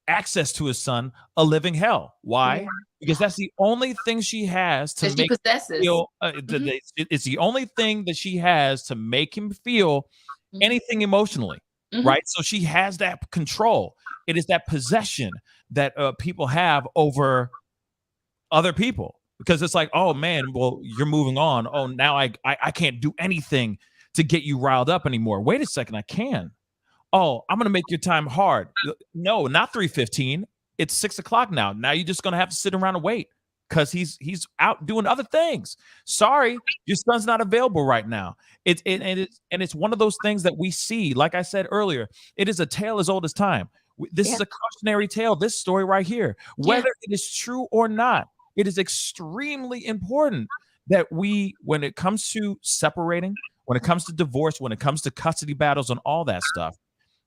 access to his son a living hell. Why? Yeah. Because that's the only thing she has to That she make him possesses. feel. Mhm. It's the only thing that she has to make him feel Mhm. anything emotionally, Mhm. right? So she has that control. It is that possession that people have over other people, because it's like, oh man, well, you're moving on. Oh, now I can't do anything to get you riled up anymore. Wait a second, I can. Oh, I'm gonna make your time hard. No, not 3:15. It's 6 o'clock now. Now you're just gonna have to sit around and wait because he's out doing other things. Sorry, your son's not available right now. It's one of those things that we see. Like I said earlier, it is a tale as old as time. This is Yeah. a cautionary tale. This story right here, whether it is true or not, it is extremely important that we, when it comes to separating, when it comes to divorce, when it comes to custody battles and all that stuff,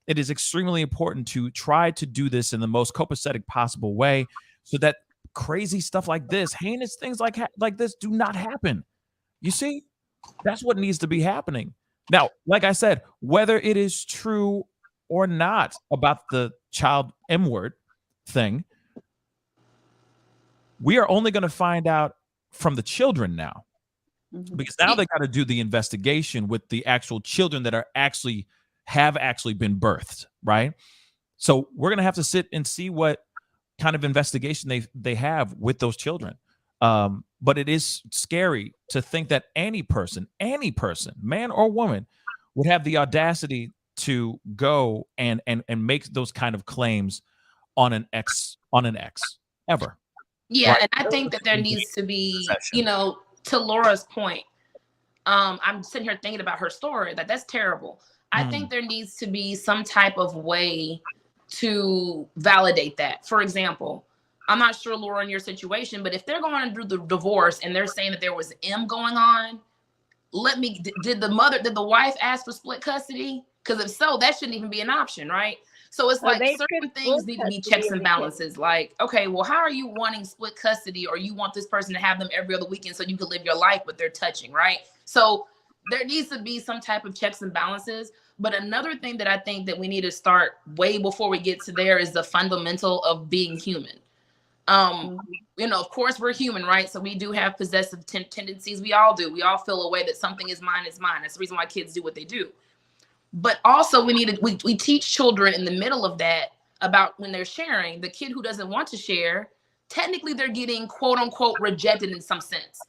it is extremely important to try to do this in the most copacetic possible way so that crazy stuff like this, heinous things like this do not happen. You see, that's what needs to be happening. Now, like I said, whether it is true or not about the child M word thing, we are only going to find out from the children now, because now they got to do the investigation with the actual children that have actually been birthed, right? So we're going to have to sit and see what kind of investigation they have with those children. But it is scary to think that any person, man or woman, would have the audacity to go and make those kind of claims on an ex ever. Yeah, Right. and I think that there needs to be, to Laura's point, I'm sitting here thinking about her story, that's terrible. I think there needs to be some type of way to validate that. For example, I'm not sure, Laura, in your situation, but if they're going through the divorce and they're saying that there was M going on, did the wife ask for split custody? Because if so, that shouldn't even be an option, right? So it's like certain things need to be checks and balances. Like, okay, well, how are you wanting split custody, or you want this person to have them every other weekend so you can live your life, but they're touching, right? So there needs to be some type of checks and balances. But another thing that I think that we need to start way before we get to there is the fundamental of being human. Of course we're human, right? So we do have possessive tendencies. We all do. We all feel a way that something is mine is mine. That's the reason why kids do what they do. But also we teach children in the middle of that about when they're sharing. The kid who doesn't want to share, technically they're getting quote unquote rejected in some sense.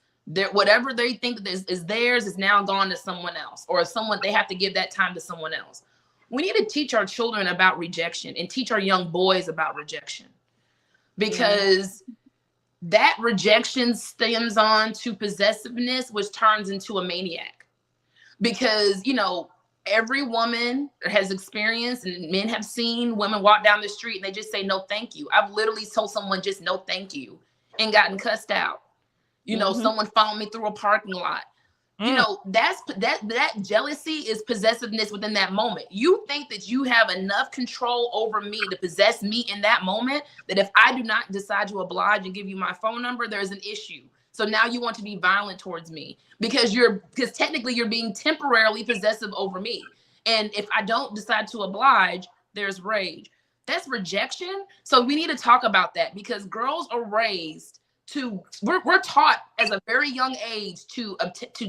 Whatever they think that is theirs is now gone to someone else, or they have to give that time to someone else. We need to teach our children about rejection and teach our young boys about rejection, because that rejection stems on to possessiveness, which turns into a maniac. Because, every woman has experienced, and men have seen women walk down the street and they just say, no, thank you. I've literally told someone just no, thank you, and gotten cussed out. Someone followed me through a parking lot. That jealousy is possessiveness within that moment. You think that you have enough control over me to possess me in that moment, that if I do not decide to oblige and give you my phone number, there's an issue. So now you want to be violent towards me because technically you're being temporarily possessive over me. And if I don't decide to oblige, there's rage. That's rejection. So we need to talk about that, because girls are raised we're taught as a very young age to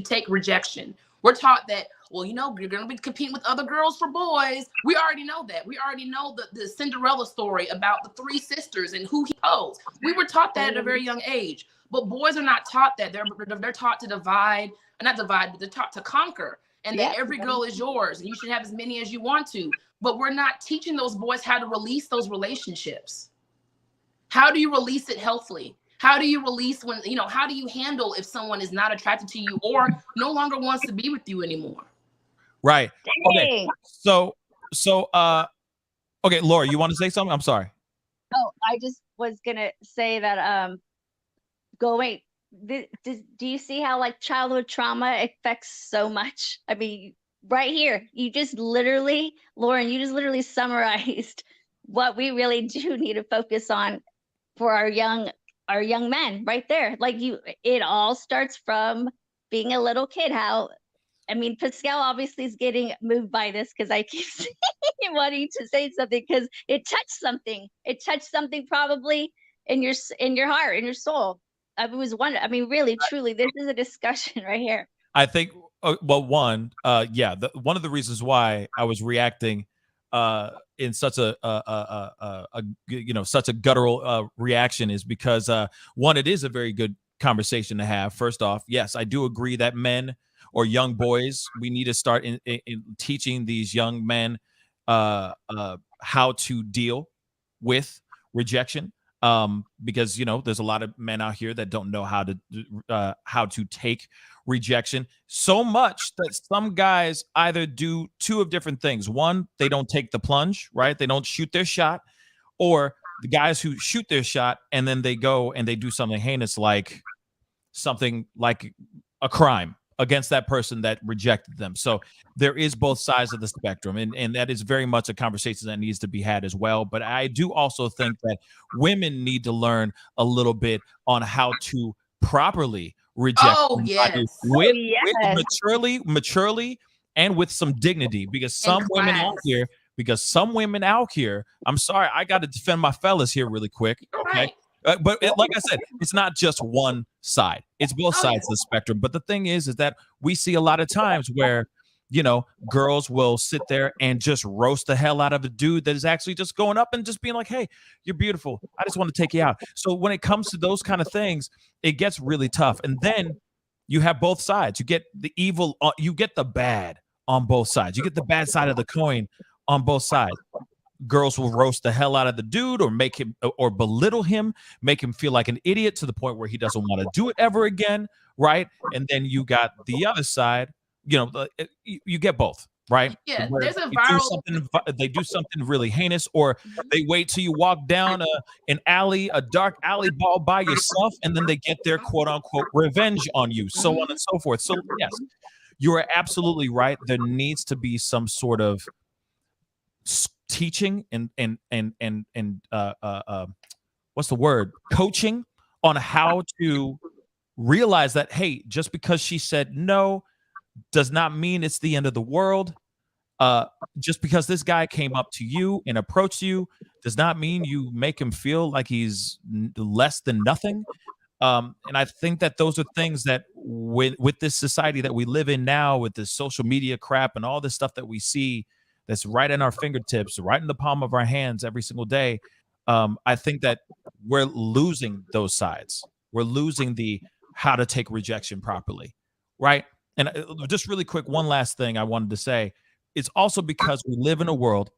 take rejection. We're taught that, well, you're going to be competing with other girls for boys. We already know that. We already know the Cinderella story about the three sisters and who he posed. We were taught that at a very young age. But boys are not taught that. They're taught to not divide, but they're taught to conquer. And that every girl is yours and you should have as many as you want to. But we're not teaching those boys how to release those relationships. How do you release it healthily? How do you release how do you handle if someone is not attracted to you or no longer wants to be with you anymore? Right. Dang. Okay. So, okay, Laura, you want to say something? I'm sorry. Oh, I just was going to say that, do you see how childhood trauma affects so much? I mean, right here, Lauren, you just literally summarized what we really do need to focus on for our young men right there. It all starts from being a little kid, I mean, Pascal obviously is getting moved by this because I keep wanting to say something because it touched something. It touched something probably in your heart, in your soul. I was wondering. I mean, really, truly, this is a discussion right here. I think, well, one, one of the reasons why I was reacting in such such a guttural reaction is because one, it is a very good conversation to have. First off, yes, I do agree that men or young boys, we need to start in teaching these young men how to deal with rejection. Because there's a lot of men out here that don't know how to take rejection, so much that some guys either do two of different things. One, they don't take the plunge, right? They don't shoot their shot, or the guys who shoot their shot and then they go and they do something heinous, like something like a crime against that person that rejected them. So there is both sides of the spectrum, and that is very much a conversation that needs to be had as well. But I do also think that women need to learn a little bit on how to properly reject somebody with maturely and with some dignity, because some women out here, I'm sorry, I got to defend my fellas here really quick, okay? But like I said, it's not just one side. It's both sides of the spectrum. But the thing is that we see a lot of times where, girls will sit there and just roast the hell out of a dude that is actually just going up and just being like, hey, you're beautiful. I just want to take you out. So when it comes to those kind of things, it gets really tough. And then you have both sides. You get the evil, you get the bad on both sides. You get the bad side of the coin on both sides. Girls will roast the hell out of the dude or make him or belittle him, make him feel like an idiot to the point where he doesn't want to do it ever again, right? And then you got the other side, you get both, right? Yeah, Where there's a viral. they do something really heinous, or they wait till you walk down a dark alley ball by yourself, and then they get their quote unquote revenge on you, so on and so forth. So yes, you are absolutely right. There needs to be some sort of teaching and what's the word? Coaching on how to realize that, hey, just because she said no does not mean it's the end of the world. Just because this guy came up to you and approached you does not mean you make him feel like he's less than nothing. And I think that those are things that with this society that we live in now, with this social media crap and all this stuff that we see that's right in our fingertips, right in the palm of our hands every single day, I think that we're losing those sides. We're losing the how to take rejection properly, right? And just really quick, one last thing I wanted to say. It's also because we live in a world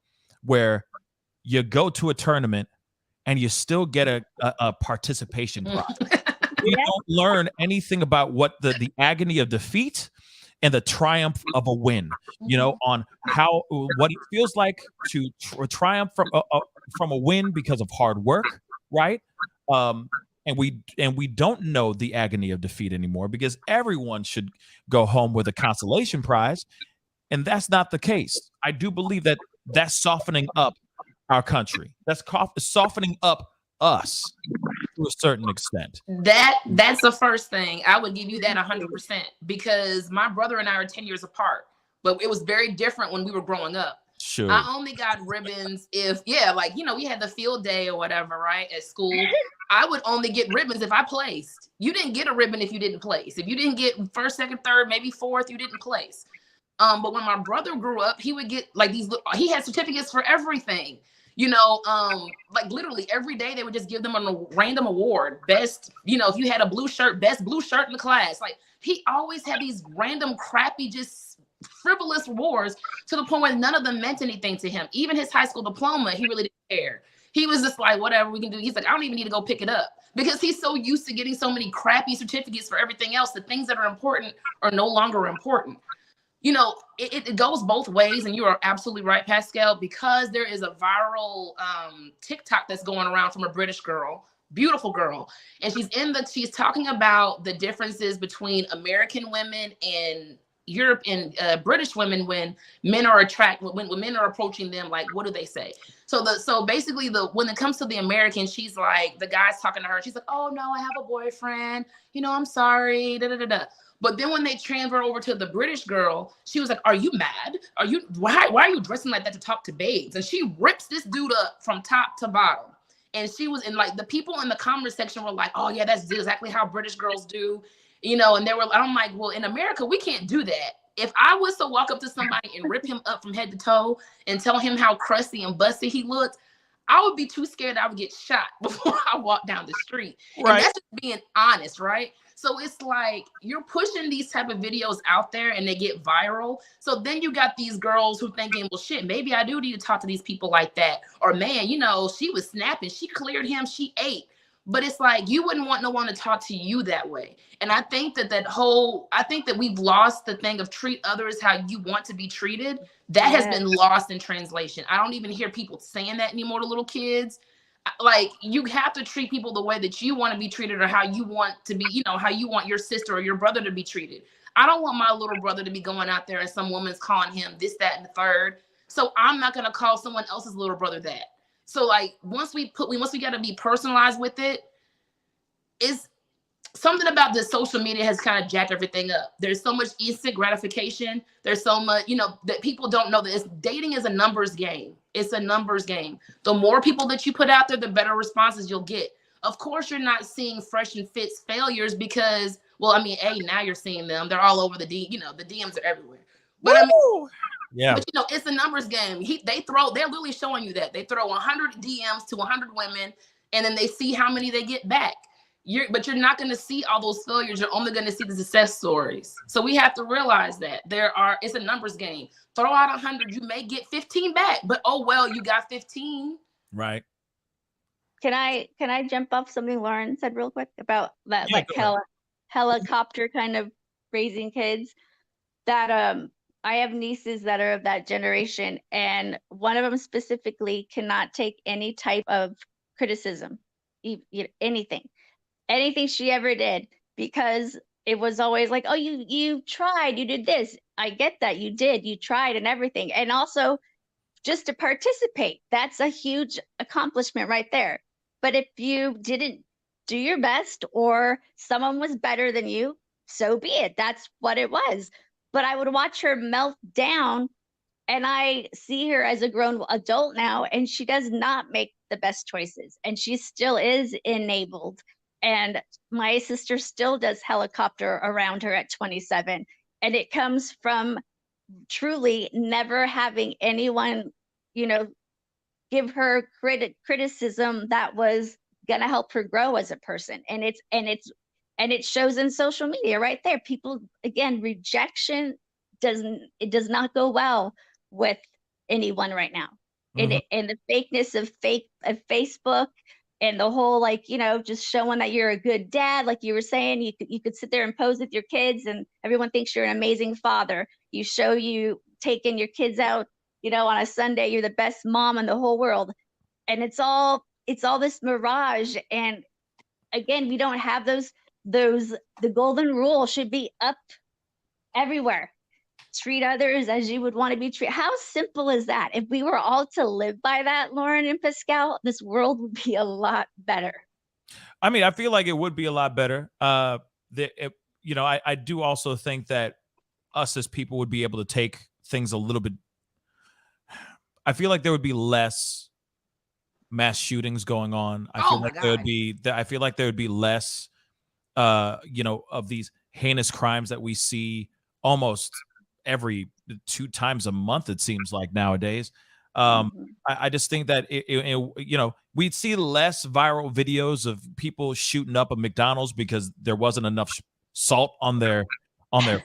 where you go to a tournament and you still get a participation prize. You don't learn anything about what the agony of defeat and the triumph of a win, on what it feels like to triumph from a win because of hard work, right? And we don't know the agony of defeat anymore, because everyone should go home with a consolation prize, and that's not the case. I do believe that that's softening up our country. That's softening up us to a certain extent. That's the first thing. I would give you that 100%, because my brother and I are 10 years apart, but it was very different when we were growing up. Sure. I only got ribbons if, we had the field day or whatever, right, at school. I would only get ribbons if I placed. You didn't get a ribbon if you didn't place. If you didn't get first, second, third, maybe fourth, you didn't place. But when my brother grew up, he would get he had certificates for everything. Literally every day they would just give them a random award. Best, if you had a blue shirt, best blue shirt in the class. Like, he always had these random crappy, just frivolous awards, to the point where none of them meant anything to him. Even his high school diploma, he really didn't care. He was just like, whatever we can do. He's like, I don't even need to go pick it up, because he's so used to getting so many crappy certificates for everything else. The things that are important are no longer important. It goes both ways, and you are absolutely right, Pascal, because there is a viral TikTok that's going around from a British girl, beautiful girl, and she's talking about the differences between American women and Europe and British women when men are when men are approaching them. Like, what do they say? So basically when it comes to the American, she's like, the guy's talking to her, she's like, oh no, I have a boyfriend, I'm sorry, da da da da. But then when they transferred over to the British girl, she was like, "Are you mad? Why are you dressing like that to talk to babes?" And she rips this dude up from top to bottom. And she was in like, the people in the comment section were like, "Oh yeah, that's exactly how British girls do," you know. And I'm like, well, in America, we can't do that. If I was to walk up to somebody and rip him up from head to toe and tell him how crusty and busted he looked, I would be too scared I would get shot before I walk down the street. Right. And that's just being honest, right? So it's like you're pushing these type of videos out there and they get viral. So then you got these girls who thinking, well, shit, maybe I do need to talk to these people like that. Or man, you know, she was snapping. She cleared him. She ate. But it's like you wouldn't want no one to talk to you that way. And I think that I think that we've lost the thing of treat others how you want to be treated. That has been lost in translation. I don't even hear people saying that anymore to little kids. Like, you have to treat people the way that you want to be treated, or how you want to be, you know, how you want your sister or your brother to be treated. I don't want my little brother to be going out there and some woman's calling him this, that, and the third. So I'm not going to call someone else's little brother that. So like once we got to be personalized with it, is something about the social media has kind of jacked everything up. There's so much instant gratification. There's so much, you know, that people don't know that dating is a numbers game. It's a numbers game. The more people that you put out there, the better responses you'll get. Of course, you're not seeing fresh and fit's failures because, well, I mean, now you're seeing them. They're all over the DMs are everywhere. But I mean, yeah. But you know, it's a numbers game. They're literally showing you that. They throw 100 DMs to 100 women, and then they see how many they get back. But you're not going to see all those failures. You're only going to see the success stories. So we have to realize that it's a numbers game. Throw out 100, you may get 15 back, but oh well, you got 15. Right. Can I jump off something Lauren said real quick about that, like helicopter kind of raising kids? That I have nieces that are of that generation, and one of them specifically cannot take any type of criticism, anything she ever did, because it was always like, oh, you tried, you did this. I get that you tried and everything. And also just to participate, that's a huge accomplishment right there. But if you didn't do your best or someone was better than you, so be it. That's what it was. But I would watch her melt down, and I see her as a grown adult now, and she does not make the best choices, and she still is enabled. And my sister still does helicopter around her at 27. And it comes from truly never having anyone, give her criticism that was going to help her grow as a person. And it shows in social media right there. People, again, rejection does not go well with anyone right now. Mm-hmm. And the fakeness of Facebook, and the whole, just showing that you're a good dad, like you were saying, you could sit there and pose with your kids, and everyone thinks you're an amazing father. You show you taking your kids out, on a Sunday, you're the best mom in the whole world, and it's all this mirage. And again, we don't have the golden rule should be up everywhere. Treat others as you would want to be treated. How simple is that? If we were all to live by that, Lauren and Pascal, this world would be a lot better. I mean, I feel like it would be a lot better. I do also think that us as people would be able to take things a little bit. I feel like there would be less mass shootings going on. I feel like there would be less, of these heinous crimes that we see almost every 2 times a month, it seems like nowadays. I just think that we'd see less viral videos of people shooting up a McDonald's because there wasn't enough salt on their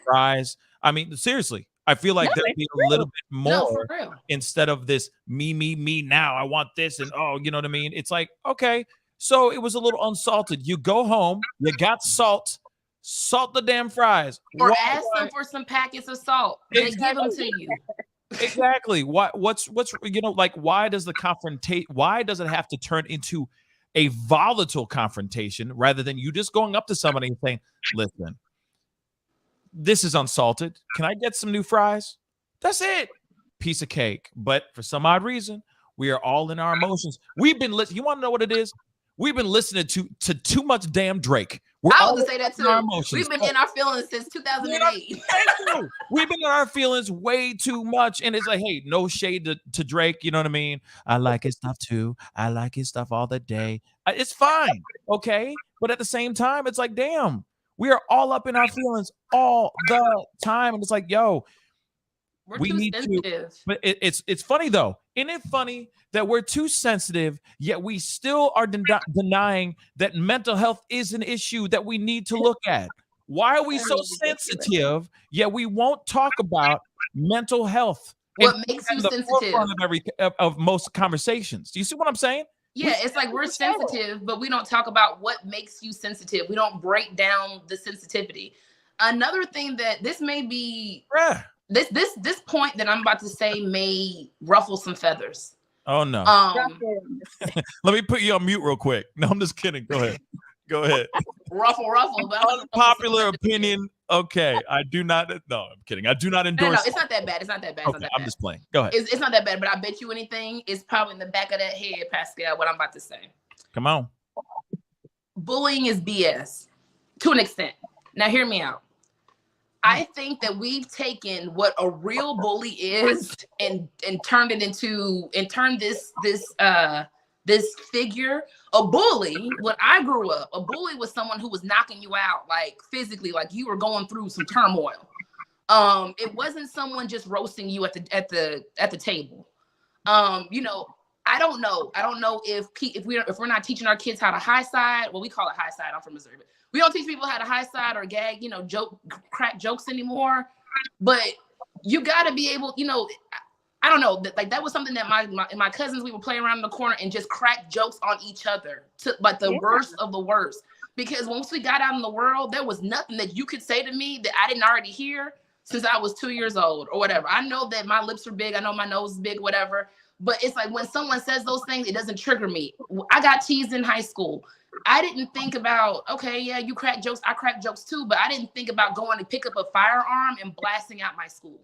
fries. I mean, seriously, I feel like there'd be a little bit more instead of this me now. I want this, and you know what I mean? It's like, okay, so it was a little unsalted. You go home, you got salt the damn fries, or ask them for some packets of salt. They give them to you. Exactly. What's why does why does it have to turn into a volatile confrontation rather than you just going up to somebody and saying, listen, this is unsalted, can I get some new fries? That's it. Piece of cake. But for some odd reason, we are all in our emotions. We've been listening. You want to know what it is? We've been listening to too much damn Drake. We're I all was gonna say that in our too. emotions. We've been in our feelings since 2008. Thank you. We've been in our feelings way too much. And it's like, hey, no shade to Drake. You know what I mean? I like his stuff too. I like his stuff all the day. It's fine. Okay. But at the same time, it's like, damn, we are all up in our feelings all the time. And it's like, yo, We're we too need sensitive. to, but it's funny though. Isn't it funny that we're too sensitive, yet we still are denying that mental health is an issue that we need to look at? Why are we so sensitive, yet we won't talk about mental health? What And makes at you the sensitive? forefront of most conversations. Do you see what I'm saying? Yeah, it's like we're sensitive, but we don't talk about what makes you sensitive. We don't break down the sensitivity. Another thing that this may be this point that I'm about to say may ruffle some feathers. Oh no. Let me put you on mute real quick. No, I'm just kidding. Go ahead. Go ahead. Ruffle, but unpopular opinion. Okay, I do not. No, I'm kidding. I do not endorse. No, it's not that bad. It's not that bad. Okay, I'm just playing. Go ahead. It's not that bad, but I bet you anything, it's probably in the back of that head, Pascal, what I'm about to say. Come on. Bullying is BS to an extent. Now, hear me out. I think that we've taken what a real bully is and turned it into this figure. A bully, when I grew up, a bully was someone who was knocking you out, like physically, like you were going through some turmoil. It wasn't someone just roasting you at the table. You know, I don't know if we're not teaching our kids how to high side. Well, we call it high side. I'm from Missouri, but we don't teach people how to high side or gag, crack jokes anymore. But you got to be able, I don't know, that was something that my cousins, we would play around in the corner and just crack jokes on each other, worst of the worst. Because once we got out in the world, there was nothing that you could say to me that I didn't already hear since I was 2 years old or whatever. I know that my lips are big. I know my nose is big, whatever. But it's like when someone says those things, it doesn't trigger me. I got teased in high school. I didn't think about, okay, yeah, you crack jokes. I crack jokes too. But I didn't think about going to pick up a firearm and blasting out my school.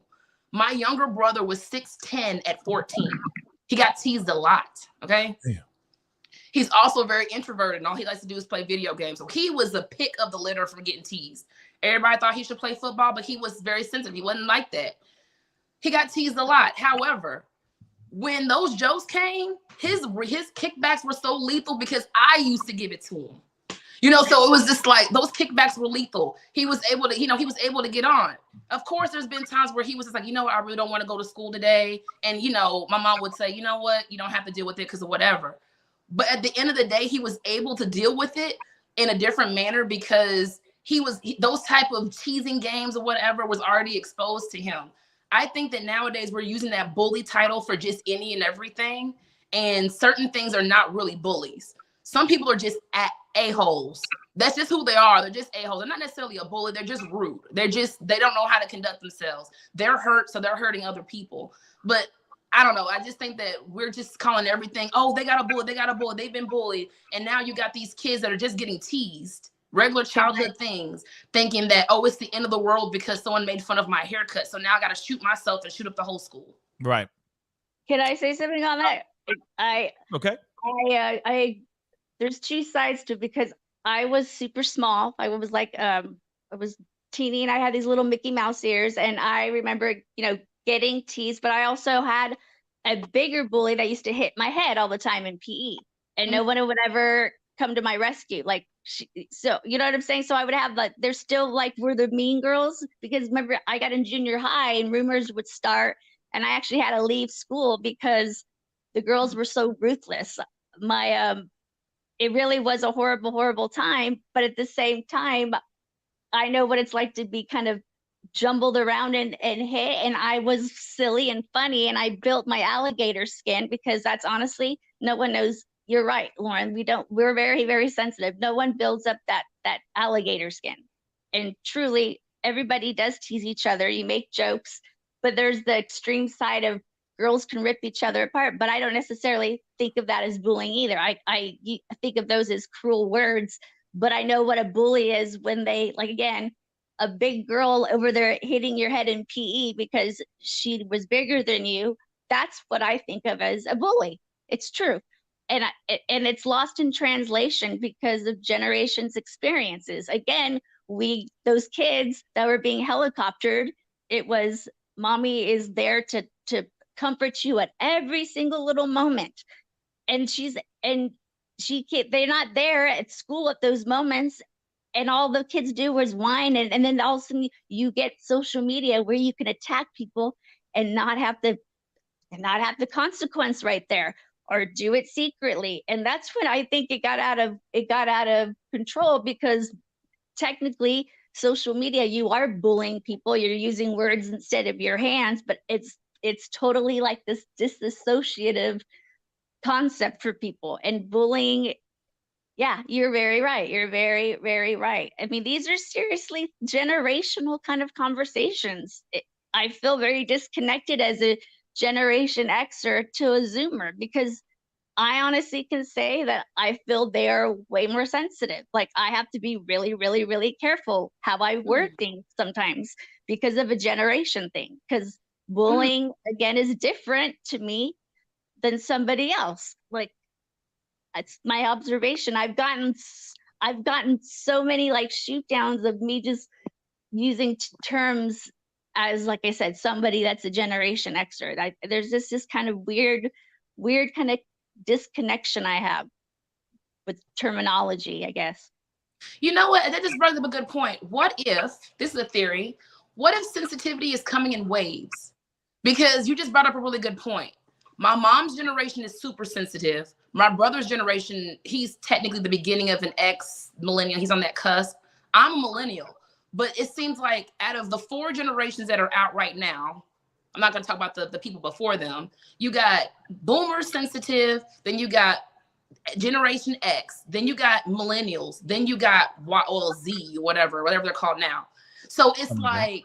My younger brother was 6'10" at 14. He got teased a lot, okay? Yeah. He's also very introverted, and all he likes to do is play video games. So he was the pick of the litter from getting teased. Everybody thought he should play football, but he was very sensitive. He wasn't like that. He got teased a lot. However, when those jokes came, his kickbacks were so lethal because I used to give it to him. So it was just like those kickbacks were lethal. He was able to get on. Of course, there's been times where he was just like, I really don't want to go to school today. And, my mom would say, you know what? You don't have to deal with it because of whatever. But at the end of the day, he was able to deal with it in a different manner because those type of teasing games or whatever was already exposed to him. I think that nowadays we're using that bully title for just any and everything. And certain things are not really bullies. Some people are just a-holes. That's just who they are. They're just a-holes. They're not necessarily a bully. They're just rude. They don't know how to conduct themselves. They're hurt, so they're hurting other people. But I don't know. I just think that we're just calling everything, oh, they got a bully. They've been bullied. And now you got these kids that are just getting teased. Regular childhood things, thinking that, oh, it's the end of the world because someone made fun of my haircut. So now I got to shoot myself and shoot up the whole school. Right. Can I say something on that? Okay. There's two sides to it because I was super small. I was I was teeny and I had these little Mickey Mouse ears. And I remember, getting teased, but I also had a bigger bully that used to hit my head all the time in PE. And no one would ever come to my rescue. So you know what I'm saying? So I would have they're still we're the mean girls because remember I got in junior high and rumors would start and I actually had to leave school because the girls were so ruthless. It really was a horrible, horrible time. But at the same time, I know what it's like to be kind of jumbled around and hit. And I was silly and funny and I built my alligator skin because that's honestly, no one knows. You're right, Lauren. We're very, very sensitive. No one builds up that alligator skin. And truly, everybody does tease each other. You make jokes, but there's the extreme side of girls can rip each other apart. But I don't necessarily think of that as bullying either. I think of those as cruel words, but I know what a bully is when they, again, a big girl over there hitting your head in PE because she was bigger than you. That's what I think of as a bully. It's true. and it's lost in translation because of generations' experiences. Again, those kids that were being helicoptered, it was mommy is there to comfort you at every single little moment, and they're not there at school at those moments, and all the kids do was whine, and then all of a sudden you get social media where you can attack people and not have the consequence right there, or do it secretly. And that's when I think it got out of control, because technically social media, you are bullying people, you're using words instead of your hands, but it's totally like this disassociative concept for people. And bullying, yeah, you're very right. You're very, very right. I mean, these are seriously generational kind of conversations. I feel very disconnected as a Generation Xer to a Zoomer, because I honestly can say that I feel they are way more sensitive. Like, I have to be really, really, really careful how I word things sometimes because of a generation thing. Because bullying, again, is different to me than somebody else. Like, it's my observation. I've gotten so many like shoot downs of me just using terms as, like I said, somebody that's a Generation Xer. There's this kind of weird kind of disconnection I have with terminology, I guess. You know what? That just brings up a good point. What if, this is a theory, what if sensitivity is coming in waves? Because you just brought up a really good point. My mom's generation is super sensitive. My brother's generation, he's technically the beginning of an X millennial. He's on that cusp. I'm a millennial. But it seems like out of the 4 generations that are out right now, I'm not going to talk about the people before them. You got boomers sensitive, then you got Generation X, then you got millennials, then you got Z, whatever they're called now. So it's like,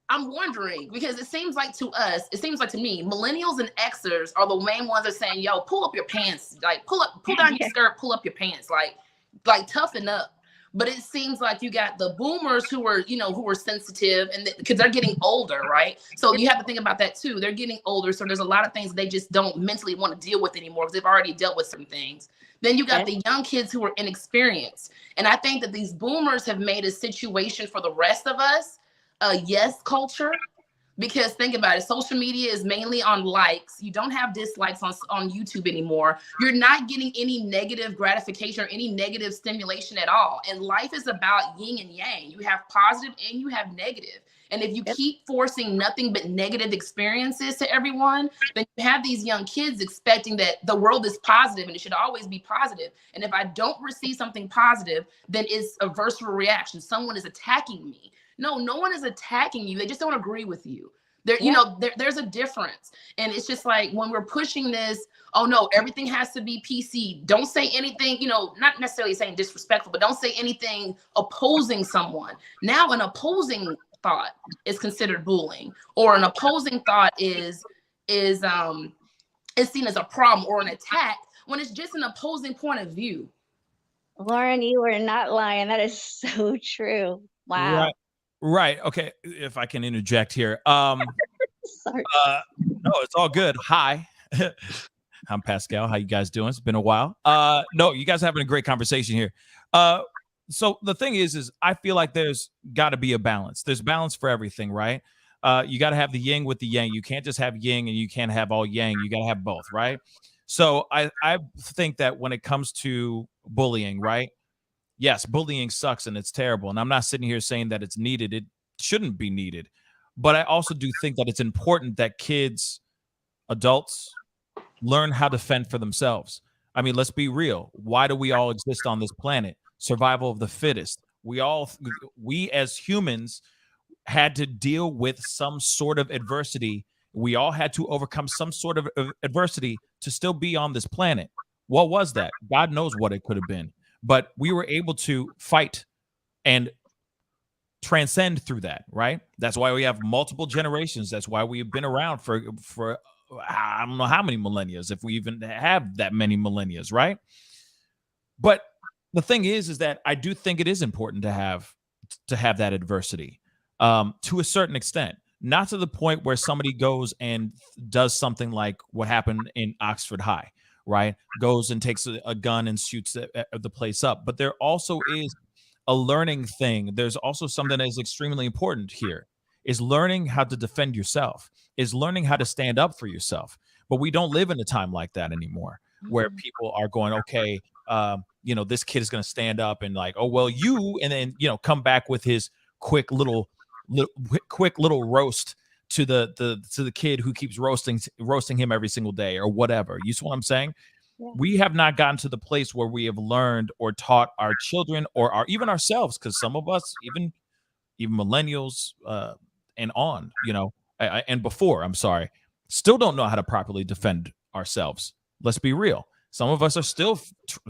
I'm wondering, because it seems like to me, millennials and Xers are the main ones that are saying, yo, pull up your pants, like pull down your skirt, pull up your pants, like toughen up. But it seems like you got the boomers who were sensitive, and because they're getting older, right? So you have to think about that too. They're getting older, so there's a lot of things they just don't mentally want to deal with anymore because they've already dealt with some things. Then you got the young kids who are inexperienced, and I think that these boomers have made a situation for the rest of us a yes culture. Because think about it, social media is mainly on likes. You don't have dislikes on YouTube anymore. You're not getting any negative gratification or any negative stimulation at all. And life is about yin and yang. You have positive and you have negative. And if you keep forcing nothing but negative experiences to everyone, then you have these young kids expecting that the world is positive and it should always be positive. And if I don't receive something positive, then it's a visceral reaction. Someone is attacking me. No one is attacking you. They just don't agree with you. There's a difference. And it's just like when we're pushing this, oh no, everything has to be PC. Don't say anything, not necessarily saying disrespectful, but don't say anything opposing someone. Now an opposing thought is considered bullying, or an opposing thought is seen as a problem or an attack when it's just an opposing point of view. Lauren, you are not lying. That is so true. Wow. Right. Okay. If I can interject here. Sorry. No, it's all good. Hi. I'm Pascal. How you guys doing? It's been a while. No, you guys are having a great conversation here. So the thing is I feel like there's got to be a balance. There's balance for everything, right? You got to have the yin with the yang. You can't just have yin and you can't have all yang. You got to have both, right? So I think that when it comes to bullying, right? Yes, bullying sucks and it's terrible. And I'm not sitting here saying that it's needed. It shouldn't be needed. But I also do think that it's important that kids, adults, learn how to fend for themselves. I mean, let's be real. Why do we all exist on this planet? Survival of the fittest. We as humans had to deal with some sort of adversity. We all had to overcome some sort of adversity to still be on this planet. What was that? God knows what it could have been. But we were able to fight and transcend through that, right? That's why we have multiple generations. That's why we've been around for I don't know how many millennia, if we even have that many millennia, right? But the thing is that I do think it is important to have that adversity to a certain extent, not to the point where somebody goes and does something like what happened in Oxford High, right, goes and takes a gun and shoots the place up. But there also is a learning thing. There's also something that is extremely important here, is learning how to defend yourself, is learning how to stand up for yourself. But we don't live in a time like that anymore, where people are going, okay, this kid is going to stand up and like, oh, well, and then, come back with his quick little roast to the kid who keeps roasting him every single day or whatever. You see what I'm saying? Yeah. We have not gotten to the place where we have learned or taught our children or even ourselves, because some of us, even millennials and on, and before, I'm sorry, still don't know how to properly defend ourselves. Let's be real. Some of us are still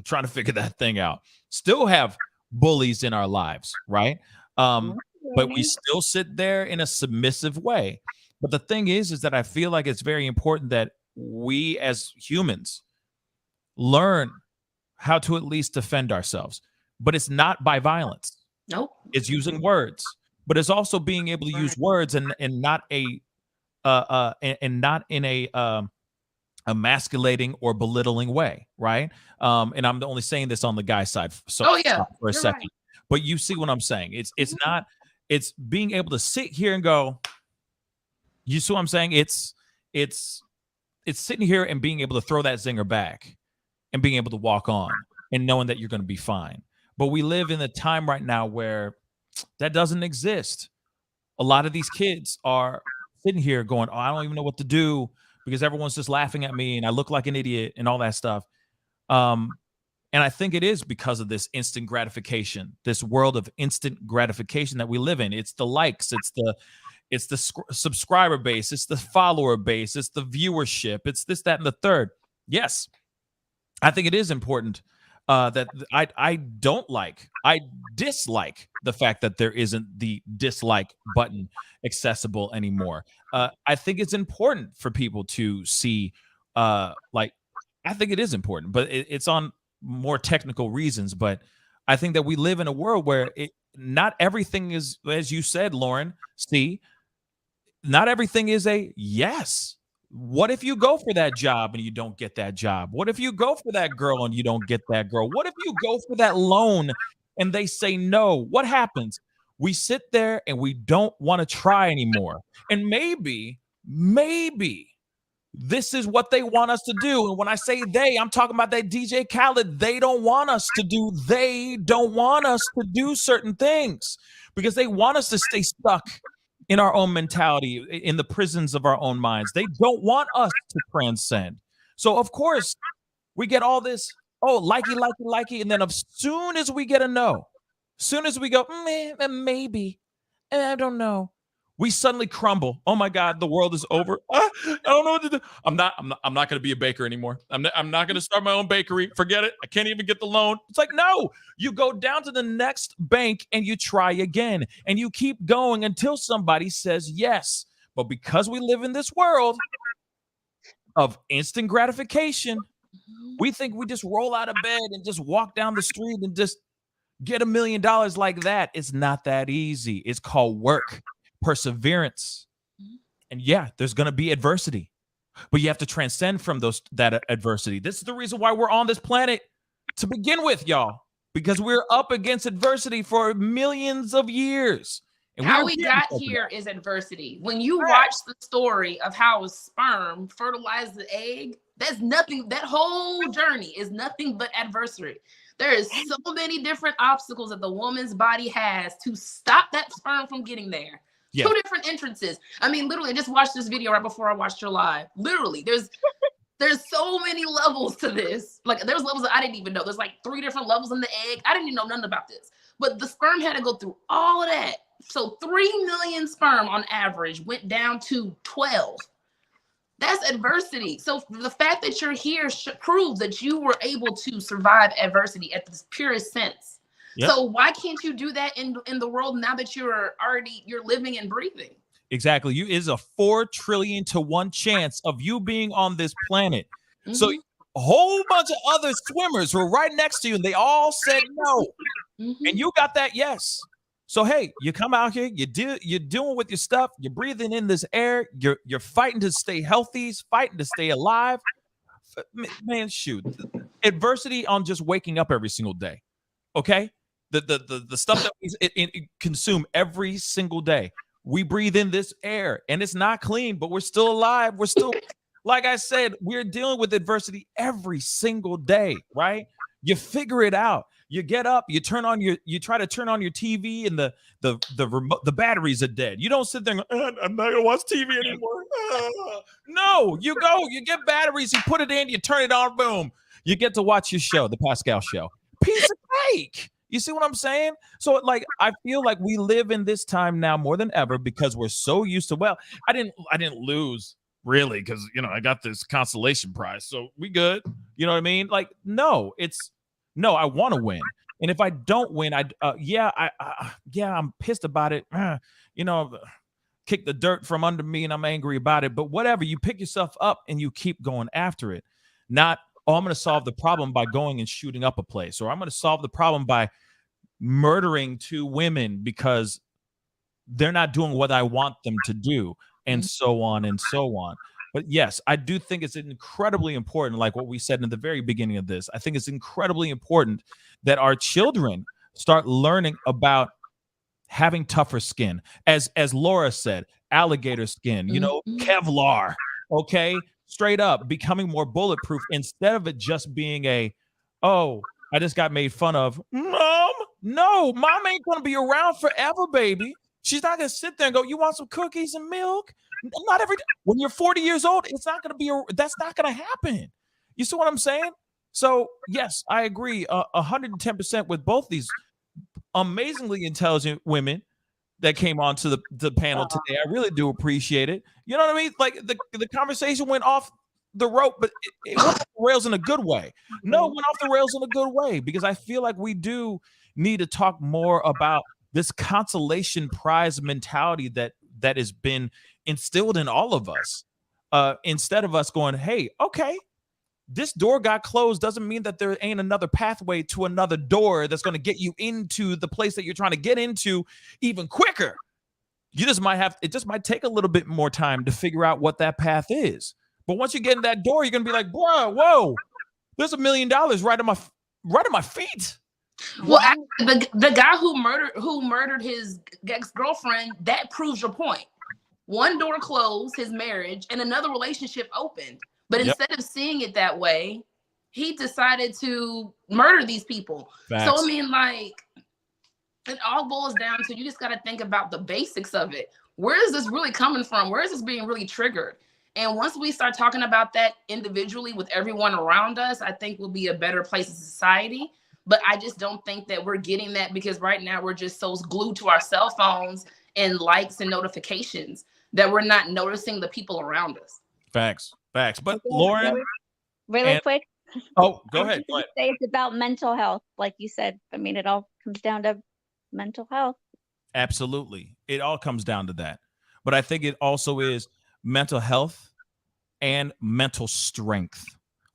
trying to figure that thing out, still have bullies in our lives, right? But we still sit there in a submissive way. But the thing is that I feel like it's very important that we as humans learn how to at least defend ourselves. But it's not by violence. Nope. It's using words. But it's also being able to use words and not in a emasculating or belittling way, right? And I'm only saying this on the guy side for a second. Right. But you see what I'm saying? It's being able to sit here and go, you see what I'm saying? It's sitting here and being able to throw that zinger back and being able to walk on and knowing that you're going to be fine. But we live in a time right now where that doesn't exist. A lot of these kids are sitting here going, oh, I don't even know what to do because everyone's just laughing at me and I look like an idiot and all that stuff. And I think it is because of this instant gratification, this world of instant gratification that we live in. It's the likes, it's the subscriber base, it's the follower base, it's the viewership, it's this, that, and the third. Yes, I think it is important that I dislike the fact that there isn't the dislike button accessible anymore. I think it's important for people to see, I think it is important, but it's on more technical reasons. But I think that we live in a world where not everything is, as you said, Lauren, not everything is a yes. What if you go for that job and you don't get that job? What if you go for that girl and you don't get that girl? What if you go for that loan and they say no? What happens? We sit there and we don't want to try anymore. And maybe this is what they want us to do. And when I say they, I'm talking about that DJ Khaled. They don't want us to do certain things because they want us to stay stuck in our own mentality, in the prisons of our own minds. They don't want us to transcend. So, of course, we get all this, likey, and then as soon as we get a no, as soon as we go, maybe, I don't know, we suddenly crumble. Oh my God, the world is over. I don't know what to do. I'm not going to be a baker anymore. I'm not going to start my own bakery. Forget it. I can't even get the loan. It's like, no, you go down to the next bank and you try again and you keep going until somebody says yes. But because we live in this world of instant gratification, we think we just roll out of bed and just walk down the street and just get $1 million like that. It's not that easy. It's called work. Perseverance. And yeah, there's going to be adversity, but you have to transcend from that adversity. This is the reason why we're on this planet to begin with, y'all, because we're up against adversity for millions of years. And how we got here is adversity. When you watch the story of how a sperm fertilized the egg, that's nothing. That whole journey is nothing but adversity. There is so many different obstacles that the woman's body has to stop that sperm from getting there. Yeah. 2 different entrances. I mean, literally, I just watched this video right before I watched your live. Literally, there's so many levels to this. Like, there's levels that I didn't even know. There's like 3 different levels in the egg. I didn't even know nothing about this. But the sperm had to go through all of that. So 3 million sperm on average went down to 12. That's adversity. So the fact that you're here proves that you were able to survive adversity at the purest sense. Yep. So why can't you do that in the world now that you're living and breathing? Exactly. You is a 4 trillion to 1 chance of you being on this planet. Mm-hmm. So a whole bunch of other swimmers were right next to you and they all said no. Mm-hmm. And you got that yes. So hey, you come out here, you're doing with your stuff, you're breathing in this air, you're fighting to stay healthy, fighting to stay alive, man, shoot, adversity on just waking up every single day. Okay, the stuff that we consume every single day. We breathe in this air, and it's not clean, but we're still alive. We're still, like I said, we're dealing with adversity every single day, right? You figure it out. You get up, you try to turn on your TV, and the batteries are dead. You don't sit there and go, I'm not gonna watch TV anymore. No, you go, you get batteries, you put it in, you turn it on, boom. You get to watch your show, The Pascal Show. Piece of cake. You see what I'm saying? So, like, I feel like we live in this time now more than ever because we're so used to, well, I didn't lose really because, I got this consolation prize. So we good. You know what I mean? Like, no, I want to win. And if I don't win, I'm pissed about it. Kick the dirt from under me and I'm angry about it. But whatever, you pick yourself up and you keep going after it. Not, I'm going to solve the problem by going and shooting up a place, or I'm going to solve the problem by murdering 2 women because they're not doing what I want them to do, and so on and so on. But yes, I do think it's incredibly important, like what we said in the very beginning of this. I think it's incredibly important that our children start learning about having tougher skin. As Laura said, alligator skin, Kevlar, okay? Straight up, becoming more bulletproof instead of it just being I just got made fun of. Mom, no, mom ain't going to be around forever, baby. She's not going to sit there and go, you want some cookies and milk? Not every day. When you're 40 years old, it's not going to that's not going to happen. You see what I'm saying? So, yes, I agree 110% with both these amazingly intelligent women that came on to the panel today. I really do appreciate it. You know what I mean? Like the conversation went off the rope, but it went off the rails in a good way. No, it went off the rails in a good way because I feel like we do need to talk more about this consolation prize mentality that has been instilled in all of us. Instead of us going, hey, okay, this door got closed doesn't mean that there ain't another pathway to another door that's going to get you into the place that you're trying to get into even quicker. It just might take a little bit more time to figure out what that path is. But once you get in that door, you're going to be like, bro, whoa, there's $1 million right at my feet. Well, the guy who murdered his ex-girlfriend, that proves your point. One door closed, his marriage, and another relationship opened. But instead of seeing it that way, he decided to murder these people. Facts. So, I mean, like, it all boils down to, you just got to think about the basics of it. Where is this really coming from? Where is this being really triggered? And once we start talking about that individually with everyone around us, I think we'll be a better place as a society. But I just don't think that we're getting that because right now we're just so glued to our cell phones and likes and notifications that we're not noticing the people around us. Facts. But Lauren, really quick. Oh, go ahead. Say it's about mental health, like you said. I mean, it all comes down to mental health. Absolutely, it all comes down to that. But I think it also is mental health and mental strength.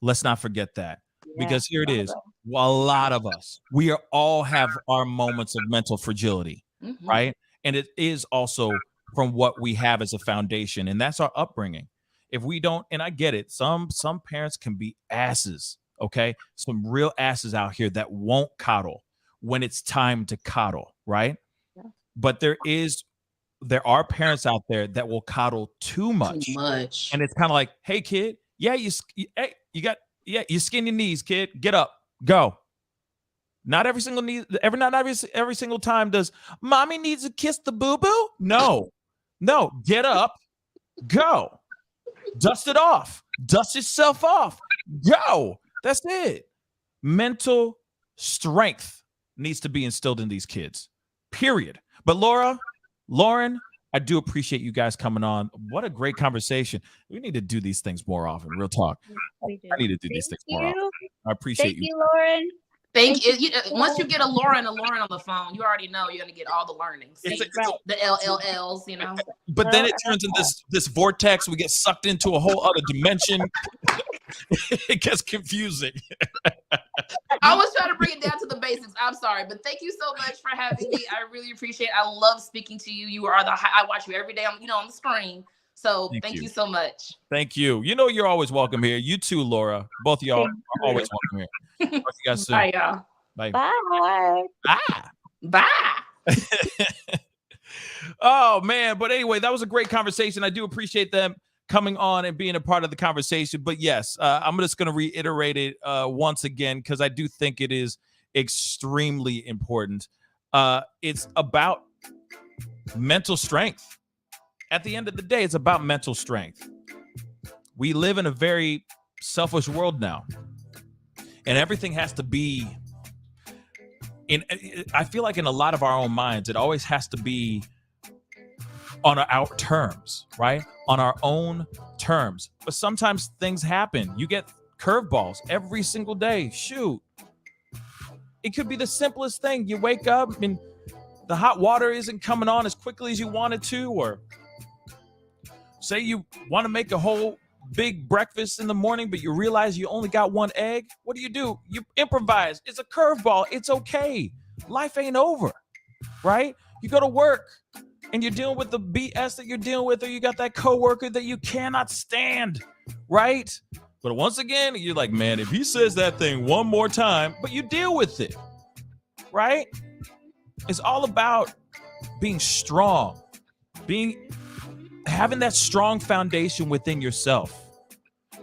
Let's not forget that, because here it is. A lot of us, we all have our moments of mental fragility, right? And it is also from what we have as a foundation, and that's our upbringing. If we don't, and I get it, some parents can be asses, okay? Some real asses out here that won't coddle when it's time to coddle, right? Yeah. But there are parents out there that will coddle too much. And it's kind of like, hey kid, you skin your knees, kid, get up, go. Not every single time does mommy needs to kiss the boo-boo. No, get up, go. Dust it off. Dust yourself off. Go. That's it. Mental strength needs to be instilled in these kids. Period. But Lauren, I do appreciate you guys coming on. What a great conversation. We need to do these things more often. Real talk. I need to do these things more often. I appreciate you. Thank you, Lauren. Thank you. Once you get a Lauren on the phone, you already know you're gonna get all the learnings. The LLLs, you know. But then it turns into this vortex. We get sucked into a whole other dimension. It gets confusing. I was trying to bring it down to the basics. I'm sorry, but thank you so much for having me. I really appreciate it. I love speaking to you. You are I watch you every day on the screen. So thank you so much. Thank you. You know you're always welcome here. You too, Laura. Both of y'all are always welcome here. Talk to you guys soon. Bye, y'all. Bye. Bye. Bye. Oh, man. But anyway, that was a great conversation. I do appreciate them coming on and being a part of the conversation. But yes, I'm just going to reiterate it once again, because I do think it is extremely important. It's about mental strength. At the end of the day, it's about mental strength. We live in a very selfish world now, and everything has to be I feel like in a lot of our own minds, it always has to be on our terms, right? On our own terms. But sometimes things happen. You get curveballs every single day. Shoot. It could be the simplest thing. You wake up and the hot water isn't coming on as quickly as you want it to, or say you want to make a whole big breakfast in the morning, but you realize you only got one egg. What do? You improvise. It's a curveball. It's okay. Life ain't over, right? You go to work and you're dealing with the BS that you're dealing with, or you got that coworker that you cannot stand, right? But once again, you're like, man, if he says that thing one more time, but you deal with it, right? It's all about being strong, having that strong foundation within yourself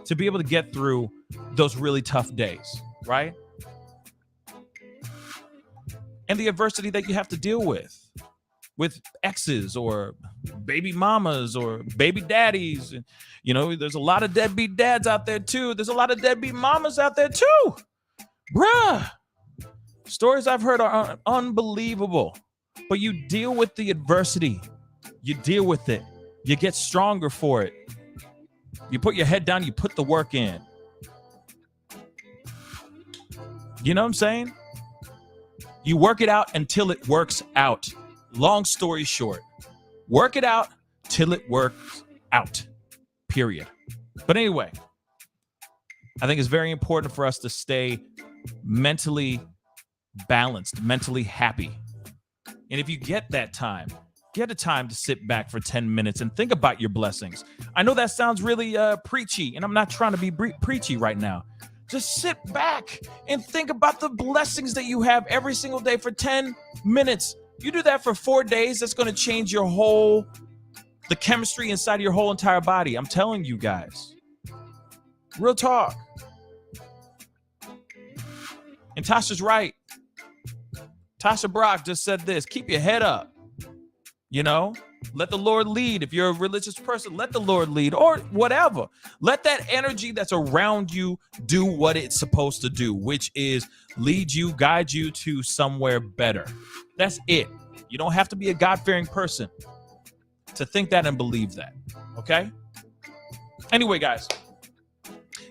to be able to get through those really tough days, right? And the adversity that you have to deal with exes or baby mamas or baby daddies. You know, there's a lot of deadbeat dads out there too. There's a lot of deadbeat mamas out there too. Bruh. Stories I've heard are unbelievable. But you deal with the adversity. You deal with it. You get stronger for it. You put your head down, you put the work in. You know what I'm saying? You work it out until it works out. Long story short, work it out till it works out. Period. But anyway, I think it's very important for us to stay mentally balanced, mentally happy. And if you get that time, get a time to sit back for 10 minutes and think about your blessings. I know that sounds really preachy, and I'm not trying to be preachy right now. Just sit back and think about the blessings that you have every single day for 10 minutes. You do that for 4 days, that's going to change the chemistry inside your whole entire body. I'm telling you guys. Real talk. And Tasha's right. Tasha Brock just said this. Keep your head up. You know, let the Lord lead. If you're a religious person, let the Lord lead, or whatever. Let that energy that's around you do what it's supposed to do, which is lead you, guide you to somewhere better. That's it. You don't have to be a God-fearing person to think that and believe that. Okay? Anyway, guys,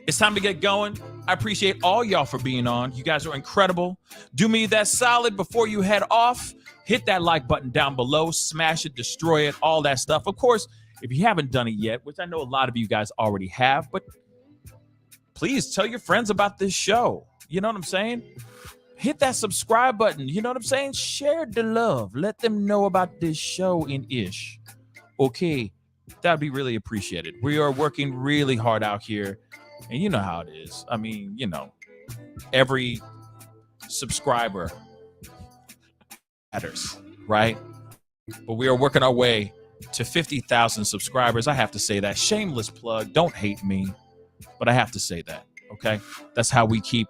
it's time to get going. I appreciate all y'all for being on. You guys are incredible. Do me that solid before you head off. Hit that like button down below, smash it, destroy it, all that stuff. Of course, if you haven't done it yet, which I know a lot of you guys already have, but please tell your friends about this show. You know what I'm saying? Hit that subscribe button. You know what I'm saying? Share the love. Let them know about this show in ish. Okay, that'd be really appreciated. We are working really hard out here, and you know how it is. I mean, you know, every subscriber matters, right? But we are working our way to 50,000 subscribers. I have to say that. Shameless plug. Don't hate me, but I have to say that, okay? That's how we keep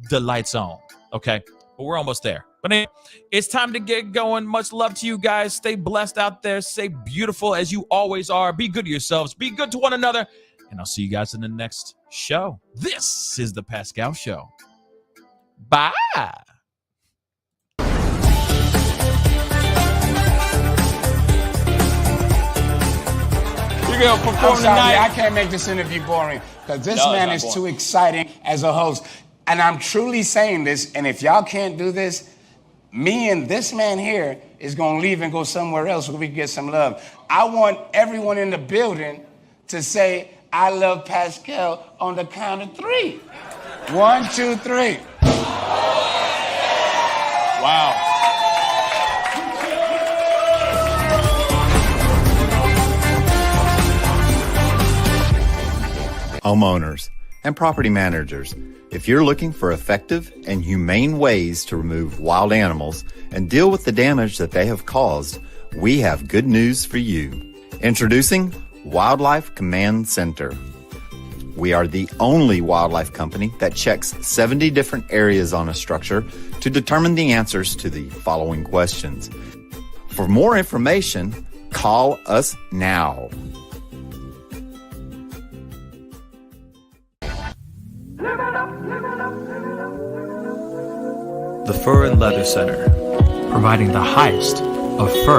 the lights on, okay? But we're almost there. But anyway, it's time to get going. Much love to you guys. Stay blessed out there. Stay beautiful as you always are. Be good to yourselves. Be good to one another. And I'll see you guys in the next show. This is The Pascal Show. Bye. You're going to perform tonight? I can't make this interview boring because this man is too exciting as a host. And I'm truly saying this, and if y'all can't do this, me and this man here is going to leave and go somewhere else where we can get some love. I want everyone in the building to say, I love Pascal on the count of 3. 1, 2, 3. Wow. homeowners, and property managers. If you're looking for effective and humane ways to remove wild animals and deal with the damage that they have caused, we have good news for you. Introducing Wildlife Command Center. We are the only wildlife company that checks 70 different areas on a structure to determine the answers to the following questions. For more information, call us now. The Fur and Leather Center, providing the highest of fur